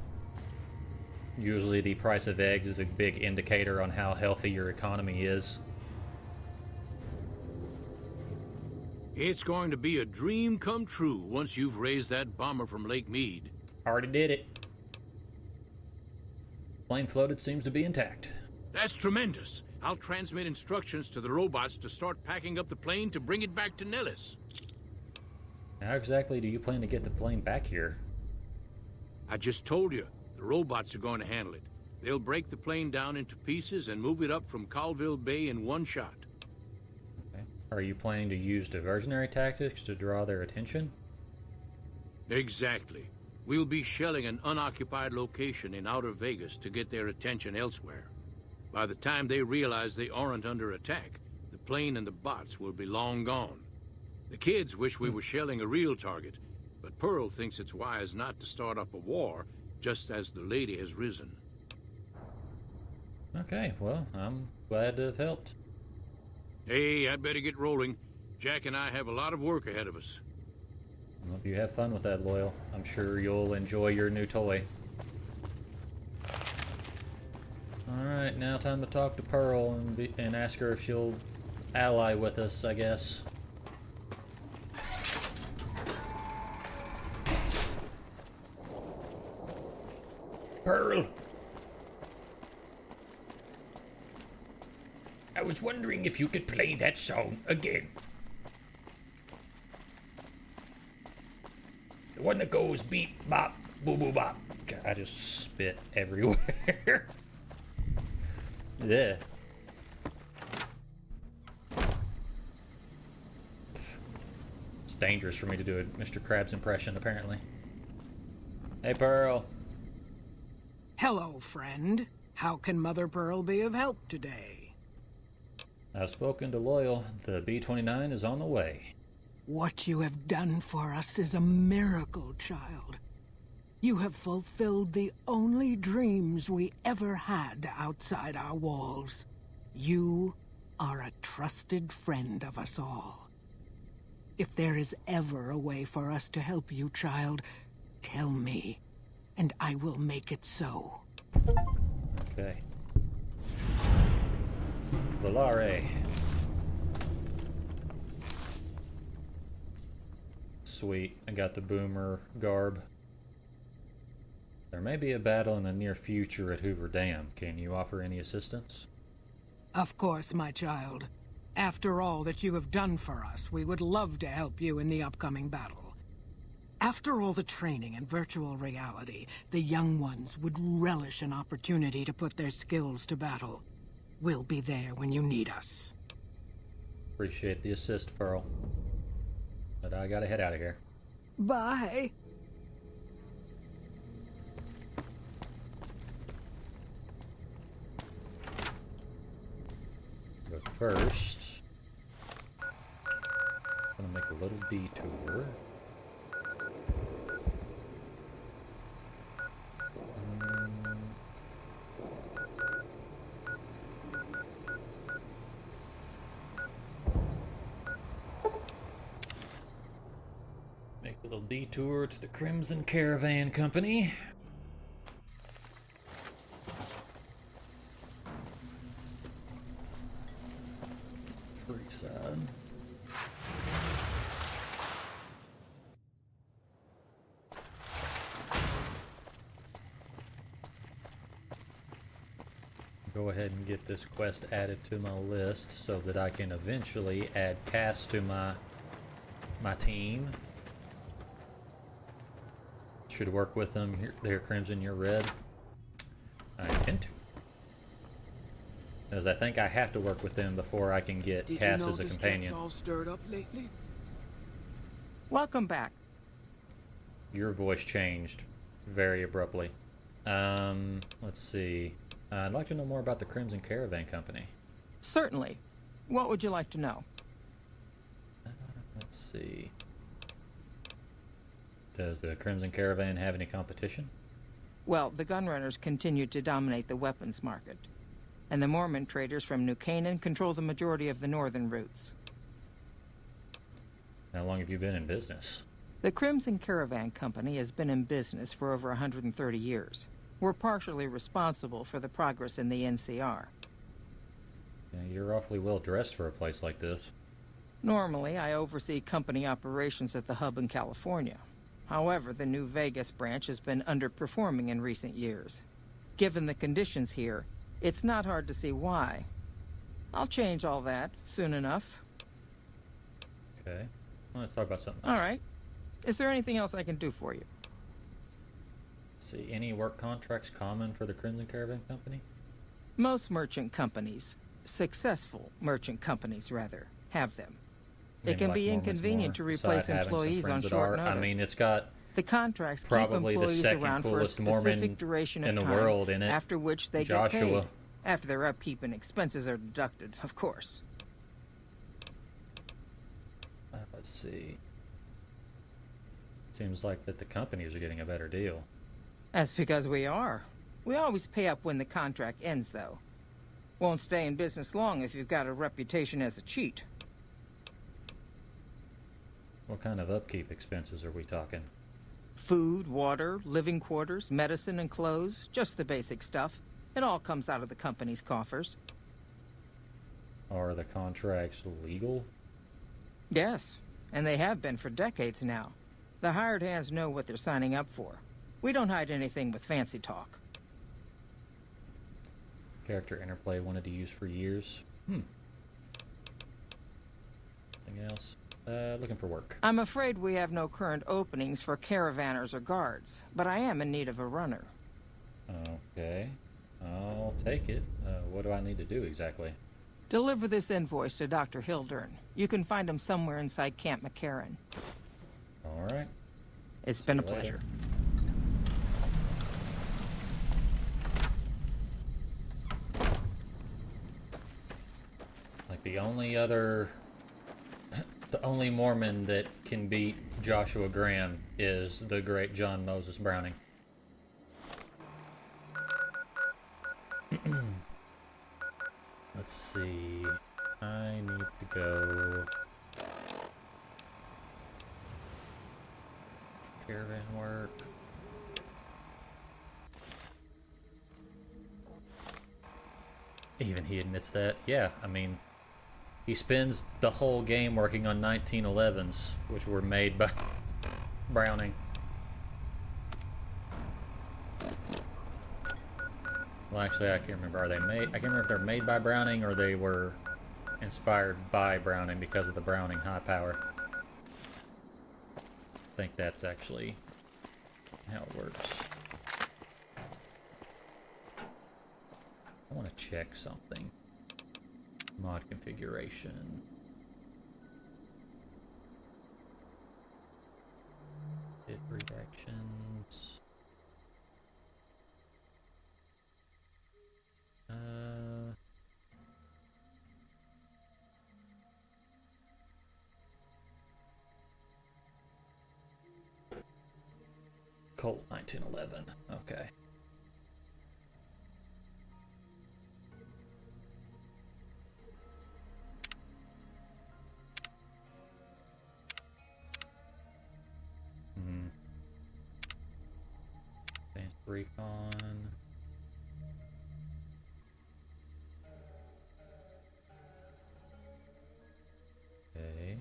Usually the price of eggs is a big indicator on how healthy your economy is. It's going to be a dream come true once you've raised that bomber from Lake Mead. Already did it. Plane floated seems to be intact. That's tremendous. I'll transmit instructions to the robots to start packing up the plane to bring it back to Nellis. How exactly do you plan to get the plane back here? I just told you, the robots are going to handle it. They'll break the plane down into pieces and move it up from Colville Bay in one shot. Okay. Are you planning to use diversionary tactics to draw their attention? Exactly. We'll be shelling an unoccupied location in outer Vegas to get their attention elsewhere. By the time they realize they aren't under attack, the plane and the bots will be long gone. The kids wish we were shelling a real target, but Pearl thinks it's wise not to start up a war just as the lady has risen. Okay, well, I'm glad to have helped. Hey, I'd better get rolling. Jack and I have a lot of work ahead of us. I hope you have fun with that, Loyal. I'm sure you'll enjoy your new toy. Alright, now time to talk to Pearl and ask her if she'll ally with us, I guess. Pearl! I was wondering if you could play that song again. The one that goes beep, bop, boo, boo, bop. God, I just spit everywhere. Yeah. It's dangerous for me to do a Mr. Krabs impression, apparently. Hey, Pearl. Hello, friend. How can Mother Pearl be of help today? I've spoken to Loyal. The B-29 is on the way. What you have done for us is a miracle, child. You have fulfilled the only dreams we ever had outside our walls. You are a trusted friend of us all. If there is ever a way for us to help you, child, tell me, and I will make it so. Okay. Volare. Sweet, I got the boomer garb. There may be a battle in the near future at Hoover Dam. Can you offer any assistance? Of course, my child. After all that you have done for us, we would love to help you in the upcoming battle. After all the training in virtual reality, the young ones would relish an opportunity to put their skills to battle. We'll be there when you need us. Appreciate the assist, Pearl. But I gotta head out of here. Bye. But first, I'm gonna make a little detour. Make a little detour to the Crimson Caravan Company. Side. Go ahead and get this quest added to my list so that I can eventually add Cass to my team. Should work with them here. They're Crimson, you're Red. I intend to. Because I think I have to work with them before I can get Cass as a companion. All stirred up lately? Welcome back. Your voice changed very abruptly. Let's see. I'd like to know more about the Crimson Caravan Company. Certainly. What would you like to know? Let's see. Does the Crimson Caravan have any competition? Well, the gunrunners continue to dominate the weapons market, and the Mormon traders from New Canaan control the majority of the northern routes. How long have you been in business? The Crimson Caravan Company has been in business for over 130 years. We're partially responsible for the progress in the NCR. Yeah, you're awfully well dressed for a place like this. Normally, I oversee company operations at the hub in California. However, the New Vegas branch has been underperforming in recent years. Given the conditions here, it's not hard to see why. I'll change all that soon enough. Okay. Well, let's talk about something else. All right. Is there anything else I can do for you? See, any work contracts common for the Crimson Caravan Company? Most merchant companies, successful merchant companies rather, have them. It can be inconvenient to replace employees on short notice. I mean, it's got the contracts keep probably the employees second around for a coolest specific Mormon duration of in the time, world in it. after which they Joshua. get paid. After their upkeep and expenses are deducted, of course. Let's see. Seems like that the companies are getting a better deal. That's because we are. We always pay up when the contract ends, though. Won't stay in business long if you've got a reputation as a cheat. What kind of upkeep expenses are we talking? Food, water, living quarters, medicine, and clothes. Just the basic stuff. It all comes out of the company's coffers. Are the contracts legal? Yes, and they have been for decades now. The hired hands know what they're signing up for. We don't hide anything with fancy talk. Character interplay wanted to use for years. Anything else? Looking for work. I'm afraid we have no current openings for caravanners or guards, but I am in need of a runner. Okay. I'll take it. What do I need to do exactly? Deliver this invoice to Dr. Hildern. You can find him somewhere inside Camp McCarran. All right. It's been a pleasure. Like the only Mormon that can beat Joshua Graham is the great John Moses Browning. Let's see. I need to go. Caravan work. Even he admits that. Yeah, I mean, he spends the whole game working on 1911s, which were made by Browning. Well, actually, I can't remember. Are they made? I can't remember if they're made by Browning or they were inspired by Browning because of the Browning high power. I think that's actually how it works. I want to check something. Mod configuration. Bit redactions. Colt 1911. Okay. Advanced recon. Okay.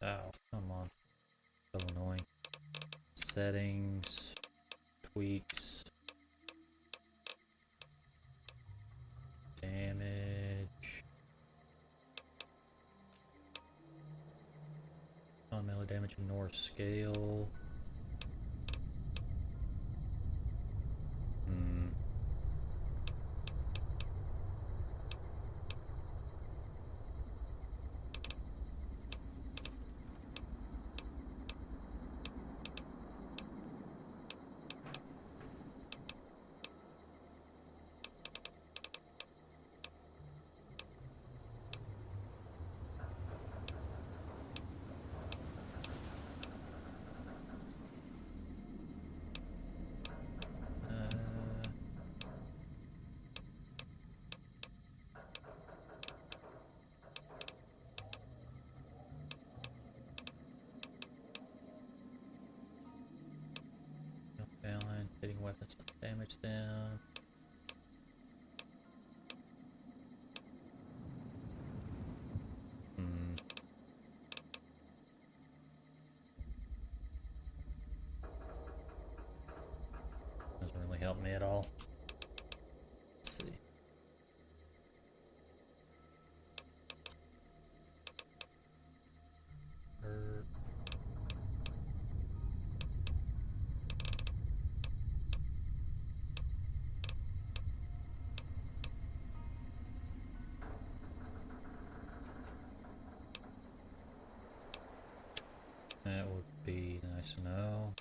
Oh, come on. So annoying. Settings, tweaks, damage, on melee damage, ignore scale. weapons damage them. Doesn't really help me at all. Let's see. That would be nice to know.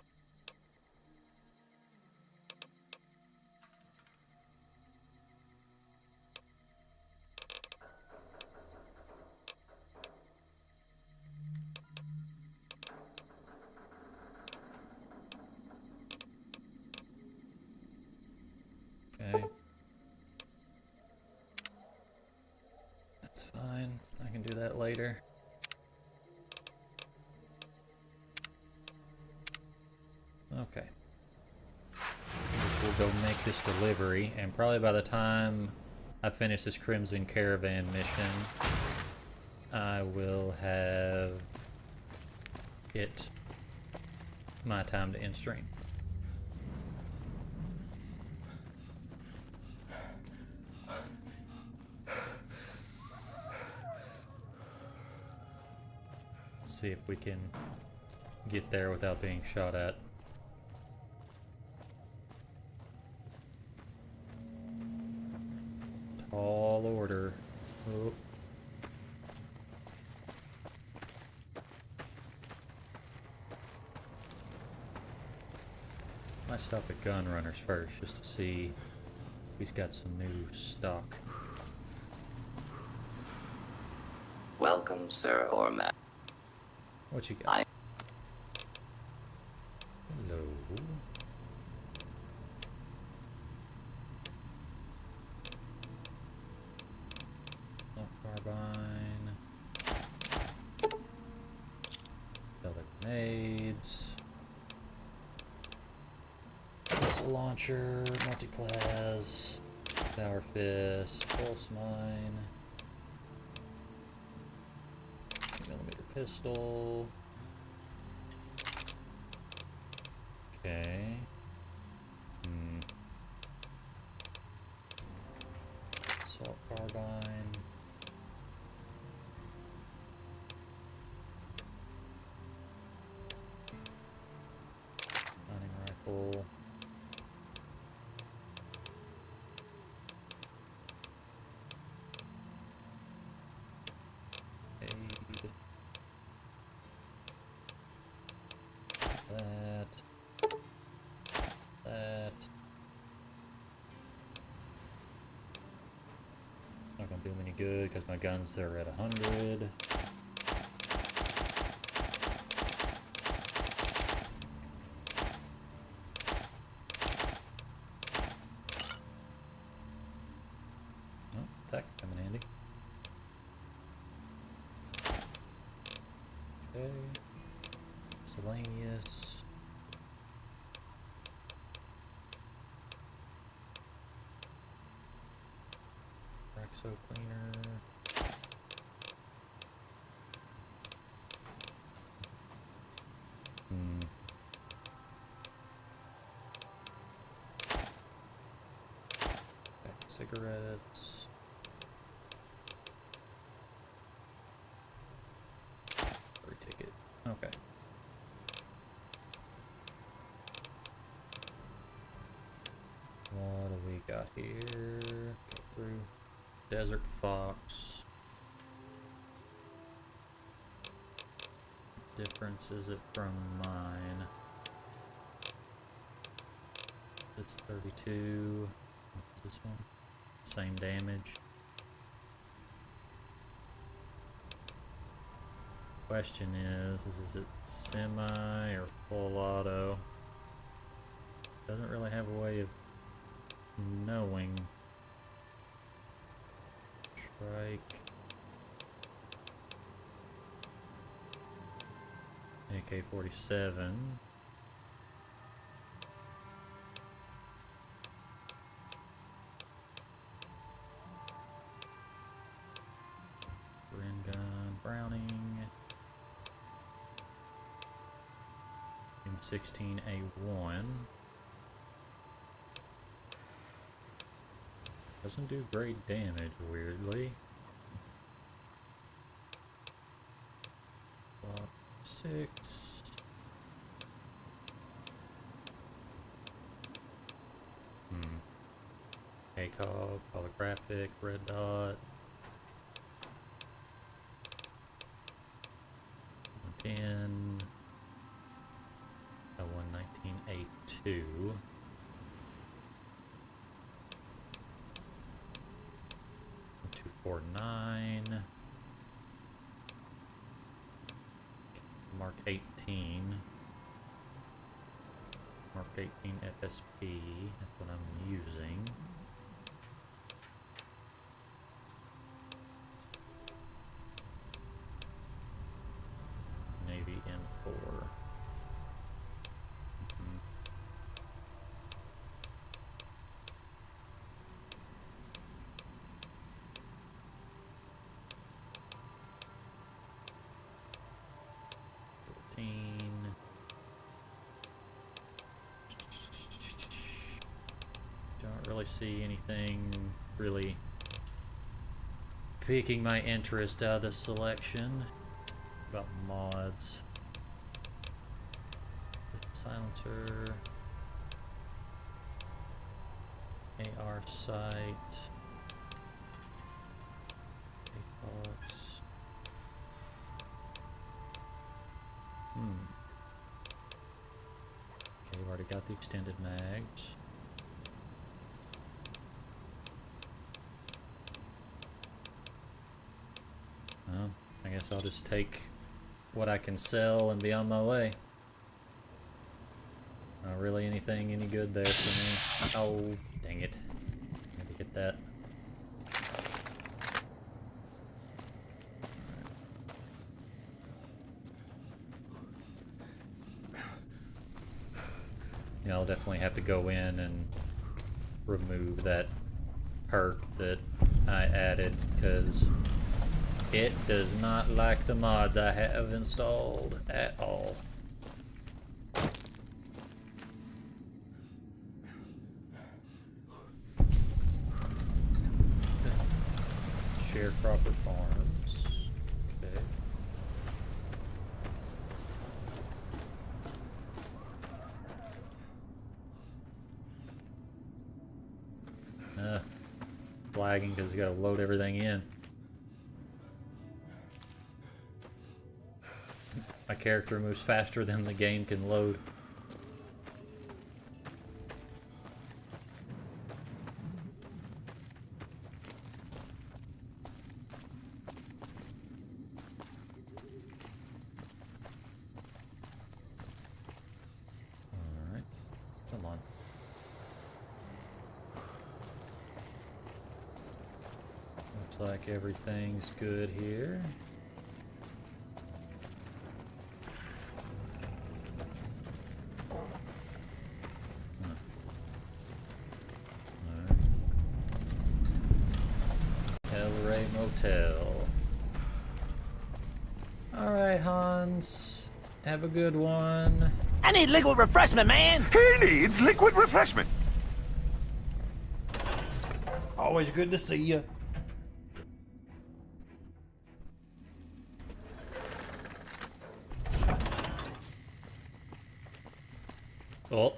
Okay. That's fine. I can do that later. Okay. We'll go make this delivery, and probably by the time I finish this Crimson Caravan mission, I will have hit my time to end stream. See if we can get there without being shot at. Tall order. Oh. Might stop at gun runners first just to see if he's got some new stock. Welcome, sir or ma'am. What you got? Hello. Carbine. Other grenades. Missile launcher, multi-plas, tower fist, pulse mine, millimeter pistol. Okay. Assault carbine. Hunting rifle. That. Not gonna do me any good because my guns are at 100. Oh, that could come in handy. Okay. Miscellaneous. Exo cleaner. Cigarettes. Free ticket. Okay. What do we got here? Go through. Desert Fox. Difference is it from mine? It's 32. What's this one? Same damage. Question is it semi or full auto? Doesn't really have a way of knowing. Strike. AK-47. M16A1. Doesn't do great damage, weirdly. Block 6. ACOG, holographic, red dot. 10. L119A2. 249. Mark 18. Mark 18 FSP. That's what I'm using. Navy M4. Don't really see anything really piquing my interest out of the selection. About mods. Silencer. AR sight. APOX. Okay, we've already got the extended mags. Well, I guess I'll just take what I can sell and be on my way. Not really anything any good there for me. Oh, dang it. Maybe get that. Yeah, I'll definitely have to go in and remove that perk that I added, because it does not like the mods I have installed at all. Sharecropper Farms. Okay. Flagging because you gotta load everything in. My character moves faster than the game can load. Alright, come on. Looks like everything's good here. Motel. Alright, Hans. Have a good one. I need liquid refreshment, man! He needs liquid refreshment. Always good to see you. Oh.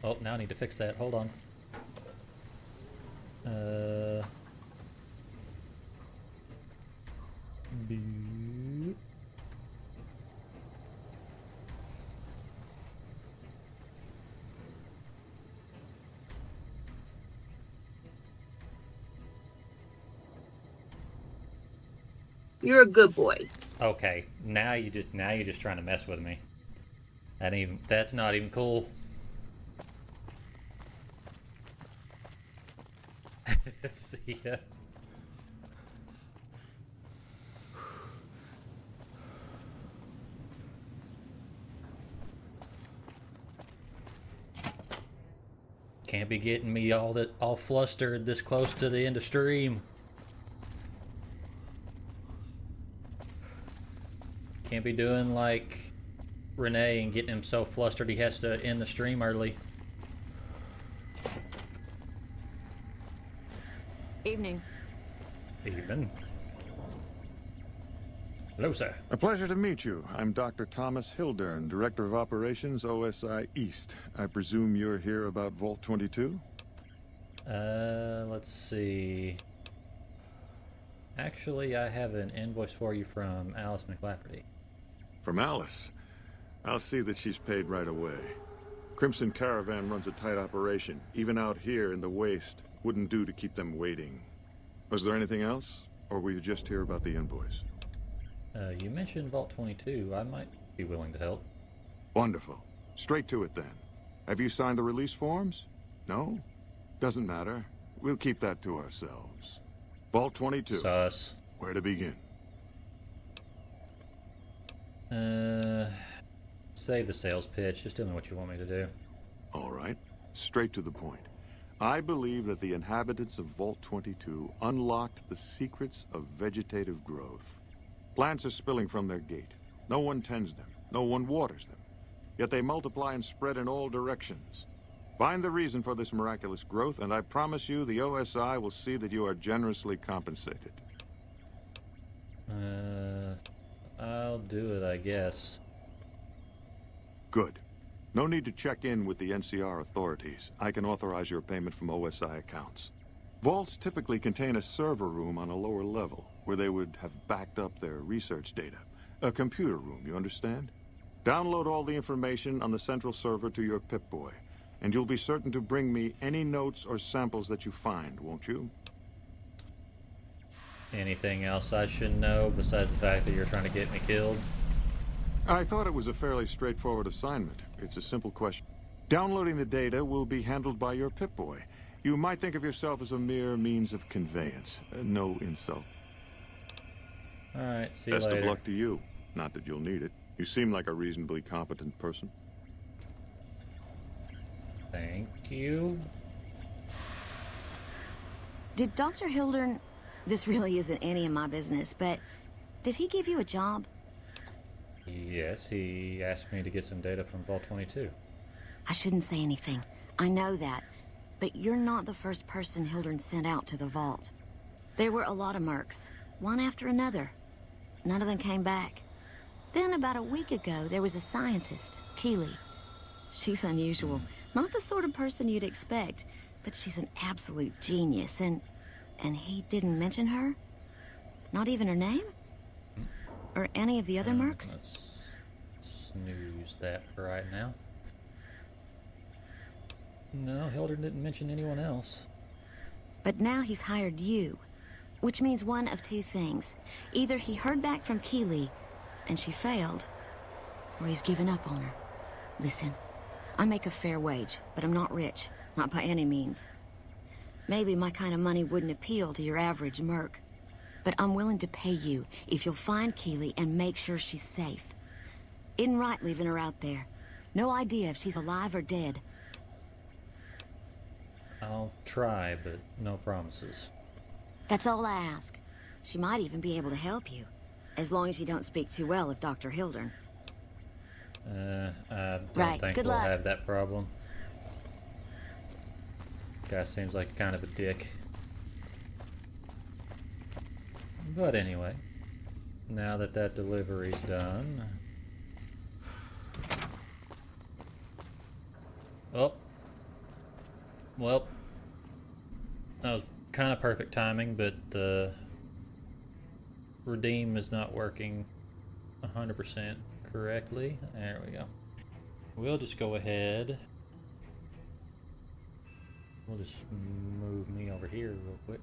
Oh, now I need to fix that. Hold on. You're a good boy. Okay, now you're just trying to mess with me. That's not even cool. See ya. Can't be getting me all flustered this close to the end of stream. Can't be doing like Renee and getting him so flustered he has to end the stream early. Evening. Evening. Hello, sir. A pleasure to meet you. I'm Dr. Thomas Hildern, Director of Operations, OSI East. I presume you're here about Vault 22? Let's see. Actually, I have an invoice for you from Alice McLafferty. From Alice? I'll see that she's paid right away. Crimson Caravan runs a tight operation. Even out here in the waste, wouldn't do to keep them waiting. Was there anything else? Or were you just here about the invoice? You mentioned Vault 22. I might be willing to help. Wonderful. Straight to it then. Have you signed the release forms? No? Doesn't matter. We'll keep that to ourselves. Vault 22. Sus. Where to begin? Save the sales pitch. Just tell me what you want me to do. All right. Straight to the point. I believe that the inhabitants of Vault 22 unlocked the secrets of vegetative growth. Plants are spilling from their gate. No one tends them. No one waters them. Yet they multiply and spread in all directions. Find the reason for this miraculous growth, and I promise you the OSI will see that you are generously compensated. I'll do it, I guess. Good. No need to check in with the NCR authorities. I can authorize your payment from OSI accounts. Vaults typically contain a server room on a lower level, where they would have backed up their research data. A computer room, you understand? Download all the information on the central server to your Pip-Boy, and you'll be certain to bring me any notes or samples that you find, won't you? Anything else I should know besides the fact that you're trying to get me killed? I thought it was a fairly straightforward assignment. It's a simple question. Downloading the data will be handled by your Pip-Boy. You might think of yourself as a mere means of conveyance. No insult. Alright, see you later. Best of luck to you. Not that you'll need it. You seem like a reasonably competent person. Thank you. Did Dr. Hildern... This really isn't any of my business, but... Did he give you a job? Yes, he asked me to get some data from Vault 22. I shouldn't say anything. I know that. But you're not the first person Hildern sent out to the vault. There were a lot of mercs, one after another. None of them came back. Then about a week ago, there was a scientist, Keeley. She's unusual. Not the sort of person you'd expect, but she's an absolute genius, and he didn't mention her? Not even her name? Or any of the other mercs? Let's snooze that for right now. No, Hildern didn't mention anyone else. But now he's hired you, which means one of two things. Either he heard back from Keeley, and she failed, or he's given up on her. Listen, I make a fair wage, but I'm not rich, not by any means. Maybe my kind of money wouldn't appeal to your average merc, but I'm willing to pay you if you'll find Keeley and make sure she's safe. Isn't right leaving her out there. No idea if she's alive or dead. I'll try, but no promises. That's all I ask. She might even be able to help you, as long as you don't speak too well of Dr. Hildern. I don't think we'll have that problem. Guy seems like kind of a dick. But anyway, now that that delivery's done... Oh. Well, that was kind of perfect timing, but the redeem is not working 100% correctly. There we go. We'll just go ahead. We'll just move me over here real quick.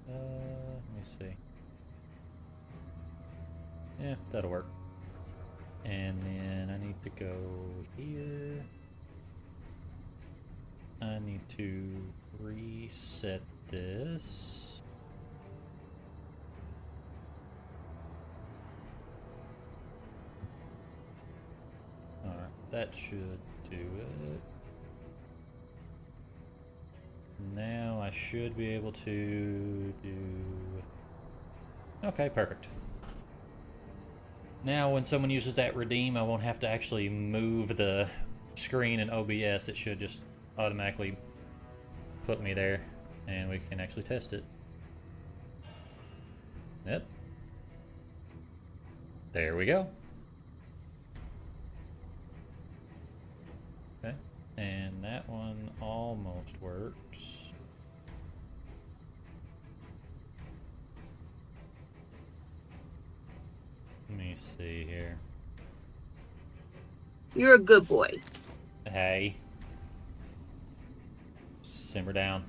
Let me see. Yeah, that'll work. And then I need to go here. I need to reset this. Alright, that should do it. Now I should be able to do... Okay, perfect. Now when someone uses that redeem, I won't have to actually move the screen in OBS. It should just automatically put me there, and we can actually test it. Yep. There we go. Okay, and that one almost works. Let me see here. You're a good boy. Hey. Simmer down.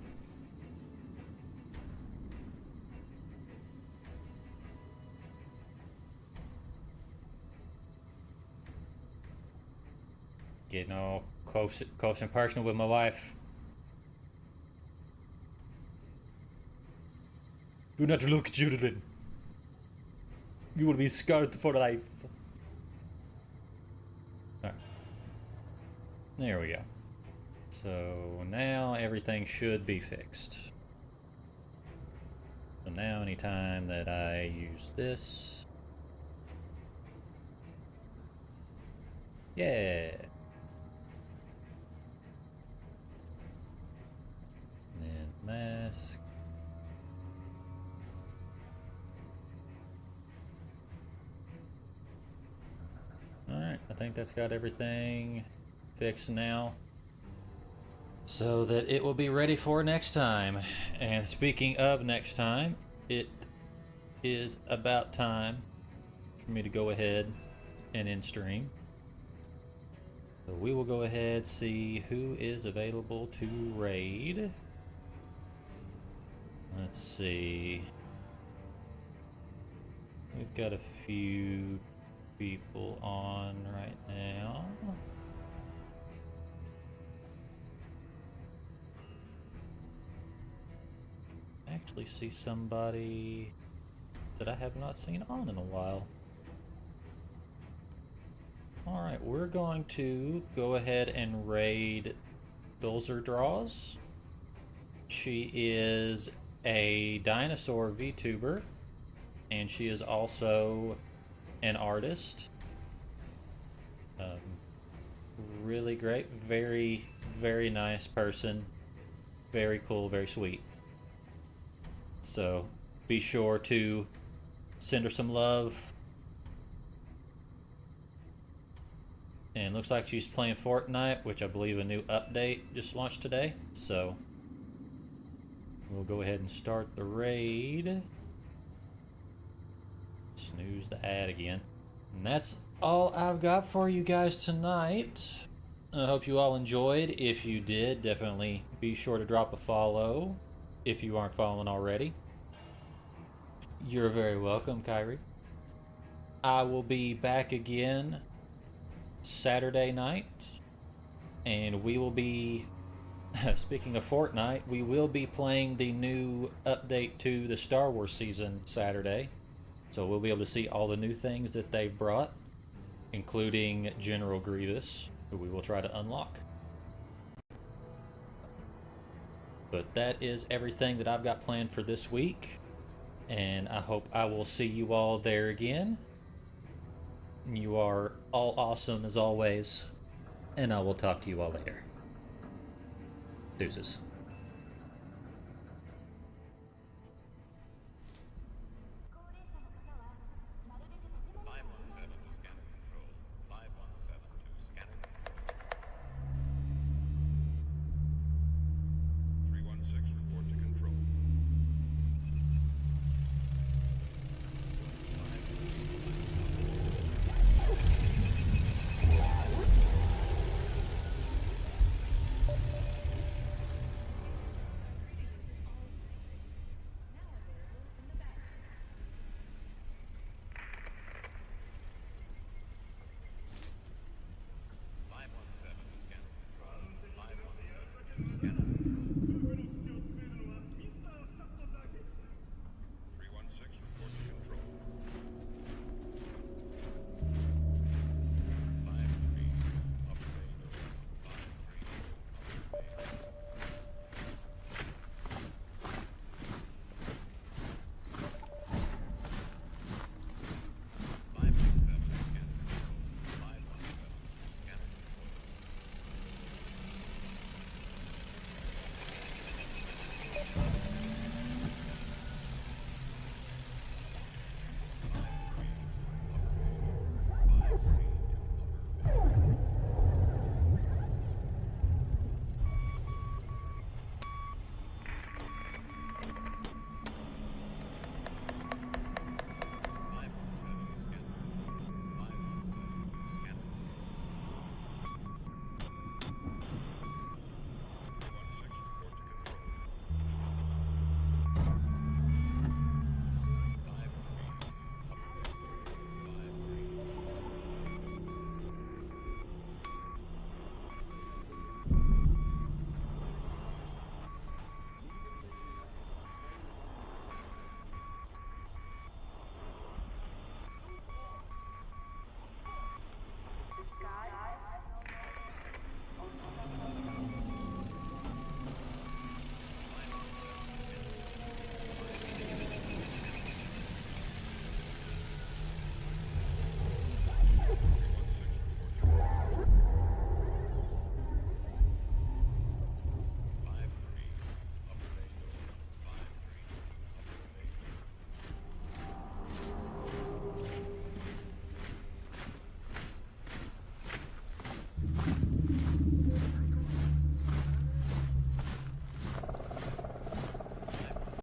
Getting all close and personal with my wife. Do not look, children. You will be scarred for life. Alright. There we go. So now everything should be fixed. So now anytime that I use this... Yeah. And then mask. Alright, I think that's got everything fixed now, so that it will be ready for next time. And speaking of next time, it is about time for me to go ahead and end stream. So we will go ahead, see who is available to raid. Let's see. We've got a few people on right now. Actually see somebody that I have not seen on in a while. Alright, we're going to go ahead and raid Bilzer Draws. She is a dinosaur VTuber, and she is also an artist. Really great, very, very nice person. Very cool, very sweet. So be sure to send her some love. And looks like she's playing Fortnite, which I believe a new update just launched today. So we'll go ahead and start the raid. Snooze the ad again. And that's all I've got for you guys tonight. I hope you all enjoyed. If you did, definitely be sure to drop a follow if you aren't following already. You're very welcome, Kyrie. I will be back again Saturday night, and we will be, speaking of Fortnite, we will be playing the new update to the Star Wars season Saturday. So we'll be able to see all the new things that they've brought, including General Grievous, who we will try to unlock. But that is everything that I've got planned for this week, and I hope I will see you all there again. You are all awesome as always, and I will talk to you all later. Deuces.